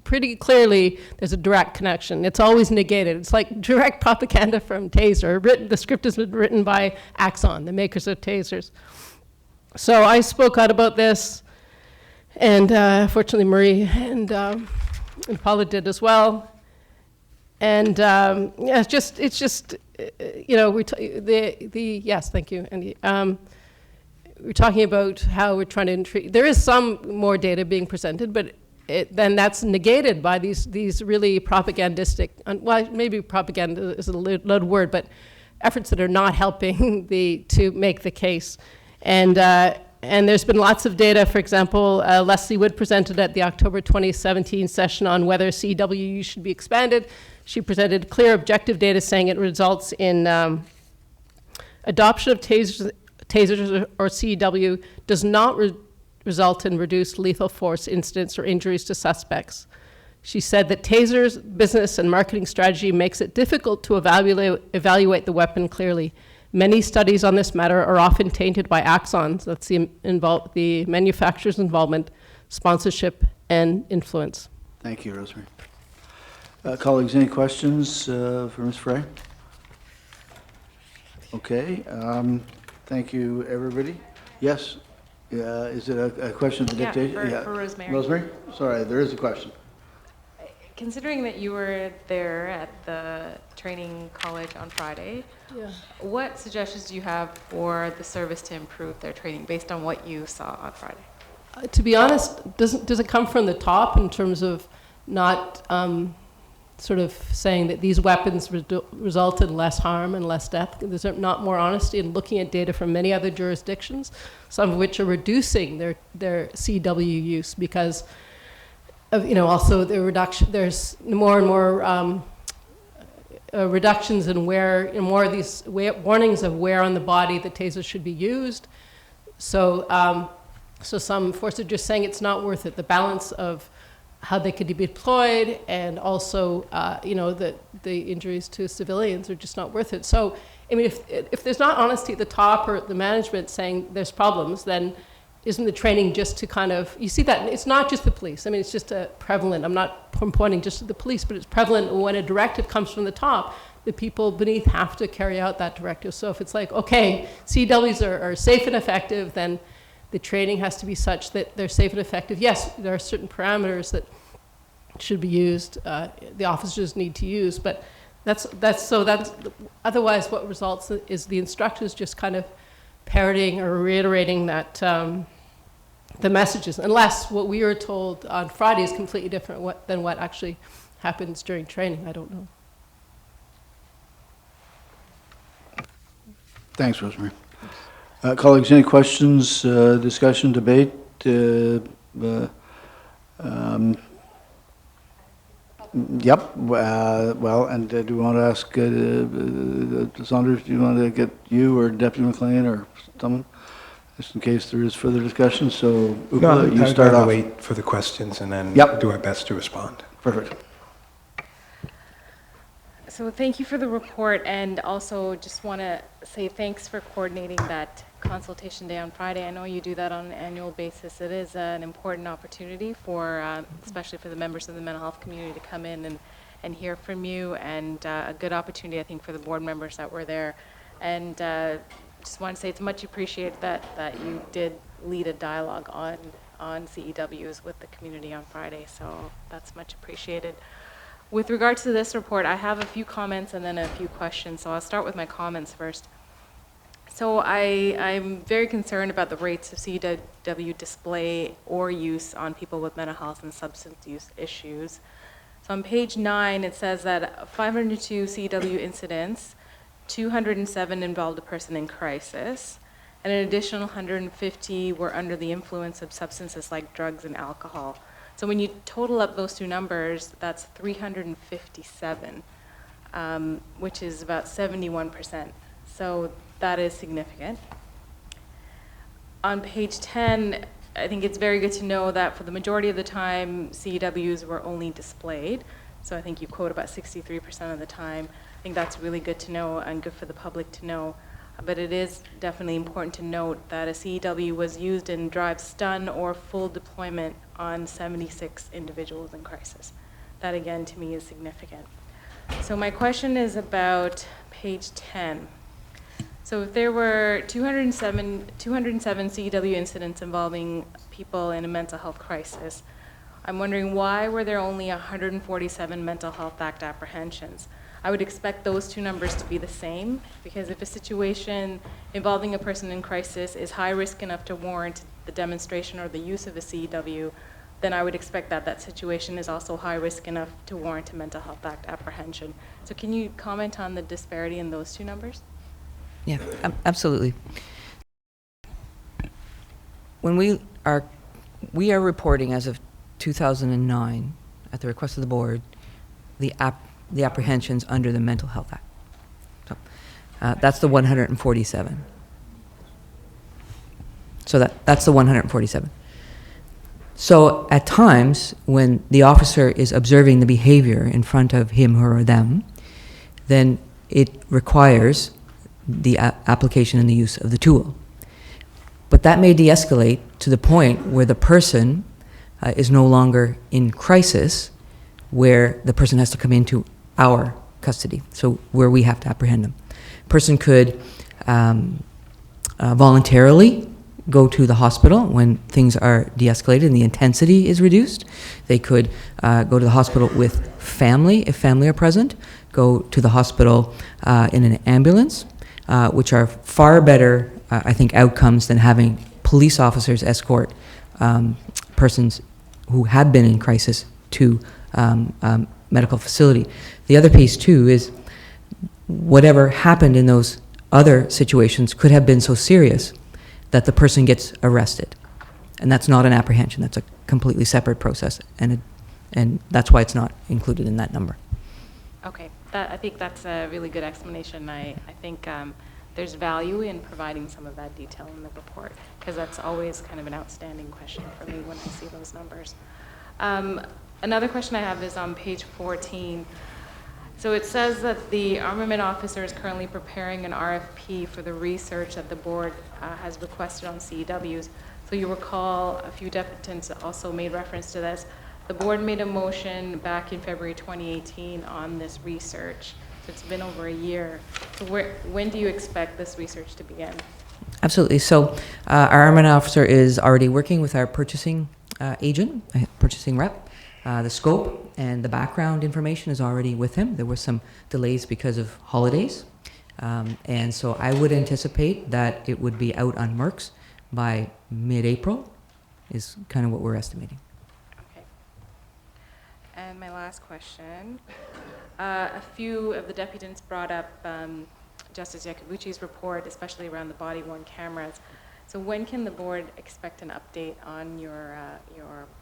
pretty clearly, there's a direct connection. It's always negated. It's like direct propaganda from Taser. The script has been written by Axon, the makers of tasers. So I spoke out about this, and fortunately Marie and Paula did as well. And yes, thank you, Andy. We're talking about how we're trying to intrigue. There is some more data being presented, but then that's negated by these really propagandistic, well, maybe propaganda is a loud word, but efforts that are not helping to make the case. And there's been lots of data. For example, Leslie Wood presented at the October 2017 session on whether CEW should be expanded. She presented clear objective data saying it results in adoption of tasers or CEW does not result in reduced lethal force incidents or injuries to suspects. She said that tasers' business and marketing strategy makes it difficult to evaluate the weapon clearly. Many studies on this matter are often tainted by axons, that's the manufacturer's involvement, sponsorship, and influence. Thank you, Rosemary. Colleagues, any questions for Ms. Frey? Okay. Thank you, everybody. Yes? Is it a question of the dictation? For Rosemary. Rosemary? Sorry, there is a question. Considering that you were there at the training college on Friday, what suggestions do you have for the service to improve their training based on what you saw on Friday? To be honest, does it come from the top in terms of not sort of saying that these weapons result in less harm and less death? There's not more honesty in looking at data from many other jurisdictions, some of which are reducing their CW use because of, also the reduction. There's more and more reductions in more of these warnings of where on the body the taser should be used. So some forces are just saying it's not worth it. The balance of how they could be deployed, and also, the injuries to civilians are just not worth it. So, I mean, if there's not honesty at the top or at the management saying there's problems, then isn't the training just to kind of, you see that, it's not just the police. I mean, it's just prevalent. I'm not pointing just to the police, but it's prevalent when a directive comes from the top, the people beneath have to carry out that directive. So if it's like, okay, CWs are safe and effective, then the training has to be such that they're safe and effective. Yes, there are certain parameters that should be used, the officers need to use. But that's otherwise what results is the instructors just kind of parroting or reiterating that the messages, unless what we were told on Friday is completely different than what actually happens during training. I don't know. Thanks, Rosemary. Colleagues, any questions, discussion, debate? Yep. Well, and do you want to ask Saunders, do you want to get you or Deputy McLean or someone, just in case there is further discussion? So, No, you I'd start rather off. wait for the questions and then Yep. do our best to respond. Perfect. So thank you for the report, and also just want to say thanks for coordinating that consultation day on Friday. I know you do that on an annual basis. It is an important opportunity for, especially for the members of the mental health community to come in and hear from you, and a good opportunity, I think, for the board members that were there. And just want to say it's much appreciated that you did lead a dialogue on CEWs with the community on Friday, so that's much appreciated. With regard to this report, I have a few comments and then a few questions, so I'll start with my comments first. So I'm very concerned about the rates of CEW display or use on people with mental health and substance use issues. So on page 9, it says that 502 CEW incidents, 207 involved a person in crisis, and an additional 150 were under the influence of substances like drugs and alcohol. So when you total up those two numbers, that's 357, which is about 71%. So that is significant. On page 10, I think it's very good to know that for the majority of the time, CEWs were only displayed. So I think you quote about 63% of the time. I think that's really good to know and good for the public to know. But it is definitely important to note that a CEW was used in drive stun or full deployment on 76 individuals in crisis. That again to me is significant. So my question is about page 10. So if there were 207 CEW incidents involving people in a mental health crisis, I'm wondering why were there only 147 Mental Health Act apprehensions? I would expect those two numbers to be the same, because if a situation involving a person in crisis is high risk enough to warrant the demonstration or the use of a CEW, then I would expect that that situation is also high risk enough to warrant a Mental Health Act apprehension. So can you comment on the disparity in those two numbers? Yeah, absolutely. When we are reporting as of 2009, at the request of the board, the apprehensions under the Mental Health Act. So, that's the 147. So that's the 147. So at times, when the officer is observing the behavior in front of him, her, or them, then it requires the application and the use of the tool. But that may de-escalate to the point where the person is no longer in crisis, where the person has to come into our custody, so where we have to apprehend them. Person could voluntarily go to the hospital when things are de-escalated and the intensity is reduced. They could go to the hospital with family, if family are present, go to the hospital in an ambulance, which are far better, I think, outcomes than having police officers escort persons who have been in crisis to medical facility. The other piece, too, is whatever happened in those other situations could have been so serious that the person gets arrested. And that's not an apprehension. That's a completely separate process. And that's why it's not included in that number. Okay, I think that's a really good explanation. I think there's value in providing some of that detail in the report, because that's always kind of an outstanding question for me when I see those numbers. Another question I have is on page 14. So it says that the armament officer is currently preparing an RFP for the research that the board has requested on CEWs. So you recall a few deputants also made reference to this. The board made a motion back in February 2018 on this research. So it's been over a year. So when do you expect this research to begin? Absolutely. So our armament officer is already working with our purchasing agent, purchasing rep. The scope and the background information is already with him. There were some delays because of holidays. And so I would anticipate that it would be out on Mercs by mid-April, is kind of what we're estimating. Okay. And my last question, a few of the deputants brought up Justice Yakubuchi's report, especially around the body-worn cameras. So when can the board expect an update on your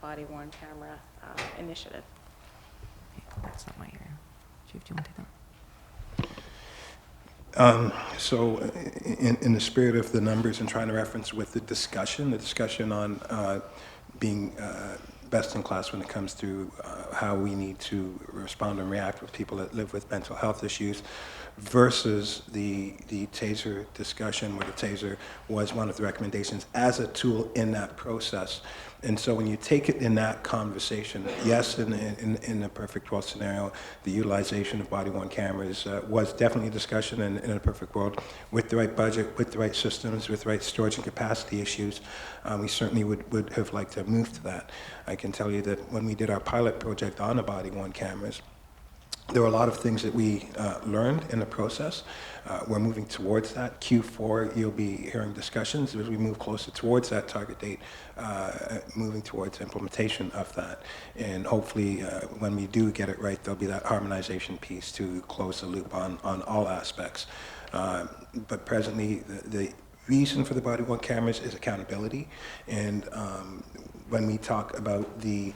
body-worn camera initiative? That's not my area. Chief, do you want to take that? So in the spirit of the numbers and trying to reference with the discussion on being best in class when it comes to how we need to respond and react with people that live with mental health issues versus the taser discussion, where the taser was one of the recommendations as a tool in that process. And so when you take it in that conversation, yes, in the perfect world scenario, the utilization of body-worn cameras was definitely a discussion in a perfect world. With the right budget, with the right systems, with the right storage and capacity issues, we certainly would have liked to have moved to that. I can tell you that when we did our pilot project on the body-worn cameras, there were a lot of things that we learned in the process. We're moving towards that. Q4, you'll be hearing discussions as we move closer towards that target date, moving towards implementation of that. And hopefully, when we do get it right, there'll be that harmonization piece to close the loop on all aspects. But presently, the reason for the body-worn cameras is accountability. And when we talk about the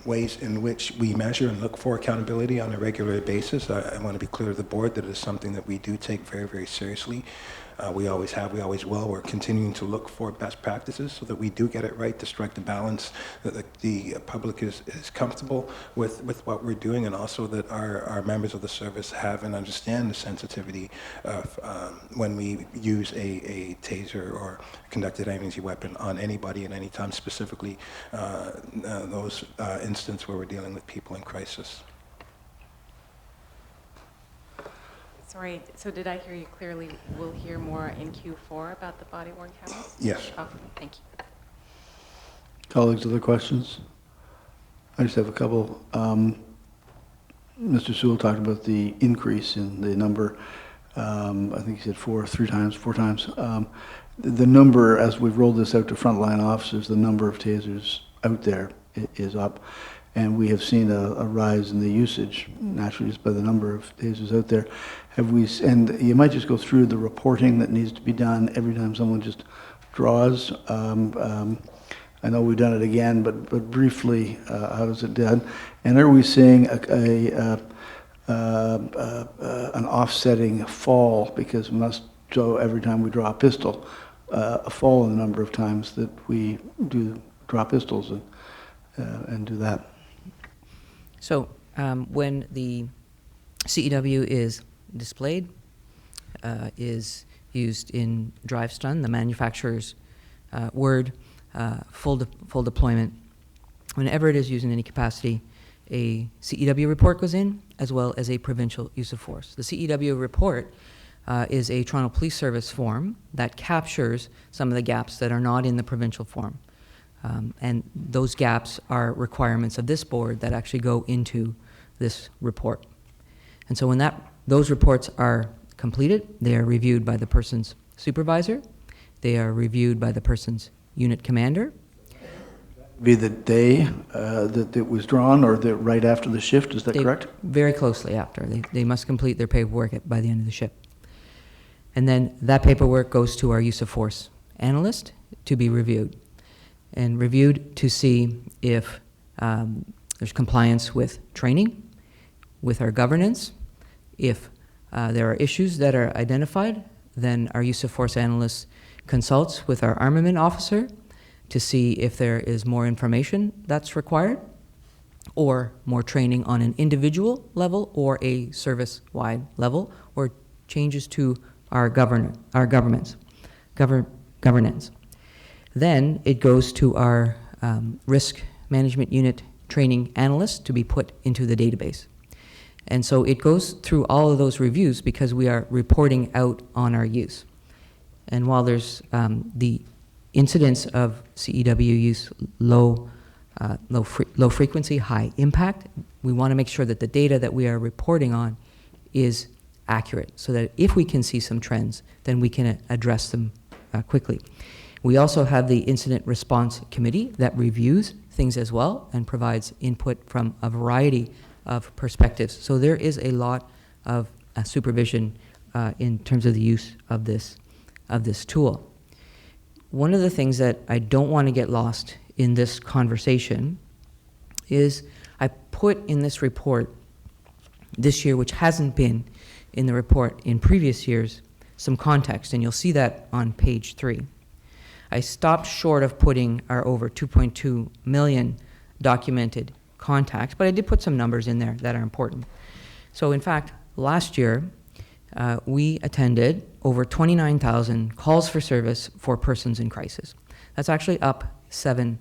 ways in which we measure and look for accountability on a regular basis, I want to be clear to the board that it is something that we do take very, very seriously. We always have, we always will. We're continuing to look for best practices so that we do get it right, to strike the balance, that the public is comfortable with what we're doing, and also that our members of the service have and understand the sensitivity of when we use a taser or conducted aiming weapon on anybody at any time, specifically those instances where we're dealing with people in crisis. Sorry, so did I hear you clearly? We'll hear more in Q4 about the body-worn cameras? Yes. Okay, thank you. Colleagues, other questions? I just have a couple. Mr. Sewell talked about the increase in the number. I think he said four times. The number, as we've rolled this out to frontline officers, the number of tasers out there is up. And we have seen a rise in the usage, naturally, just by the number of tasers out there. And you might just go through the reporting that needs to be done every time someone just draws. I know we've done it again, but briefly, how does it done? And are we seeing an offsetting fall, because we must show every time we draw a pistol, a fall in the number of times that we do draw pistols and do that? So when the CEW is displayed, is used in drive stun, the manufacturer's word, full deployment. Whenever it is used in any capacity, a CEW report goes in, as well as a provincial use of force. The CEW report is a Toronto Police Service form that captures some of the gaps that are not in the provincial form. And those gaps are requirements of this board that actually go into this report. And so when those reports are completed, they are reviewed by the person's supervisor, they are reviewed by the person's unit commander. Be the day that it was drawn, or right after the shift, is that correct? Very closely after. They must complete their paperwork by the end of the shift. And then that paperwork goes to our use of force analyst to be reviewed. And reviewed to see if there's compliance with training, with our governance. If there are issues that are identified, then our use of force analyst consults with our armament officer to see if there is more information that's required, or more training on an individual level or a service-wide level, or changes to our governance. Then it goes to our risk management unit training analyst to be put into the database. And so it goes through all of those reviews because we are reporting out on our use. And while there's the incidence of CEW use low low frequency, high impact. We want to make sure that the data that we are reporting on is accurate, so that if we can see some trends, then we can address them quickly. We also have the Incident Response Committee that reviews things as well and provides input from a variety of perspectives. So there is a lot of supervision in terms of the use of this tool. One of the things that I don't want to get lost in this conversation is I put in this report this year, which hasn't been in the report in previous years, some context, and you'll see that on page 3. I stopped short of putting our over 2.2 million documented contacts, but I did put some numbers in there that are important. So in fact, last year, we attended over 29,000 calls for service for persons in crisis. That's actually up 7%.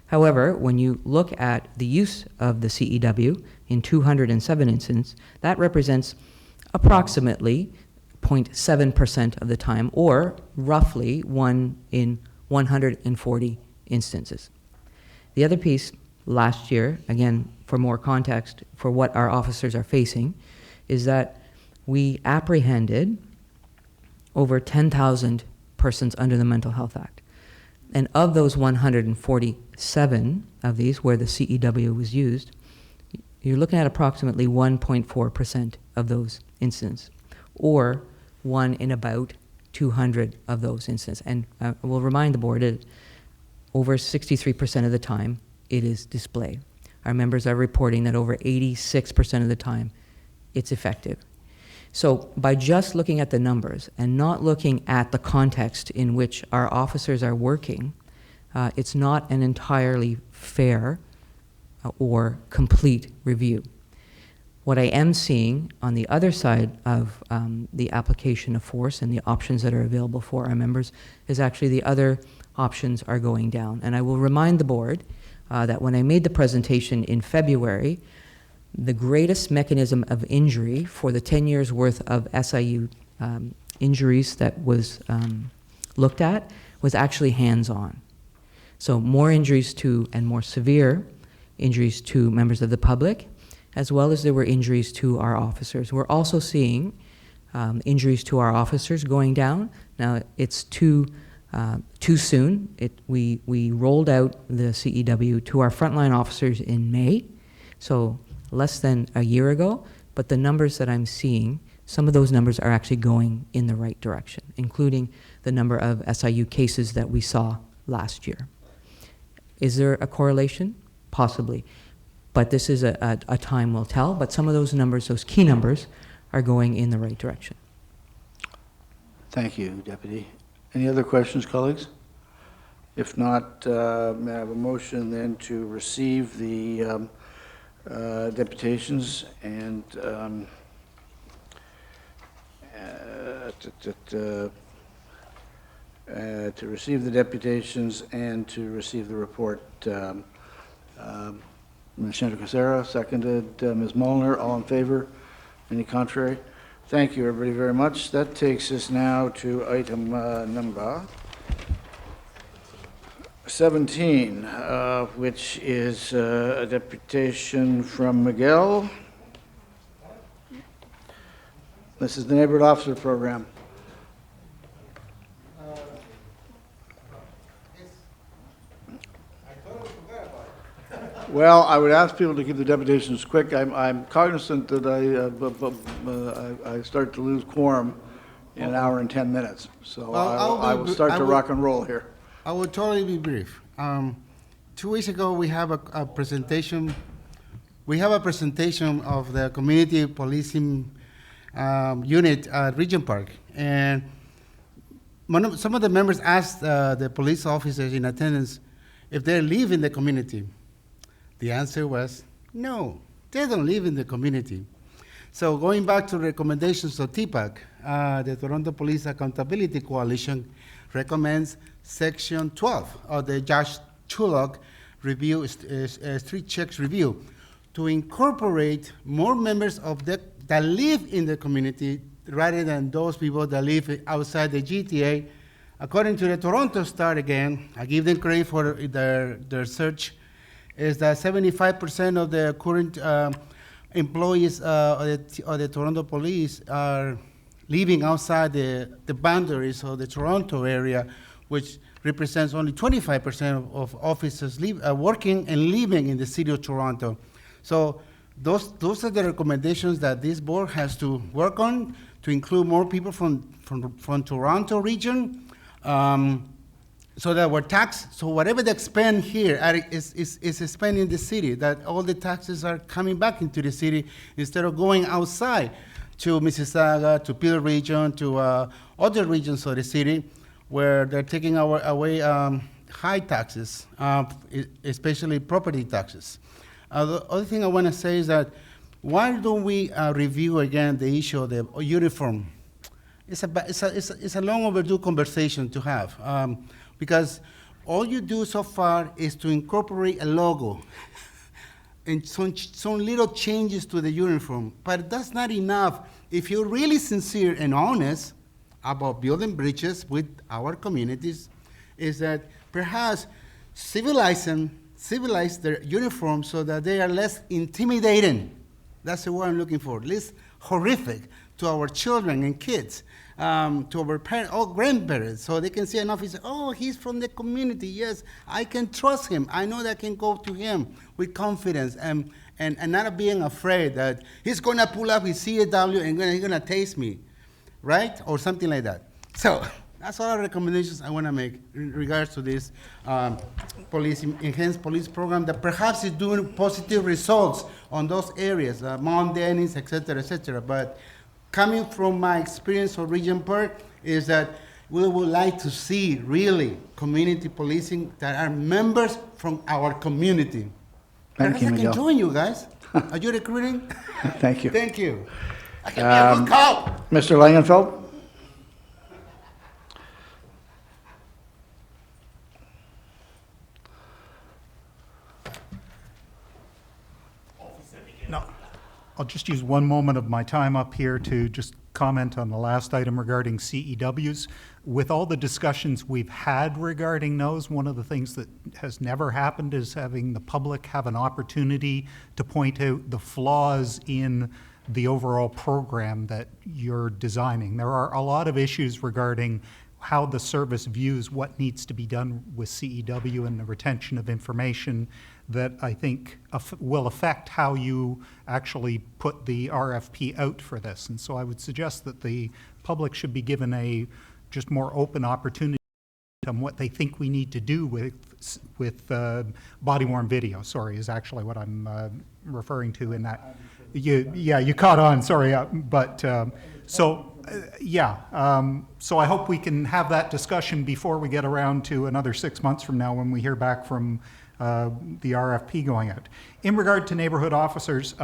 However, when you look at the use of the CEW in 207 instances, that represents approximately 0.7% of the time, or roughly 1 in 140 instances. The other piece last year, again, for more context for what our officers are facing, is that we apprehended over 10,000 persons under the Mental Health Act. And of those 147 of these where the CEW was used, you're looking at approximately 1.4% of those incidents, or 1 in about 200 of those incidents. And we'll remind the board that over 63% of the time it is display. Our members are reporting that over 86% of the time it's effective. So by just looking at the numbers and not looking at the context in which our officers are working, it's not an entirely fair or complete review. What I am seeing on the other side of the application of force and the options that are available for our members is actually the other options are going down. And I will remind the board that when I made the presentation in February, the greatest mechanism of injury for the 10 years worth of SIU injuries that was looked at was actually hands-on. So more injuries to, and more severe injuries to members of the public, as well as there were injuries to our officers. We're also seeing injuries to our officers going down. Now, it's too soon. We rolled out the CEW to our frontline officers in May, so less than a year ago, but the numbers that I'm seeing, some of those numbers are actually going in the right direction, including the number of SIU cases that we saw last year. Is there a correlation? Possibly. But this is a time will tell, but some of those numbers, those key numbers, are going in the right direction. Thank you, Deputy. Any other questions, colleagues? If not, may I have a motion then to receive the deputations and to receive the deputations and to receive the report. Ms. Chandracasera, seconded. Ms. Molnar, all in favor? Any contrary? Thank you, everybody, very much. That takes us now to item number 17, which is a deputation from Miguel. This is the Neighborhood Officer Program. Well, I would ask people to keep the deputations quick. I'm cognizant that I start to lose quorum in an hour and 10 minutes. So I will start to rock and roll here. I will totally be brief. 2 weeks ago, we have a presentation. We have a presentation of the community policing unit at Regent Park, and some of the members asked the police officers in attendance if they live in the community. The answer was no, they don't live in the community. So going back to recommendations of TPAC, the Toronto Police Accountability Coalition recommends Section 12 of the Judge Tulloch review, street checks review, to incorporate more members of that live in the community rather than those people that live outside the GTA According to the Toronto Star, again, I give them credit for their search, is that 75% of the current employees of the Toronto Police are living outside the boundaries of the Toronto area, which represents only 25% of officers working and living in the city of Toronto. So those are the recommendations that this board has to work on, to include more people from Toronto region, so that whatever they spend here is spent in the city, that all the taxes are coming back into the city instead of going outside to Mississauga, to Peel Region, to other regions of the city where they're taking away high taxes, especially property taxes. The other thing I want to say is that why don't we review again the issue of the uniform? It's a long overdue conversation to have, because all you do so far is to incorporate a logo and some little changes to the uniform, but that's not enough. If you're really sincere and honest about building bridges with our communities, is that perhaps civilize their uniform so that they are less intimidating. That's the word I'm looking for, less horrific to our children and kids, to our parents, or grandparents, so they can see an officer, oh, he's from the community, yes, I can trust him. I know that I can go to him with confidence and not being afraid that he's gonna pull up his CAW and he's gonna tase me, right? Or something like that. So that's all the recommendations I wanna make in regards to this enhanced police program that perhaps is doing positive results on those areas, Mount Dennis, et cetera, but coming from my experience of Regent Park is that we would like to see really community policing that are members from our community. Thank you, I Miguel. can join you guys. Are you recruiting? Thank you. Thank you. I can be a good cop. Mr. Langenfeld? No, I'll just use one moment of my time up here to just comment on the last item regarding CEWs. With all the discussions we've had regarding those, one of the things that has never happened is having the public have an opportunity to point out the flaws in the overall program that you're designing. There are a lot of issues regarding how the service views what needs to be done with CEW and the retention of information that I think will affect how you actually put the RFP out for this. And so I would suggest that the public should be given a just more open opportunity on what they think we need to do with body-worn video, is actually what I'm referring to in that. You caught on, sorry, so I hope we can have that discussion before we get around to another 6 months from now when we hear back from the RFP going out. In regard to neighborhood officers,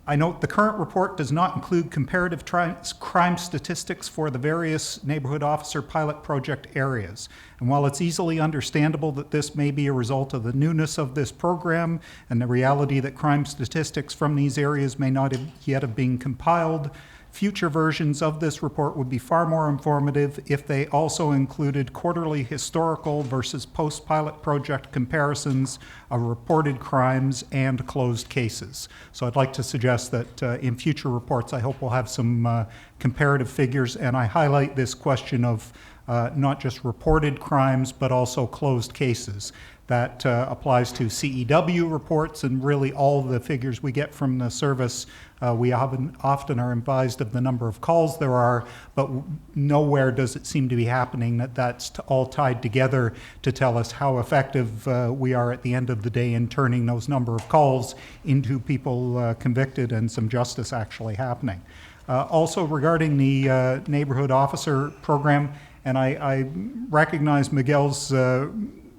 I note the current report does not include comparative crime statistics for the various neighborhood officer pilot project areas. And while it's easily understandable that this may be a result of the newness of this program and the reality that crime statistics from these areas may not yet have been compiled, future versions of this report would be far more informative if they also included quarterly historical versus post-pilot project comparisons of reported crimes and closed cases. So I'd like to suggest that in future reports, I hope we'll have some comparative figures, and I highlight this question of not just reported crimes, but also closed cases. That applies to CEW reports and really all the figures we get from the service. We often are advised of the number of calls there are, but nowhere does it seem to be happening that's all tied together to tell us how effective we are at the end of the day in turning those number of calls into people convicted and some justice actually happening. Also regarding the neighborhood officer program, and I recognize Miguel's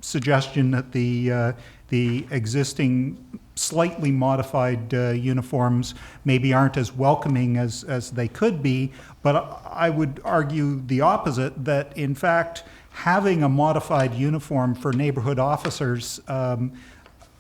suggestion that the existing slightly modified uniforms maybe aren't as welcoming as they could be, but I would argue the opposite, that in fact having a modified uniform for neighborhood officers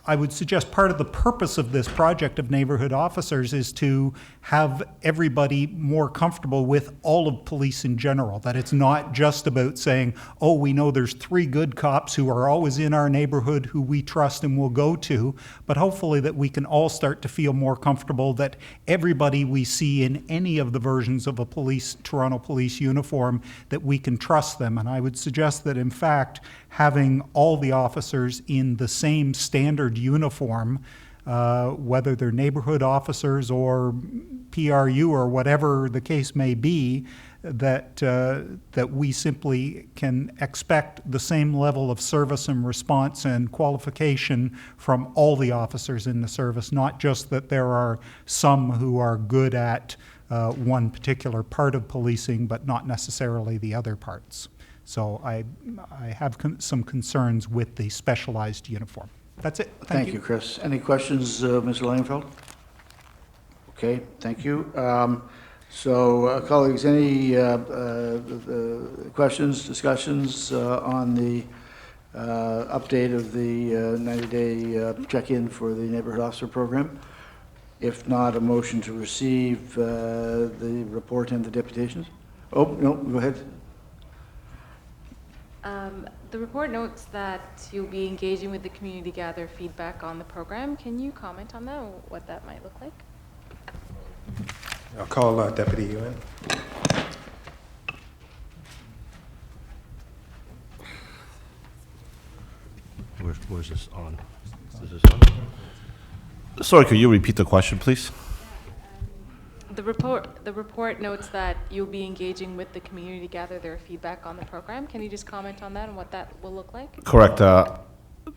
I would suggest part of the purpose of this project of neighborhood officers is to have everybody more comfortable with all of police in general, that it's not just about saying, oh, we know there's 3 good cops who are always in our neighborhood who we trust and will go to, but hopefully that we can all start to feel more comfortable that everybody we see in any of the versions of a Toronto police uniform, that we can trust them. And I would suggest that, in fact, having all the officers in the same standard uniform, whether they're neighborhood officers or PRU or whatever the case may be, that we simply can expect the same level of service and response and qualification from all the officers in the service, not just that there are some who are good at one particular part of policing, but not necessarily the other parts. So I have some concerns with the specialized uniform. That's it. Thank you, Kris. Any questions, Mr. Langenfeld? Okay, thank you. Colleagues, any questions, discussions on the update of the 90-day check-in for the neighborhood officer program? If not, a motion to receive the report and the deputations? Oh, no, go ahead. The report notes that you'll be engaging with the community to gather feedback on the program. Can you comment on that, what that might look like? I'll call Deputy Ewan. Where's this on? Is this on? Sorry, could you repeat the question, please? The report notes that you'll be engaging with the community to gather their feedback on the program. Can you just comment on that and what that will look like? Correct.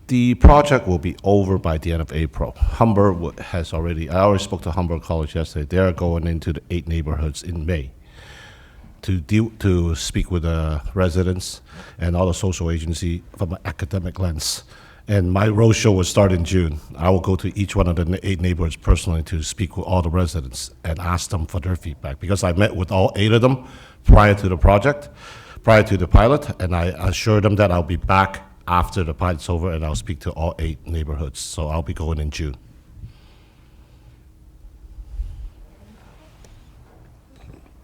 The project will be over by the end of April. Humber has already, I already spoke to Humber College yesterday. They're going into the 8 neighborhoods in May to speak with the residents and all the social agency from an academic lens. And my roadshow will start in June. I will go to each one of the 8 neighborhoods personally to speak with all the residents and ask them for their feedback. Because I met with all 8 of them prior to the project, prior to the pilot, and I assured them that I'll be back after the pilot's over and I'll speak to all 8 neighborhoods. So I'll be going in June.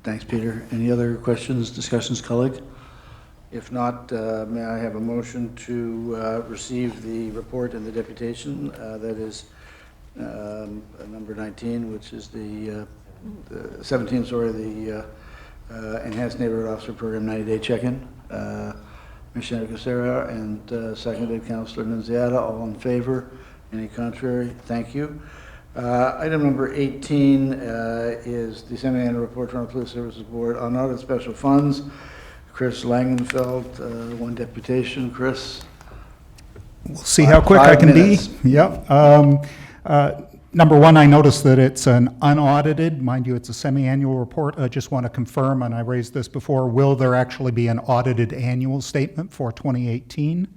Thanks, Peter. Any other questions, discussions, colleagues? If not, may I have a motion to receive the report and the deputation, that is number 19, which is the 17, sorry, the Enhanced Neighborhood Officer Program 90-day check-in. Commissioner Casera and seconded Councillor Nunziata, all in favor. Any contrary? Thank you. Item number 18 is the semi-annual report from the Police Services Board on audit special funds. Kris Langenfeld, one deputation. Kris? We'll see how quick I can be. Yep. Number one, I noticed that it's an unaudited, mind you, it's a semi-annual report. I just want to confirm, and I raised this before, will there actually be an audited annual statement for 2018?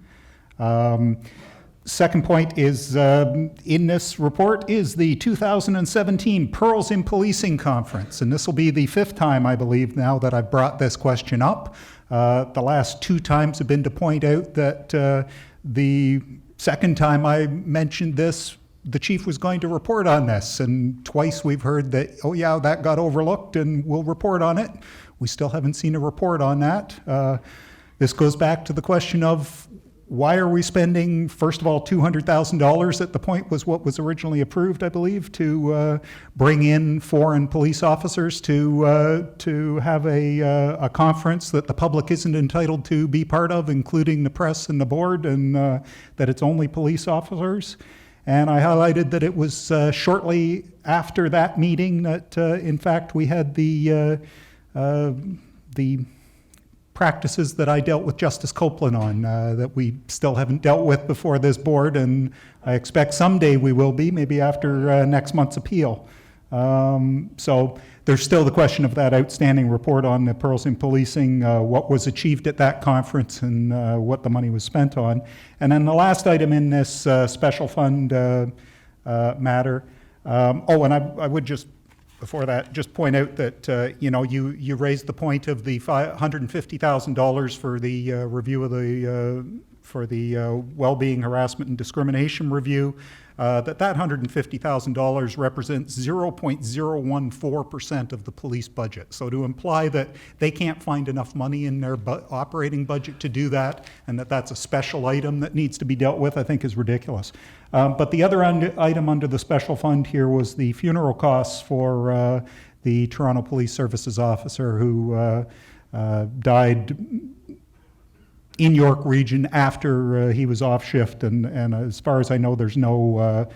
Second point is, in this report is the 2017 Pearls in Policing Conference, and this will be the 5th time, I believe, now that I've brought this question up. The last 2 times have been to point out that the second time I mentioned this, the chief was going to report on this, and twice we've heard that, oh yeah, that got overlooked and we'll report on it. We still haven't seen a report on that. This goes back to the question of why are we spending, first of all, $200,000 at the point was what was originally approved, I believe, to bring in foreign police officers to have a conference that the public isn't entitled to be part of, including the press and the board, and that it's only police officers. And I highlighted that it was shortly after that meeting that, in fact, we had the practices that I dealt with Justice Copeland on that we still haven't dealt with before this board, and I expect someday we will be, maybe after next month's appeal. So there's still the question of that outstanding report on the Pearls in Policing, what was achieved at that conference and what the money was spent on. And then the last item in this special fund matter, and I would just, before that, just point out that, you raised the point of the $150,000 for the review of the for the Wellbeing, Harassment, and Discrimination Review, that $150,000 represents 0.014% of the police budget. So to imply that they can't find enough money in their operating budget to do that, and that that's a special item that needs to be dealt with, I think is ridiculous. But the other item under the special fund here was the funeral costs for the Toronto Police Services officer who died in York Region after he was off shift, and as far as I know, there's no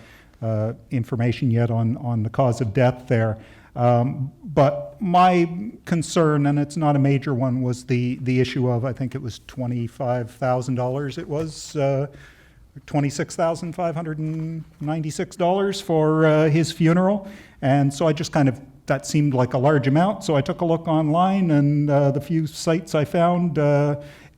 information yet on the cause of death there. But my concern, and it's not a major one, was the issue of, I think it was $25,000. It was $26,596 for his funeral, and so I just kind of, that seemed like a large amount, so I took a look online, and the few sites I found,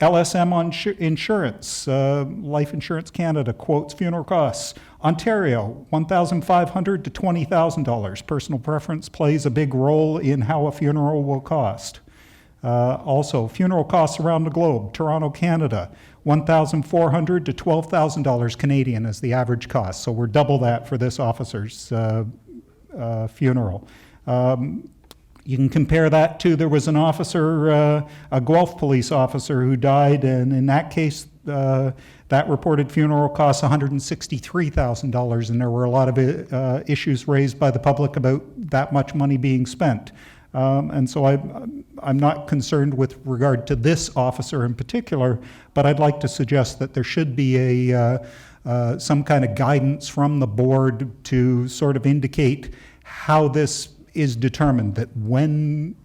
LSM on insurance, Life Insurance Canada quotes funeral costs. Ontario, $1,500 to $20,000. Personal preference plays a big role in how a funeral will cost. Also, funeral costs around the globe. Toronto, Canada, $1,400 to $12,000 Canadian is the average cost. So we're double that for this officer's funeral. You can compare that to, there was an officer, a Guelph police officer who died, and in that case, that reported funeral costs $163,000, and there were a lot of issues raised by the public about that much money being spent. And so I'm not concerned with regard to this officer in particular, but I'd like to suggest that there should be some kind of guidance from the board to sort of indicate how this is determined, that when,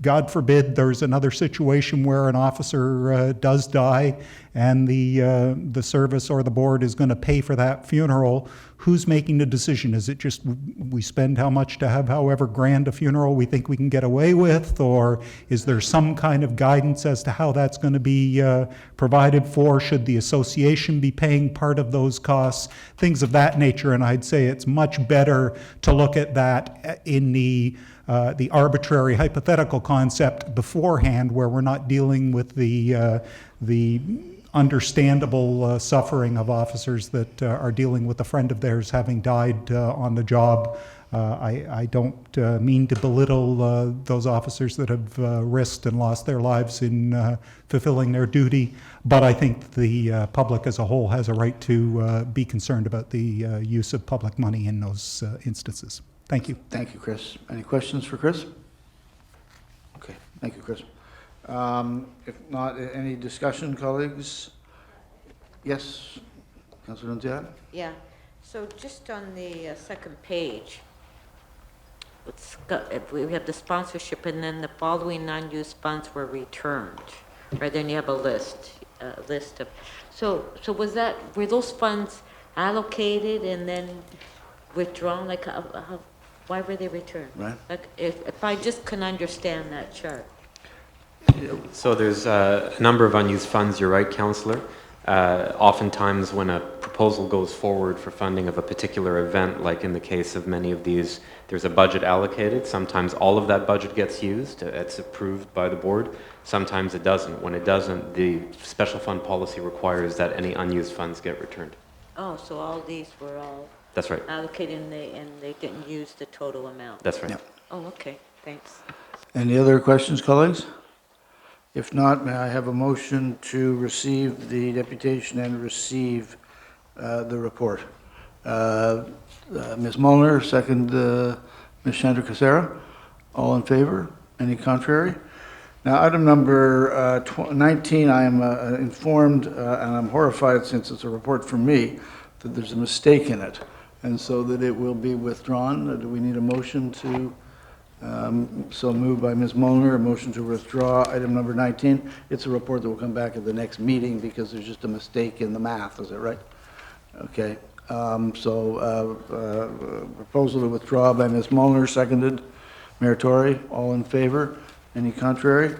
God forbid, there's another situation where an officer does die and the service or the board is going to pay for that funeral, who's making the decision? Is it just we spend how much to have however grand a funeral we think we can get away with, or is there some kind of guidance as to how that's going to be provided for? Should the association be paying part of those costs? Things of that nature, and I'd say it's much better to look at that in the arbitrary hypothetical concept beforehand, where we're not dealing with the understandable suffering of officers that are dealing with a friend of theirs having died on the job. I don't mean to belittle those officers that have risked and lost their lives in fulfilling their duty, but I think the public as a whole has a right to be concerned about the use of public money in those instances. Thank you. Thank you, Kris. Any questions for Kris? Okay, thank you, Kris. If not, any discussion, colleagues? Yes, Councillor Untitled? Yeah, so just on the second page, we have the sponsorship, and then the following non-used funds were returned, right? Then you have a list of, so were those funds allocated and then withdrawn? Like, why were they returned? Right. Like, if I just can understand that chart. So there's a number of unused funds, you're right, Councillor. Oftentimes when a proposal goes forward for funding of a particular event, like in the case of many of these, there's a budget allocated. Sometimes all of that budget gets used, it's approved by the board. Sometimes it doesn't. When it doesn't, the special fund policy requires that any unused funds get returned. Oh, so all these were all That's right. allocated and they didn't use the total amount? That's right. Yep. Oh, okay, thanks. Any other questions, colleagues? If not, may I have a motion to receive the deputation and receive the report? Ms. Molnar, second Ms. Chandra Casera. All in favor? Any contrary? Now, item number 19, I am informed, and I'm horrified since it's a report from me, that there's a mistake in it, and so that it will be withdrawn. Do we need a motion to, so moved by Ms. Molnar, a motion to withdraw item number 19. It's a report that will come back at the next meeting because there's just a mistake in the math, is that right? Okay, proposal to withdraw by Ms. Molnar, seconded. Mayor Tory, all in favor? Any contrary?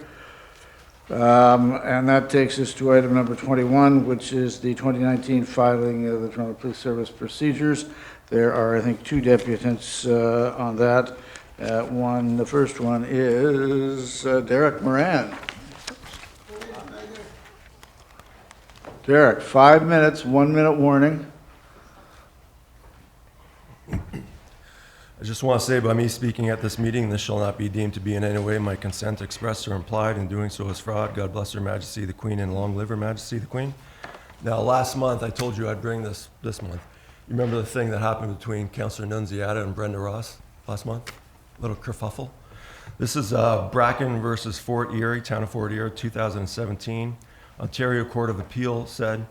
And that takes us to item number 21, which is the 2019 filing of the Toronto Police Service procedures. There are, I think, two deputants on that. The first one is Derek Moran. Derek, 5 minutes, 1 minute warning. I just want to say, by me speaking at this meeting, this shall not be deemed to be in any way my consent expressed or implied, in doing so is fraud. God bless Her Majesty the Queen, and long live Her Majesty the Queen. Now, last month, I told you I'd bring this month. You remember the thing that happened between Councillor Nunziata and Brenda Ross last month? Little kerfuffle. This is Bracken versus Fort Erie, Town of Fort Erie, 2017. Ontario Court of Appeal said,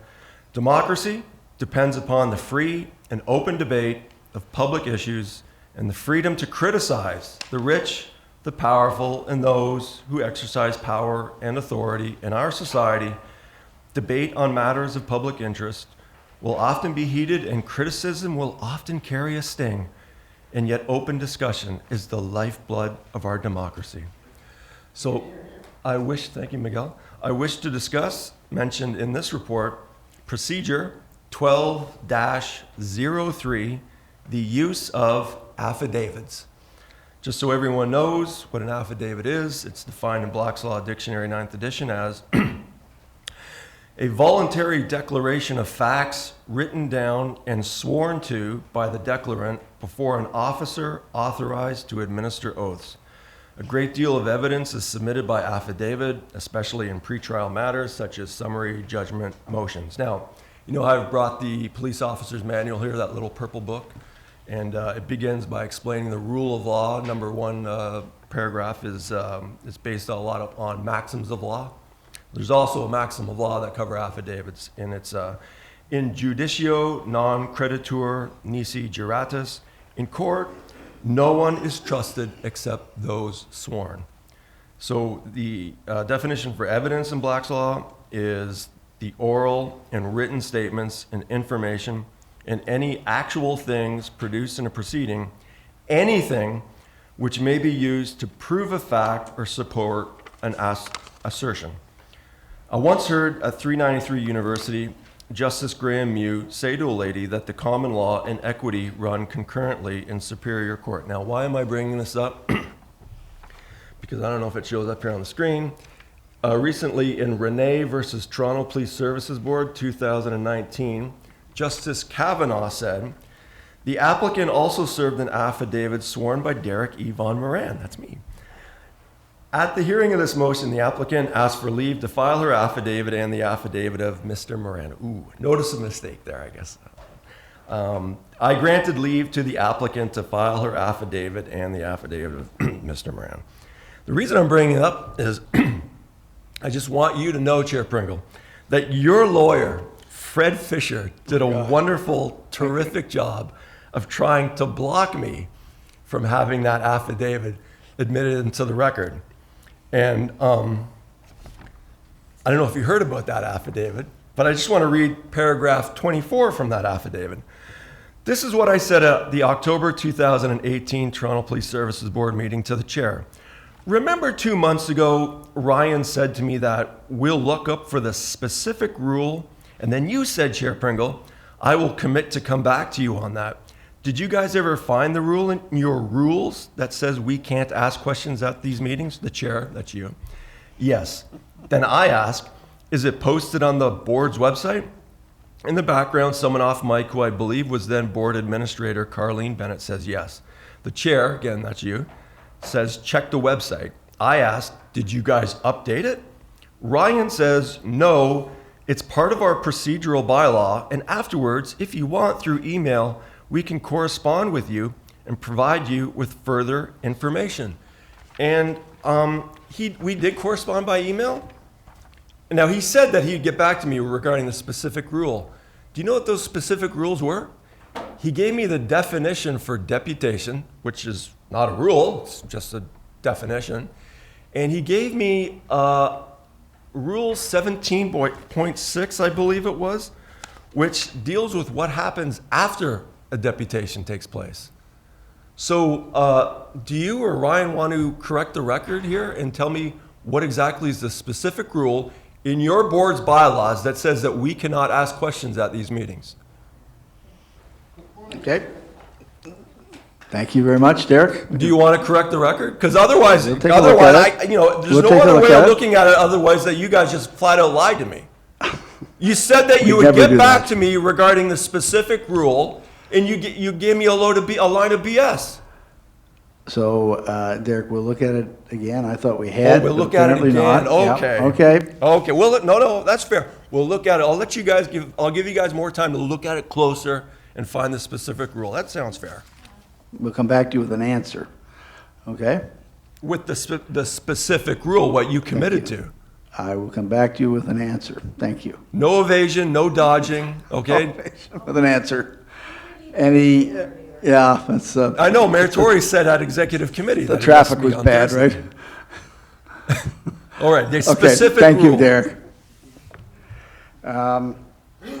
democracy depends upon the free and open debate of public issues and the freedom to criticize the rich, the powerful, and those who exercise power and authority in our society. Debate on matters of public interest will often be heated, and criticism will often carry a sting, and yet open discussion is the lifeblood of our democracy. So I wish, thank you, Miguel, I wish to discuss, mentioned in this report, procedure 12-03, the use of affidavits. Just so everyone knows what an affidavit is, it's defined in Black's Law Dictionary 9th edition as a voluntary declaration of facts written down and sworn to by the declarant before an officer authorized to administer oaths. A great deal of evidence is submitted by affidavit, especially in pretrial matters such as summary judgment motions. Now, you know I've brought the police officer's manual here, that little purple book, and it begins by explaining the rule of law. Number one paragraph is based a lot on maxims of law. There's also a maxim of law that cover affidavits, and it's in judicio non creditur nisi juratus. In court, no one is trusted except those sworn. So the definition for evidence in Black's Law is the oral and written statements and information and any actual things produced in a proceeding, anything which may be used to prove a fact or support an assertion. I once heard at 393 University, Justice Graham Mew say to a lady that the common law and equity run concurrently in Superior Court. Now, why am I bringing this up? Because I don't know if it shows up here on the screen. Recently in Renee versus Toronto Police Services Board, 2019, Justice Kavanaugh said, the applicant also served an affidavit sworn by Derek E. Von Moran, that's me. At the hearing of this motion, the applicant asked for leave to file her affidavit and the affidavit of Mr. Moran. Ooh, notice a mistake there, I guess. I granted leave to the applicant to file her affidavit and the affidavit of Mr. Moran. The reason I'm bringing it up is I just want you to know, Chair Pringle, that your lawyer, Fred Fisher, did a wonderful, terrific job of trying to block me from having that affidavit admitted into the record. And I don't know if you heard about that affidavit, but I just want to read paragraph 24 from that affidavit. This is what I said at the October 2018 Toronto Police Services Board meeting to the chair. Remember 2 months ago, Ryan said to me that we'll look up for the specific rule, and then you said, Chair Pringle, I will commit to come back to you on that. Did you guys ever find the rule in your rules that says we can't ask questions at these meetings? The chair, that's you. Yes. Then I ask, is it posted on the board's website? In the background, someone off mic, who I believe was then board administrator Carlene Bennett, says yes. The chair, again, that's you, says check the website. I asked, did you guys update it? Ryan says, no, it's part of our procedural bylaw, and afterwards, if you want, through email, we can correspond with you and provide you with further information. And we did correspond by email. Now, he said that he'd get back to me regarding the specific rule. Do you know what those specific rules were? He gave me the definition for deputation, which is not a rule, it's just a definition. And he gave me Rule 17.6, I believe it was, which deals with what happens after a deputation takes place. So do you or Ryan want to correct the record here and tell me what exactly is the specific rule in your board's bylaws that says that we cannot ask questions at these meetings? Okay. Thank you very much, Derek. Do you want to correct the record? Because otherwise, We'll take a look at it. there's We'll no take a other look way at of it. looking at it otherwise that you guys just flat out lied to me. You said that you We'd would never do get back that. to me regarding the specific rule, and you gave me a line of BS. So, Derek, we'll look at it again. I thought we Oh, had, we'll but look at it apparently again. not. Yeah, Okay. okay. Okay. Well, no, that's fair. We'll look at it. I'll let you guys I'll give you guys more time to look at it closer and find the specific rule. That sounds fair. We'll come back to you with an answer. Okay? With the specific rule, what you committed to. I will come back to you with an answer. Thank you. No evasion, no dodging. Okay. With an answer. Any, yeah, that's, I know Mayor Tory said at executive committee the that it has to traffic be was on bad, Thursday. right? All right. The Okay, specific thank rule. you, Derek.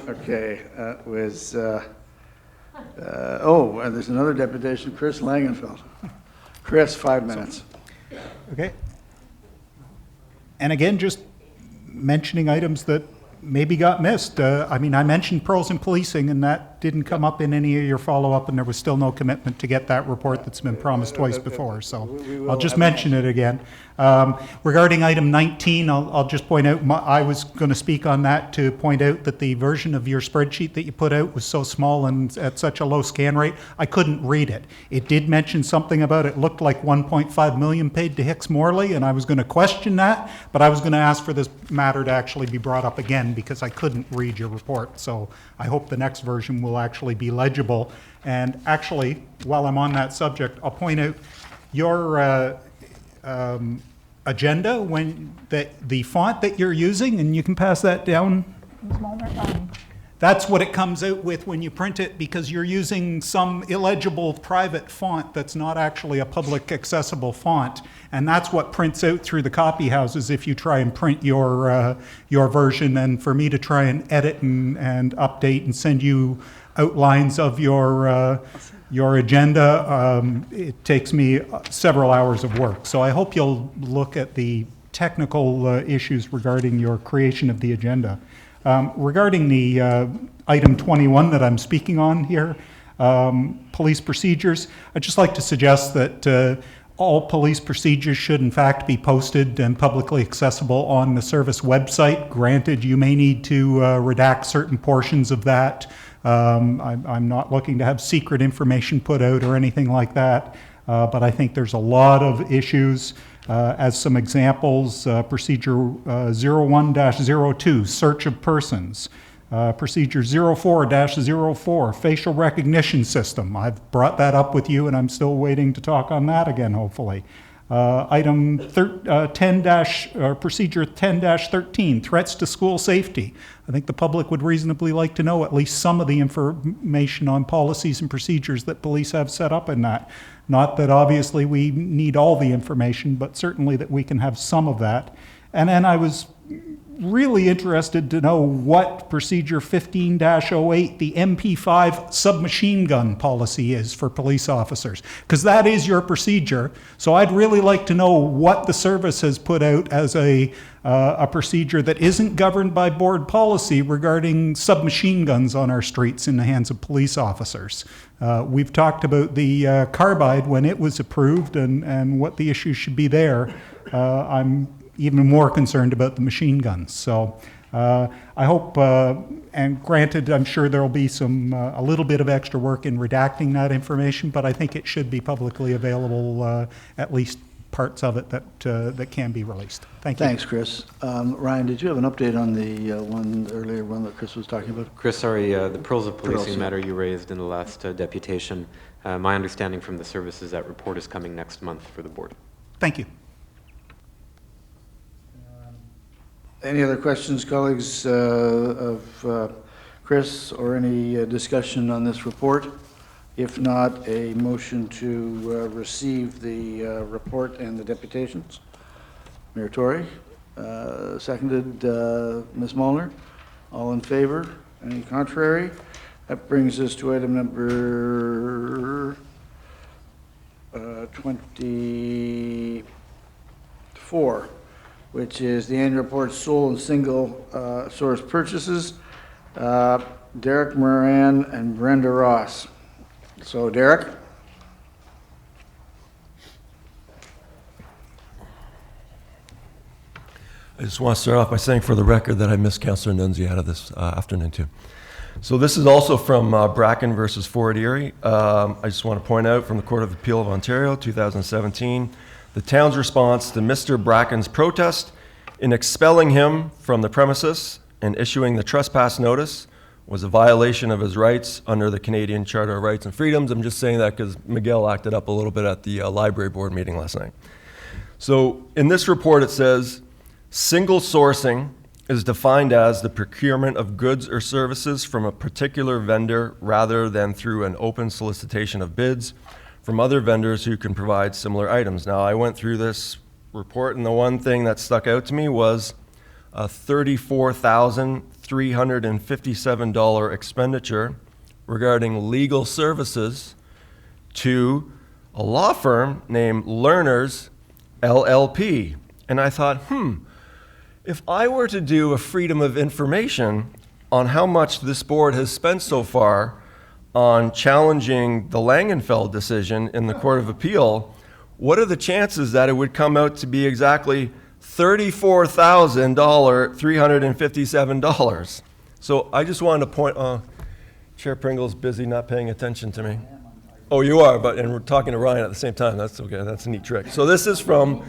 Okay, that was, there's another deputation, Kris Langenfeld. Kris, 5 minutes. Okay. And again, just mentioning items that maybe got missed. I mean, I mentioned pearls in policing, and that didn't come up in any of your follow-up, and there was still no commitment to get that report that's been promised twice before, so I'll just mention it again. Regarding item 19, I'll just point out, I was going to speak on that to point out that the version of your spreadsheet that you put out was so small and at such a low scan rate, I couldn't read it. It did mention something about it looked like 1.5 million paid to Hicks Morley, and I was going to question that, but I was going to ask for this matter to actually be brought up again because I couldn't read your report. So I hope the next version will actually be legible. And actually, while I'm on that subject, I'll point out your agenda, when the font that you're using, and you can pass that down. That's what it comes out with when you print it, because you're using some illegible private font that's not actually a public accessible font, and that's what prints out through the copy houses if you try and print your version. And for me to try and edit and update and send you outlines of your agenda, it takes me several hours of work. So I hope you'll look at the technical issues regarding your creation of the agenda. Regarding the item 21 that I'm speaking on here, police procedures, I'd just like to suggest that all police procedures should in fact be posted and publicly accessible on the service website. Granted, you may need to redact certain portions of that. I'm not looking to have secret information put out or anything like that, but I think there's a lot of issues. As some examples, procedure 01-02, search of persons. Procedure 04-04, facial recognition system. I've brought that up with you, and I'm still waiting to talk on that again, hopefully. Item procedure 10-13, threats to school safety. I think the public would reasonably like to know at least some of the information on policies and procedures that police have set up in that. Not that obviously we need all the information, but certainly that we can have some of that. And then I was really interested to know what procedure 15-08, the MP5 submachine gun policy is for police officers, because that is your procedure. So I'd really like to know what the service has put out as a procedure that isn't governed by board policy regarding submachine guns on our streets in the hands of police officers. We've talked about the carbide when it was approved and what the issues should be there. I'm even more concerned about the machine guns. So I hope, and granted, I'm sure there'll be a little bit of extra work in redacting that information, but I think it should be publicly available, at least parts of it that can be released. Thank you. Thanks, Kris. Ryan, did you have an update on the earlier one that Kris was talking about? Kris, sorry, the pearls of policing Pearls. matter you raised in the last deputation. My understanding from the service is that report is coming next month for the board. Thank you. Any other questions, colleagues, of Kris, or any discussion on this report? If not, a motion to receive the report and the deputations. Mayor Tory, seconded Ms. Molnar. All in favor? Any contrary? That brings us to item number 24, which is the annual report sole and single source purchases. Derek Moran and Brenda Ross. So Derek? I just want to start off by saying for the record that I missed Councillor Nunziata this afternoon too. So this is also from Bracken versus Fort Erie. I just want to point out from the Court of Appeal of Ontario, 2017, the town's response to Mr. Bracken's protest in expelling him from the premises and issuing the trespass notice was a violation of his rights under the Canadian Charter of Rights and Freedoms. I'm just saying that because Miguel acted up a little bit at the library board meeting last night. So in this report it says, single sourcing is defined as the procurement of goods or services from a particular vendor rather than through an open solicitation of bids from other vendors who can provide similar items. Now, I went through this report, and the one thing that stuck out to me was a $34,357 expenditure regarding legal services to a law firm named Learners LLP. And I thought, if I were to do a freedom of information on how much this board has spent so far on challenging the Langenfeld decision in the Court of Appeal, what are the chances that it would come out to be exactly $34,357? So I just wanted to point, Chair Pringle's busy not paying attention to me. Oh, you are, and we're talking to Ryan at the same time. That's okay, that's a neat trick. So this is from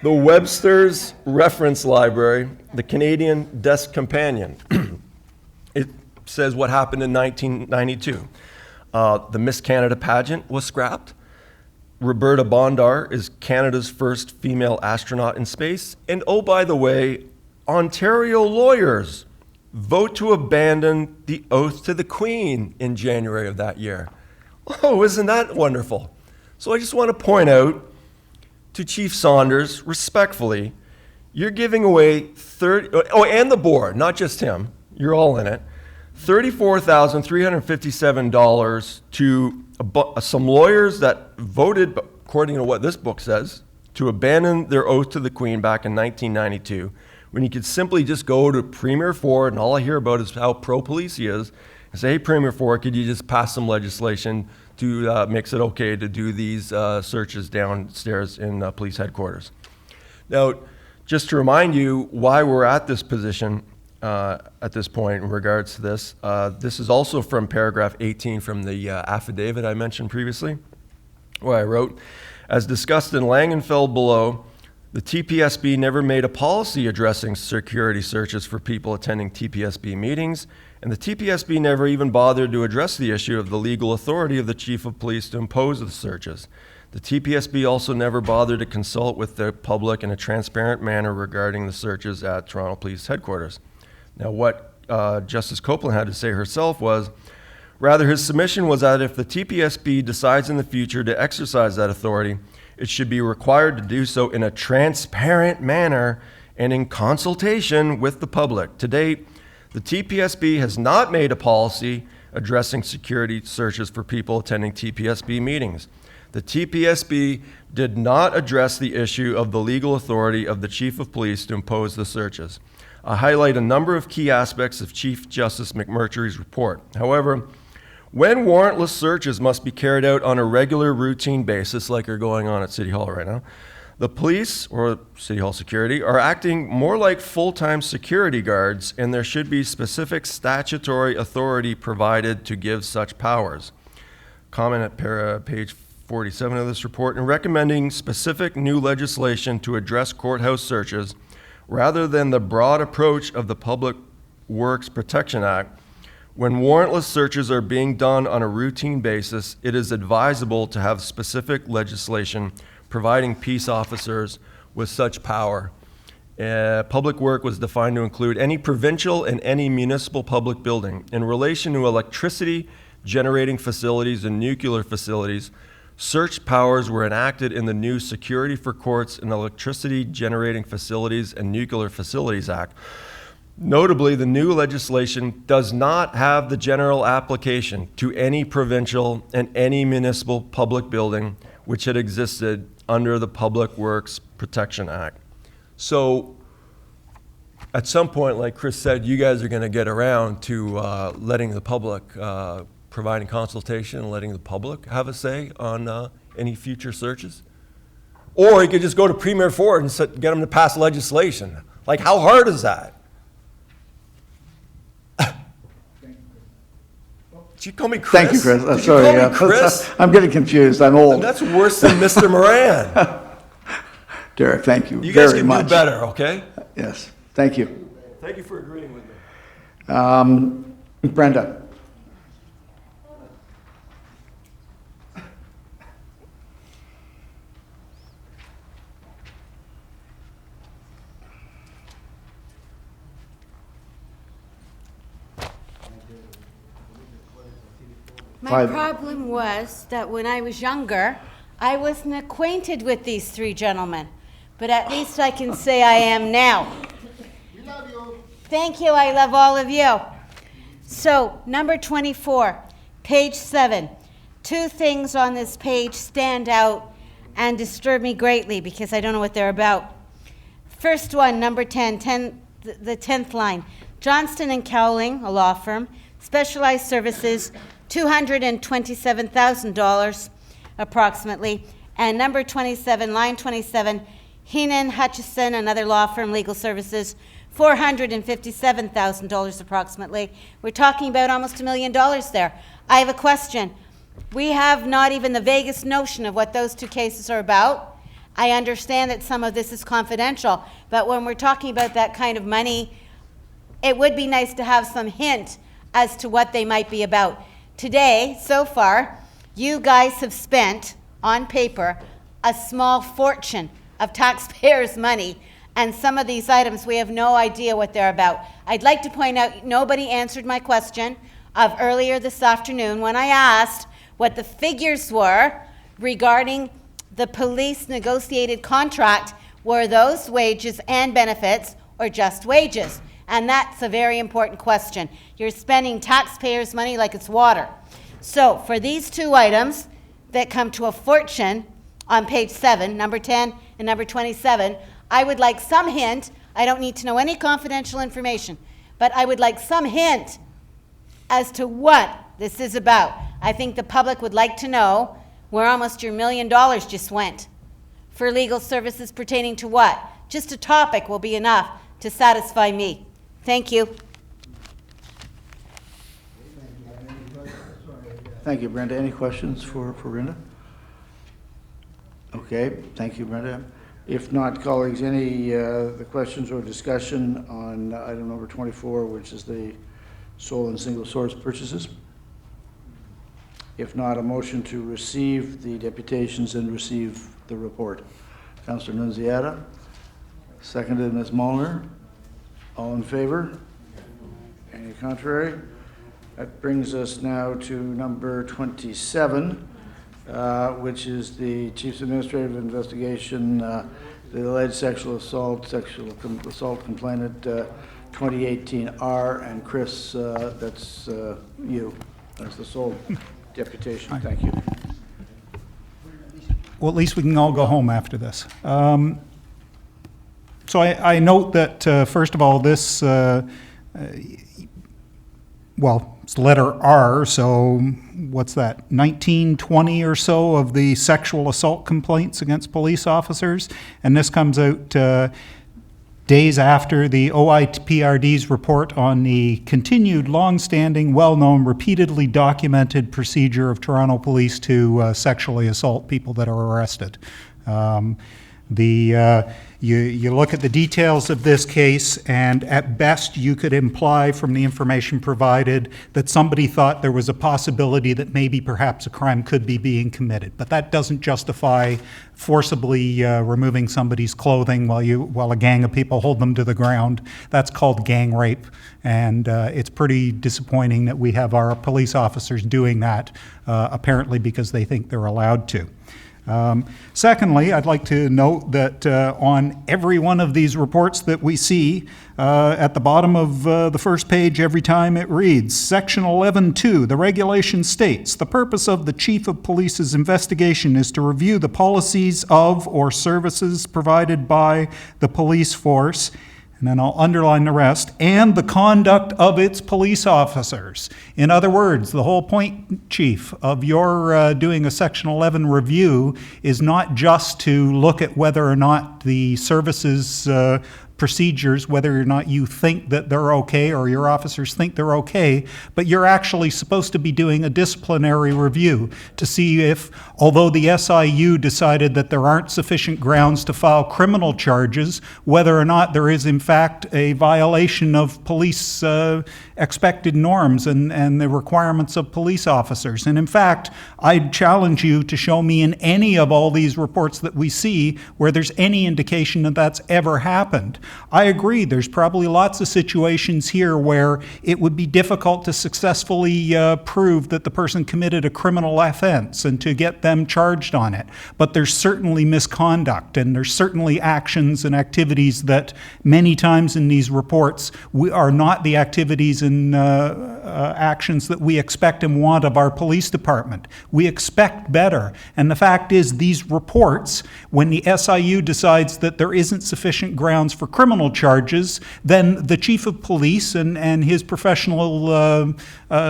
the Webster's Reference Library, the Canadian Desk Companion. It says what happened in 1992. The Miss Canada pageant was scrapped. Roberta Bondar is Canada's first female astronaut in space. And oh, by the way, Ontario lawyers vote to abandon the oath to the Queen in January of that year. Oh, isn't that wonderful? So I just want to point out to Chief Saunders, respectfully, you're giving away and the board, not just him, you're all in it, $34,357 to some lawyers that voted, according to what this book says, to abandon their oath to the Queen back in 1992, when you could simply just go to Premier Ford, and all I hear about is how pro-police he is, and say, hey, Premier Ford, could you just pass some legislation to makes it okay to do these searches downstairs in police headquarters. Now, just to remind you why we're at this position at this point in regards to this, this is also from paragraph 18 from the affidavit I mentioned previously, where I wrote, as discussed in Langenfeld below, the TPSB never made a policy addressing security searches for people attending TPSB meetings, and the TPSB never even bothered to address the issue of the legal authority of the Chief of Police to impose the searches. The TPSB also never bothered to consult with the public in a transparent manner regarding the searches at Toronto Police Headquarters. Now, what Justice Copeland had to say herself was, rather his submission was that if the TPSB decides in the future to exercise that authority, it should be required to do so in a transparent manner and in consultation with the public. To date, the TPSB has not made a policy addressing security searches for people attending TPSB meetings. The TPSB did not address the issue of the legal authority of the Chief of Police to impose the searches. I highlight a number of key aspects of Chief Justice McMurtry's report. However, when warrantless searches must be carried out on a regular routine basis, like are going on at City Hall right now, the police, or City Hall security, are acting more like full-time security guards, and there should be specific statutory authority provided to give such powers. Comment at page 47 of this report, in recommending specific new legislation to address courthouse searches, rather than the broad approach of the Public Works Protection Act, when warrantless searches are being done on a routine basis, it is advisable to have specific legislation providing peace officers with such power. Public work was defined to include any provincial and any municipal public building. In relation to electricity generating facilities and nuclear facilities, search powers were enacted in the new Security for Courts and Electricity Generating Facilities and Nuclear Facilities Act. Notably, the new legislation does not have the general application to any provincial and any municipal public building which had existed under the Public Works Protection Act. So at some point, like Kris said, you guys are going to get around to letting the public, providing consultation and letting the public have a say on any future searches. Or you could just go to Premier Ford and get them to pass legislation. Like, how hard is that? Did you call me Kris? Thank you, Kris. Did Sorry, you call me Kris? I'm getting confused. I'm old. That's worse than Mr. Moran. Derek, thank you You guys very can much. do better, okay? Yes, thank you. Thank you for agreeing with me. Brenda. My problem was that when I was younger, I wasn't acquainted with these three gentlemen. But at least I can say I am now. We love you. Thank you. I love all of you. So, number 24, page 7. Two things on this page stand out and disturb me greatly because I don't know what they're about. First one, number 10, the 10th line. Johnston and Cowling, a law firm, specialized services, $227,000 approximately. And number 27, line 27, Heenan, Hutchison, another law firm, legal services, $457,000 approximately. We're talking about almost $1 million there. I have a question. We have not even the vaguest notion of what those two cases are about. I understand that some of this is confidential, but when we're talking about that kind of money, it would be nice to have some hint as to what they might be about. Today, so far, you guys have spent, on paper, a small fortune of taxpayers' money, and some of these items, we have no idea what they're about. I'd like to point out, nobody answered my question of earlier this afternoon when I asked what the figures were regarding the police negotiated contract. Were those wages and benefits or just wages? And that's a very important question. You're spending taxpayers' money like it's water. So for these two items that come to a fortune on page 7, number 10 and number 27, I would like some hint. I don't need to know any confidential information, but I would like some hint as to what this is about. I think the public would like to know where almost your $1 million just went. For legal services pertaining to what? Just a topic will be enough to satisfy me. Thank you. Thank you, Brenda. Any questions for Brenda? Okay, thank you, Brenda. If not, colleagues, any the questions or discussion on item number 24, which is the sole and single source purchases? If not, a motion to receive the deputations and receive the report. Councillor Nunziata, seconded Ms. Molnar. All in favor? Any contrary? That brings us now to number 27, which is the Chief's Administrative Investigation, the alleged sexual assault complainant 2018R, and Kris, that's you. That's the sole deputation. Thank you. Well, at least we can all go home after this. So I note that, first of all, this, well, it's letter R, so what's that, 1920 or so of the sexual assault complaints against police officers, and this comes out days after the OIPRD's report on the continued, long-standing, well-known, repeatedly documented procedure of Toronto Police to sexually assault people that are arrested. You look at the details of this case, and at best you could imply from the information provided that somebody thought there was a possibility that maybe perhaps a crime could be being committed. But that doesn't justify forcibly removing somebody's clothing while a gang of people hold them to the ground. That's called gang rape, and it's pretty disappointing that we have our police officers doing that, apparently because they think they're allowed to. Secondly, I'd like to note that on every one of these reports that we see, at the bottom of the first page every time it reads, Section 11.2, the regulation states, the purpose of the Chief of Police's investigation is to review the policies of or services provided by the police force, and then I'll underline the rest, and the conduct of its police officers. In other words, the whole point, Chief, of your doing a Section 11 review is not just to look at whether or not the services procedures, whether or not you think that they're okay or your officers think they're okay, but you're actually supposed to be doing a disciplinary review to see if, although the SIU decided that there aren't sufficient grounds to file criminal charges, whether or not there is in fact a violation of police expected norms and the requirements of police officers. And in fact, I'd challenge you to show me in any of all these reports that we see where there's any indication that that's ever happened. I agree, there's probably lots of situations here where it would be difficult to successfully prove that the person committed a criminal offense and to get them charged on it. But there's certainly misconduct, and there's certainly actions and activities that many times in these reports are not the activities and actions that we expect and want of our police department. We expect better. And the fact is, these reports, when the SIU decides that there isn't sufficient grounds for criminal charges, then the chief of police and his professional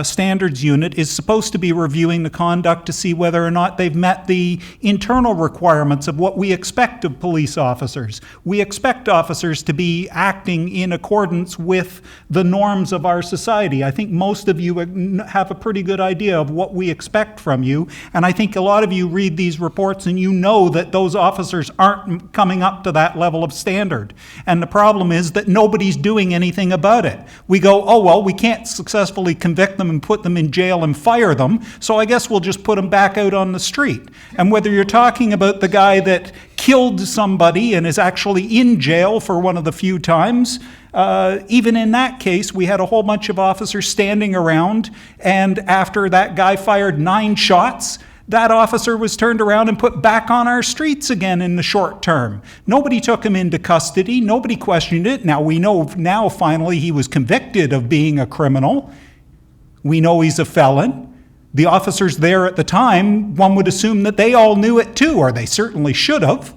standards unit is supposed to be reviewing the conduct to see whether or not they've met the internal requirements of what we expect of police officers. We expect officers to be acting in accordance with the norms of our society. I think most of you have a pretty good idea of what we expect from you, and I think a lot of you read these reports and you know that those officers aren't coming up to that level of standard. And the problem is that nobody's doing anything about it. We go, oh well, we can't successfully convict them and put them in jail and fire them, so I guess we'll just put them back out on the street. And whether you're talking about the guy that killed somebody and is actually in jail for one of the few times, even in that case, we had a whole bunch of officers standing around, and after that guy fired 9 shots, that officer was turned around and put back on our streets again in the short term. Nobody took him into custody. Nobody questioned it. Now, we know now finally he was convicted of being a criminal. We know he's a felon. The officers there at the time, one would assume that they all knew it too, or they certainly should have,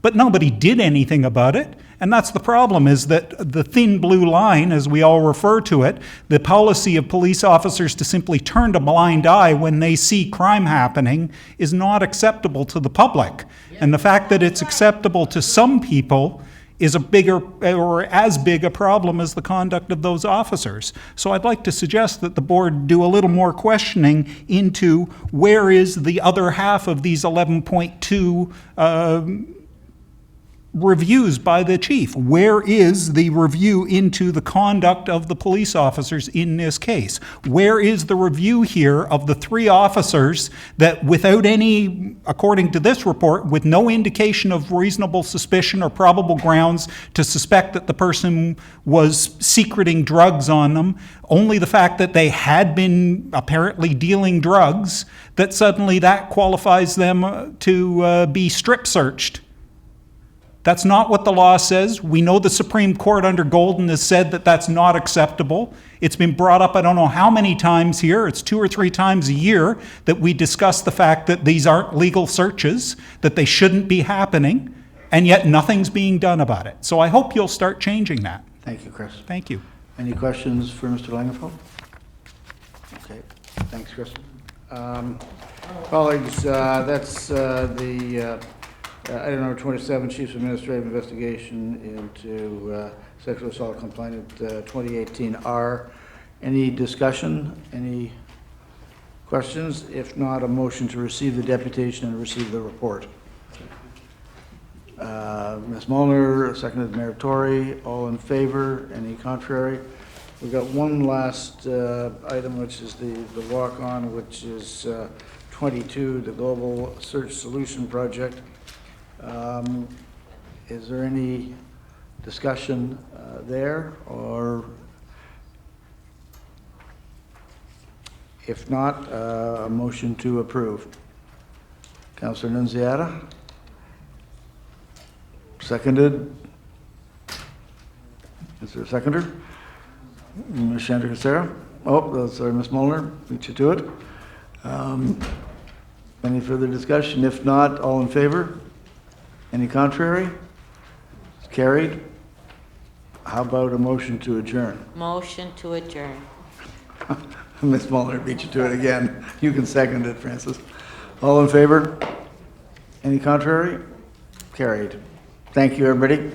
but nobody did anything about it. And that's the problem, is that the thin blue line, as we all refer to it, the policy of police officers to simply turn a blind eye when they see crime happening, is not acceptable to the public. And the fact that it's acceptable to some people is a bigger or as big a problem as the conduct of those officers. So I'd like to suggest that the board do a little more questioning into where is the other half of these 11.2 reviews by the chief. Where is the review into the conduct of the police officers in this case? Where is the review here of the 3 officers that, without any, according to this report, with no indication of reasonable suspicion or probable grounds to suspect that the person was secreting drugs on them, only the fact that they had been apparently dealing drugs, that suddenly that qualifies them to be strip searched? That's not what the law says. We know the Supreme Court under Golden has said that that's not acceptable. It's been brought up I don't know how many times here. It's 2 or 3 times a year that we discuss the fact that these aren't legal searches, that they shouldn't be happening, and yet nothing's being done about it. So I hope you'll start changing that. Thank you, Kris. Thank you. Any questions for Mr. Langenfeld? Okay, thanks, Kris. Colleagues, that's the item number 27, Chief's Administrative Investigation into Sexual Assault Complaint 2018R. Any discussion? Any questions? If not, a motion to receive the deputation and receive the report. Ms. Molnar, seconded Mayor Tory. All in favor? Any contrary? We've got one last item, which is the walk-on, which is 22, the Global Search Solution Project. Is there any discussion there, or if not, a motion to approve? Councillor Nunziata? Seconded? Is there a seconder? Ms. Chandrasera? Oh, sorry, Ms. Molnar, beat you to it. Any further discussion? If not, all in favor? Any contrary? It's carried. How about a motion to adjourn? Motion to adjourn. Ms. Molnar beat you to it again. You can second it, Francis. All in favor? Any contrary? Carried. Thank you, everybody.